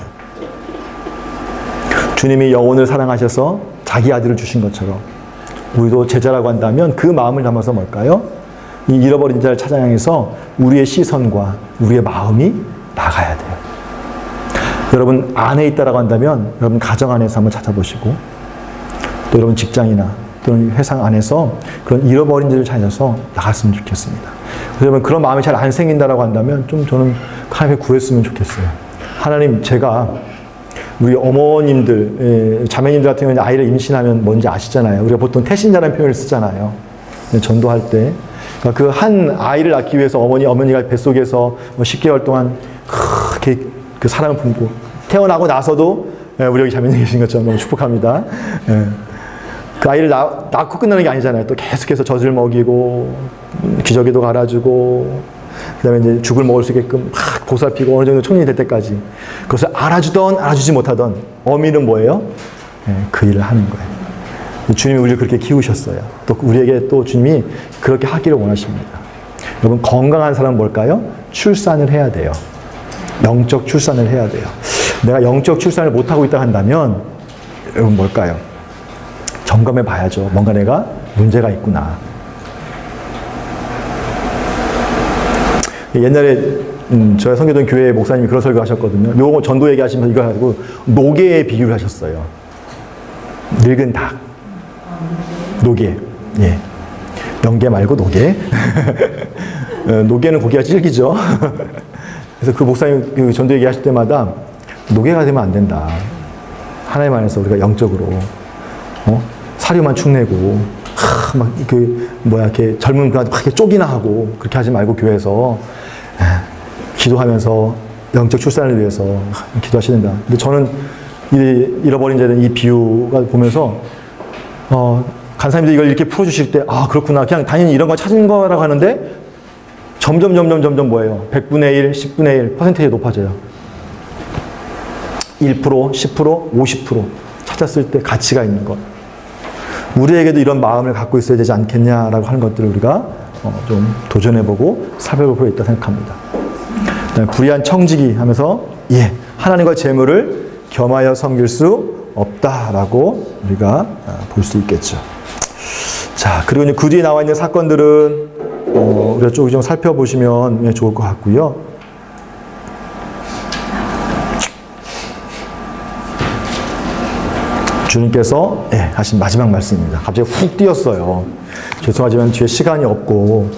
[SPEAKER 1] 주님이 영혼을 사랑하셔서 자기 아들을 주신 것처럼 우리도 제자라고 한다면 그 마음을 담아서 뭘까요? 이 잃어버린 자를 찾아향해서 우리의 시선과 우리의 마음이 나가야 돼요. 여러분 안에 있다라고 한다면 여러분 가정 안에서 한번 찾아보시고 또 여러분 직장이나 또는 회사 안에서 그런 잃어버린 자를 찾아서 나갔으면 좋겠습니다. 여러분 그런 마음이 잘 안 생긴다라고 한다면 좀 저는 하나님께 구했으면 좋겠어요. 하나님, 제가 우리 어머님들, 자매님들 같은 경우는 아이를 임신하면 뭔지 아시잖아요. 우리가 보통 태신자라는 표현을 쓰잖아요. 전도할 때. 그 한 아이를 낳기 위해서 어머니가 뱃속에서 10개월 동안 그렇게 그 사랑을 품고 태어나고 나서도 우리 여기 자매님 계신 것처럼 너무 축복합니다. 그 아이를 낳고 끝나는 게 아니잖아요. 또 계속해서 젖을 먹이고 기저귀도 갈아주고 그다음에 이제 죽을 먹을 수 있게끔 막 보살피고 어느 정도 청년이 될 때까지 그것을 알아주던 알아주지 못하던 어미는 뭐예요? 그 일을 하는 거예요. 주님이 우리를 그렇게 키우셨어요. 또 우리에게 또 주님이 그렇게 하기를 원하십니다. 여러분 건강한 사람은 뭘까요? 출산을 해야 돼요. 영적 출산을 해야 돼요. 내가 영적 출산을 못하고 있다 한다면 여러분 뭘까요? 점검해 봐야죠. 뭔가 내가 문제가 있구나. 옛날에 저희 선교동 교회 목사님이 그런 설교 하셨거든요. 요거 전도 얘기하시면서 이거 가지고 노개에 비유를 하셨어요. 늙은 닭. 노개. 예. 명개 말고 노개. 노개는 고기가 질기죠. 그래서 그 목사님 그 전도 얘기하실 때마다 노개가 되면 안 된다. 하나님 안에서 우리가 영적으로 사료만 축내고 막 이렇게 젊은 분한테 막 이렇게 쪽이나 하고 그렇게 하지 말고 교회에서 기도하면서 영적 출산을 위해서 기도하셔야 된다. 근데 저는 잃어버린 자는 이 비유가 보면서 간사님들이 이걸 이렇게 풀어주실 때 그렇구나. 그냥 당연히 이런 거 찾은 거라고 하는데 점점 뭐예요? 100분의 1, 10분의 1 퍼센테이지 높아져요. 1%, 10%, 50% 찾았을 때 가치가 있는 것. 우리에게도 이런 마음을 갖고 있어야 되지 않겠냐라고 하는 것들을 우리가 좀 도전해보고 살펴볼 필요가 있다고 생각합니다. 그다음에 불의한 청지기 하면서 하나님과 재물을 겸하여 섬길 수 없다라고 우리가 볼 수 있겠죠. 자, 그리고 그 뒤에 나와 있는 사건들은 우리가 조금 좀 살펴보시면 좋을 것 같고요. 주님께서 하신 마지막 말씀입니다. 갑자기 훅 뛰었어요. 죄송하지만 뒤에 시간이 없고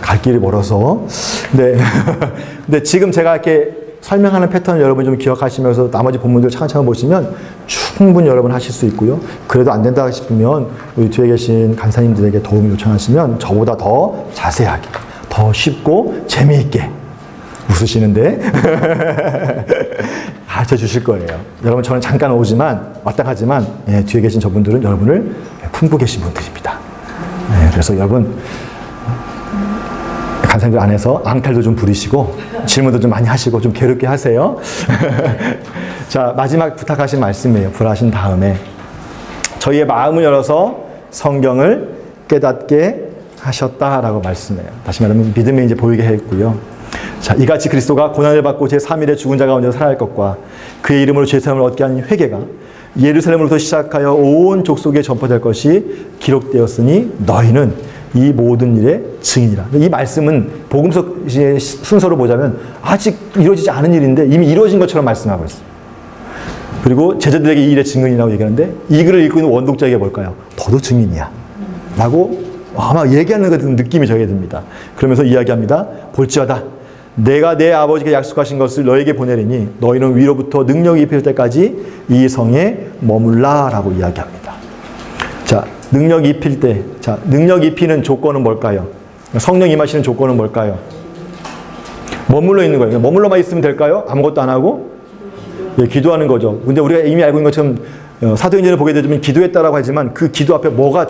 [SPEAKER 1] 갈 길이 멀어서. 근데 지금 제가 이렇게 설명하는 패턴을 여러분이 좀 기억하시면서 나머지 본문들 차근차근 보시면 충분히 여러분 하실 수 있고요. 그래도 안 된다 싶으면 우리 뒤에 계신 간사님들에게 도움을 요청하시면 저보다 더 자세하게, 더 쉽고 재미있게 웃으시는데 가르쳐 주실 거예요. 여러분 저는 잠깐 오지만 마땅하지만 뒤에 계신 저분들은 여러분을 품고 계신 분들입니다. 그래서 여러분 간사님들 안에서 앙탈도 좀 부리시고 질문도 좀 많이 하시고 좀 괴롭게 하세요. 자, 마지막 부탁하신 말씀이에요. 불하신 다음에 저희의 마음을 열어서 성경을 깨닫게 하셨다라고 말씀해요. 다시 말하면 믿음이 이제 보이게 했고요. 자, 이같이 그리스도가 고난을 받고 제3일에 죽은 자 가운데서 살아날 것과 그의 이름으로 죄사함을 얻게 하는 회개가 예루살렘으로부터 시작하여 온 족속에 전파될 것이 기록되었으니 너희는 이 모든 일의 증인이라. 이 말씀은 복음서 순서로 보자면 아직 이루어지지 않은 일인데 이미 이루어진 것처럼 말씀하고 있어요. 그리고 제자들에게 이 일의 증인이라고 얘기하는데 이 글을 읽고 있는 원독자에게 뭘까요? 너도 증인이야 라고 아마 얘기하는 것 같은 느낌이 저에게 듭니다. 그러면서 이야기합니다. 볼지어다 내가 내 아버지께 약속하신 것을 너에게 보내리니 너희는 위로부터 능력이 입힐 때까지 이 성에 머물라 라고 이야기합니다. 자, 능력 입힐 때, 자, 능력 입히는 조건은 뭘까요? 성령 임하시는 조건은 뭘까요? 머물러 있는 거예요. 머물러만 있으면 될까요? 아무것도 안 하고? 기도하는 거죠. 근데 우리가 이미 알고 있는 것처럼 사도행전을 보게 되면 기도했다라고 하지만 그 기도 앞에 뭐가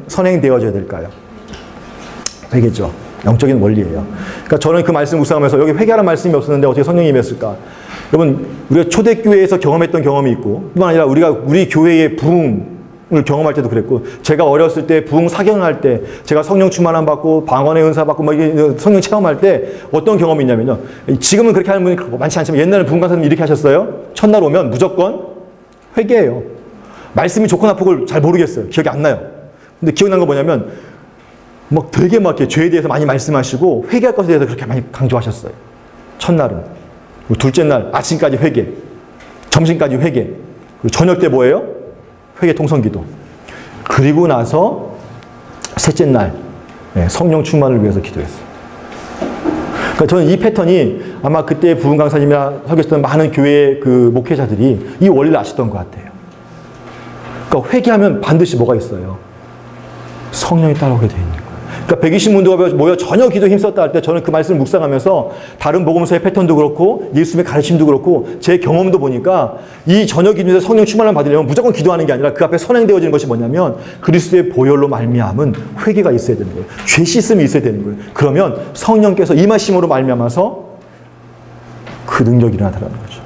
[SPEAKER 1] 선행되어져야 될까요? 회개죠. 영적인 원리예요. 그러니까 저는 그 말씀 묵상하면서 여기 회개하는 말씀이 없었는데 어떻게 성령이 임했을까? 여러분, 우리가 초대교회에서 경험했던 경험이 있고 뿐만 아니라 우리 교회의 부흥을 경험할 때도 그랬고 제가 어렸을 때 부흥 사경할 때 제가 성령 충만함 받고 방언의 은사 받고 막 성령 체험할 때 어떤 경험이 있냐면요. 지금은 그렇게 하는 분이 많지 않지만 옛날에 부흥 강사님 이렇게 하셨어요. 첫날 오면 무조건 회개해요. 말씀이 좋고 나쁘고 잘 모르겠어요. 기억이 안 나요. 근데 기억난 거 뭐냐면 막 되게 막 이렇게 죄에 대해서 많이 말씀하시고 회개할 것에 대해서 그렇게 많이 강조하셨어요. 첫날은. 그리고 둘째 날 아침까지 회개. 점심까지 회개. 그리고 저녁 때 뭐예요? 회개 통성기도. 그리고 나서 셋째 날 성령 충만을 위해서 기도했어요. 그러니까 저는 이 패턴이 아마 그때 부흥 강사님이나 설교했던 많은 교회 그 목회자들이 이 원리를 아셨던 것 같아요. 그러니까 회개하면 반드시 뭐가 있어요? 성령이 따라오게 되어 있는 거예요. 그러니까 120문도가 모여 전혀 기도에 힘썼다 할 때 저는 그 말씀을 묵상하면서 다른 복음서의 패턴도 그렇고 예수님의 가르침도 그렇고 제 경험도 보니까 이 저녁 기도에서 성령 충만을 받으려면 무조건 기도하는 게 아니라 그 앞에 선행되어지는 것이 뭐냐면 그리스도의 보혈로 말미암은 회개가 있어야 되는 거예요. 죄 씻음이 있어야 되는 거예요. 그러면 성령께서 임하심으로 말미암아서 그 능력이 일어나더라는 거죠.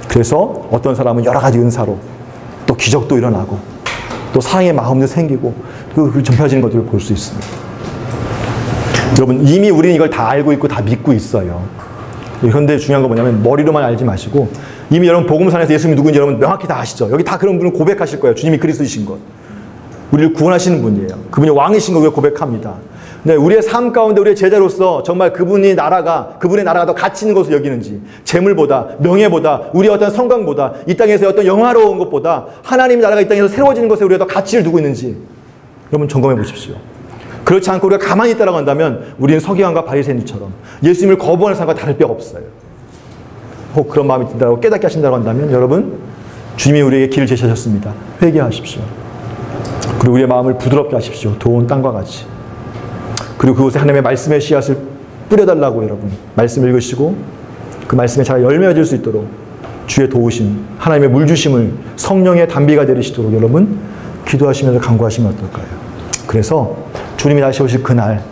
[SPEAKER 1] 그래서 어떤 사람은 여러 가지 은사로 또 기적도 일어나고 또 사랑의 마음도 생기고 그 전파지는 것들을 볼 수 있습니다. 여러분 이미 우리는 이걸 다 알고 있고 다 믿고 있어요. 그런데 중요한 건 뭐냐면 머리로만 알지 마시고 이미 여러분 복음산에서 예수님이 누구인지 여러분 명확히 다 아시죠? 여기 다 그런 분을 고백하실 거예요. 주님이 그리스도이신 것. 우리를 구원하시는 분이에요. 그분이 왕이신 걸 고백합니다. 네, 우리의 삶 가운데 우리의 제자로서 정말 그분의 나라가 더 가치 있는 것을 여기는지 재물보다 명예보다 우리의 어떤 성광보다 이 땅에서 어떤 영화로운 것보다 하나님의 나라가 이 땅에서 새로워지는 것에 우리가 더 가치를 두고 있는지 여러분 점검해 보십시오. 그렇지 않고 우리가 가만히 있다고 한다면 우리는 서기관과 바리새인처럼 예수님을 거부하는 사람과 다를 뼈가 없어요. 혹 그런 마음이 든다고 깨닫게 하신다고 한다면 여러분 주님이 우리에게 길을 제시하셨습니다. 회개하십시오. 그리고 우리의 마음을 부드럽게 하십시오. 좋은 땅과 같이. 그리고 그곳에 하나님의 말씀의 씨앗을 뿌려달라고 여러분 말씀 읽으시고 그 말씀에 잘 열매 맺을 수 있도록 주의 도우심, 하나님의 물 주심을 성령의 단비가 내리시도록 여러분 기도하시면서 간구하시면 어떨까요? 그래서 주님이 다시 오실 그날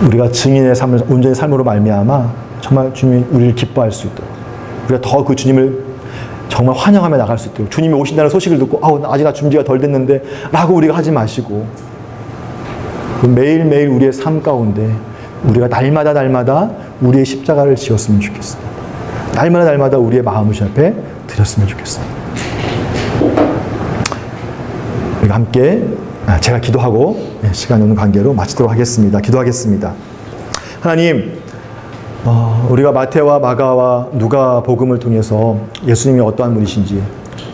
[SPEAKER 1] 우리가 증인의 삶을 온전히 삶으로 말미암아 정말 주님이 우리를 기뻐할 수 있도록 우리가 더 그 주님을 정말 환영하며 나갈 수 있도록 주님이 오신다는 소식을 듣고 아직 나 준비가 덜 됐는데 라고 우리가 하지 마시고 매일매일 우리의 삶 가운데 우리가 날마다 우리의 십자가를 지었으면 좋겠습니다. 날마다 우리의 마음을 주 앞에 드렸으면 좋겠습니다. 우리가 함께 제가 기도하고 시간이 없는 관계로 마치도록 하겠습니다. 기도하겠습니다. 하나님, 우리가 마태와 마가와 누가 복음을 통해서 예수님이 어떠한 분이신지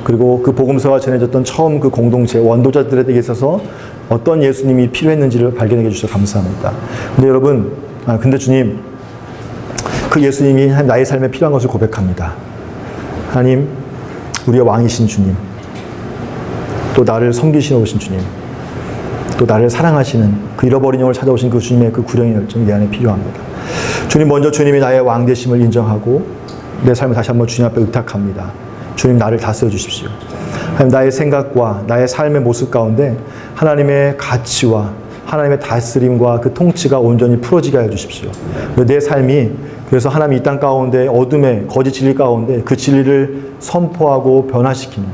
[SPEAKER 1] 그리고 그 복음서가 전해졌던 처음 그 공동체 원도자들에게 있어서 어떤 예수님이 필요했는지를 발견해 주셔서 감사합니다. 근데 여러분, 근데 주님, 그 예수님이 나의 삶에 필요한 것을 고백합니다. 하나님, 우리의 왕이신 주님, 또 나를 섬기시러 오신 주님, 또 나를 사랑하시는 그 잃어버린 영을 찾아오신 그 주님의 그 구령의 열정이 내 안에 필요합니다. 주님, 먼저 주님이 나의 왕 되심을 인정하고 내 삶을 다시 한번 주님 앞에 의탁합니다. 주님, 나를 다스려 주십시오. 하나님, 나의 생각과 나의 삶의 모습 가운데 하나님의 가치와 하나님의 다스림과 그 통치가 온전히 풀어지게 하여 주십시오. 내 삶이 그래서 하나님 이 땅 가운데 어둠의 거짓 진리 가운데 그 진리를 선포하고 변화시키는,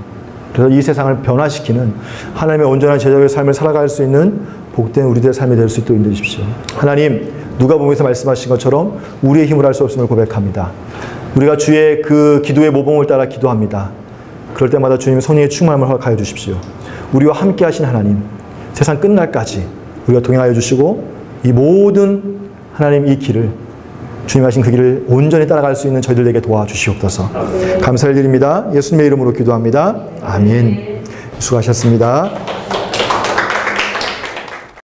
[SPEAKER 1] 그래서 이 세상을 변화시키는 하나님의 온전한 제자의 삶을 살아갈 수 있는 복된 우리들의 삶이 될 수 있도록 인도해 주십시오. 하나님, 누가복음에서 말씀하신 것처럼 우리의 힘으로 할 수 없음을 고백합니다. 우리가 주의 그 기도의 모범을 따라 기도합니다. 그럴 때마다 주님 성령의 충만함을 허락하여 주십시오. 우리와 함께 하신 하나님, 세상 끝날까지 우리가 동행하여 주시고 이 모든 하나님 이 길을 주님 하신 그 길을 온전히 따라갈 수 있는 저희들에게 도와주시옵소서. 감사를 드립니다. 예수님의 이름으로 기도합니다. 아멘. 수고하셨습니다.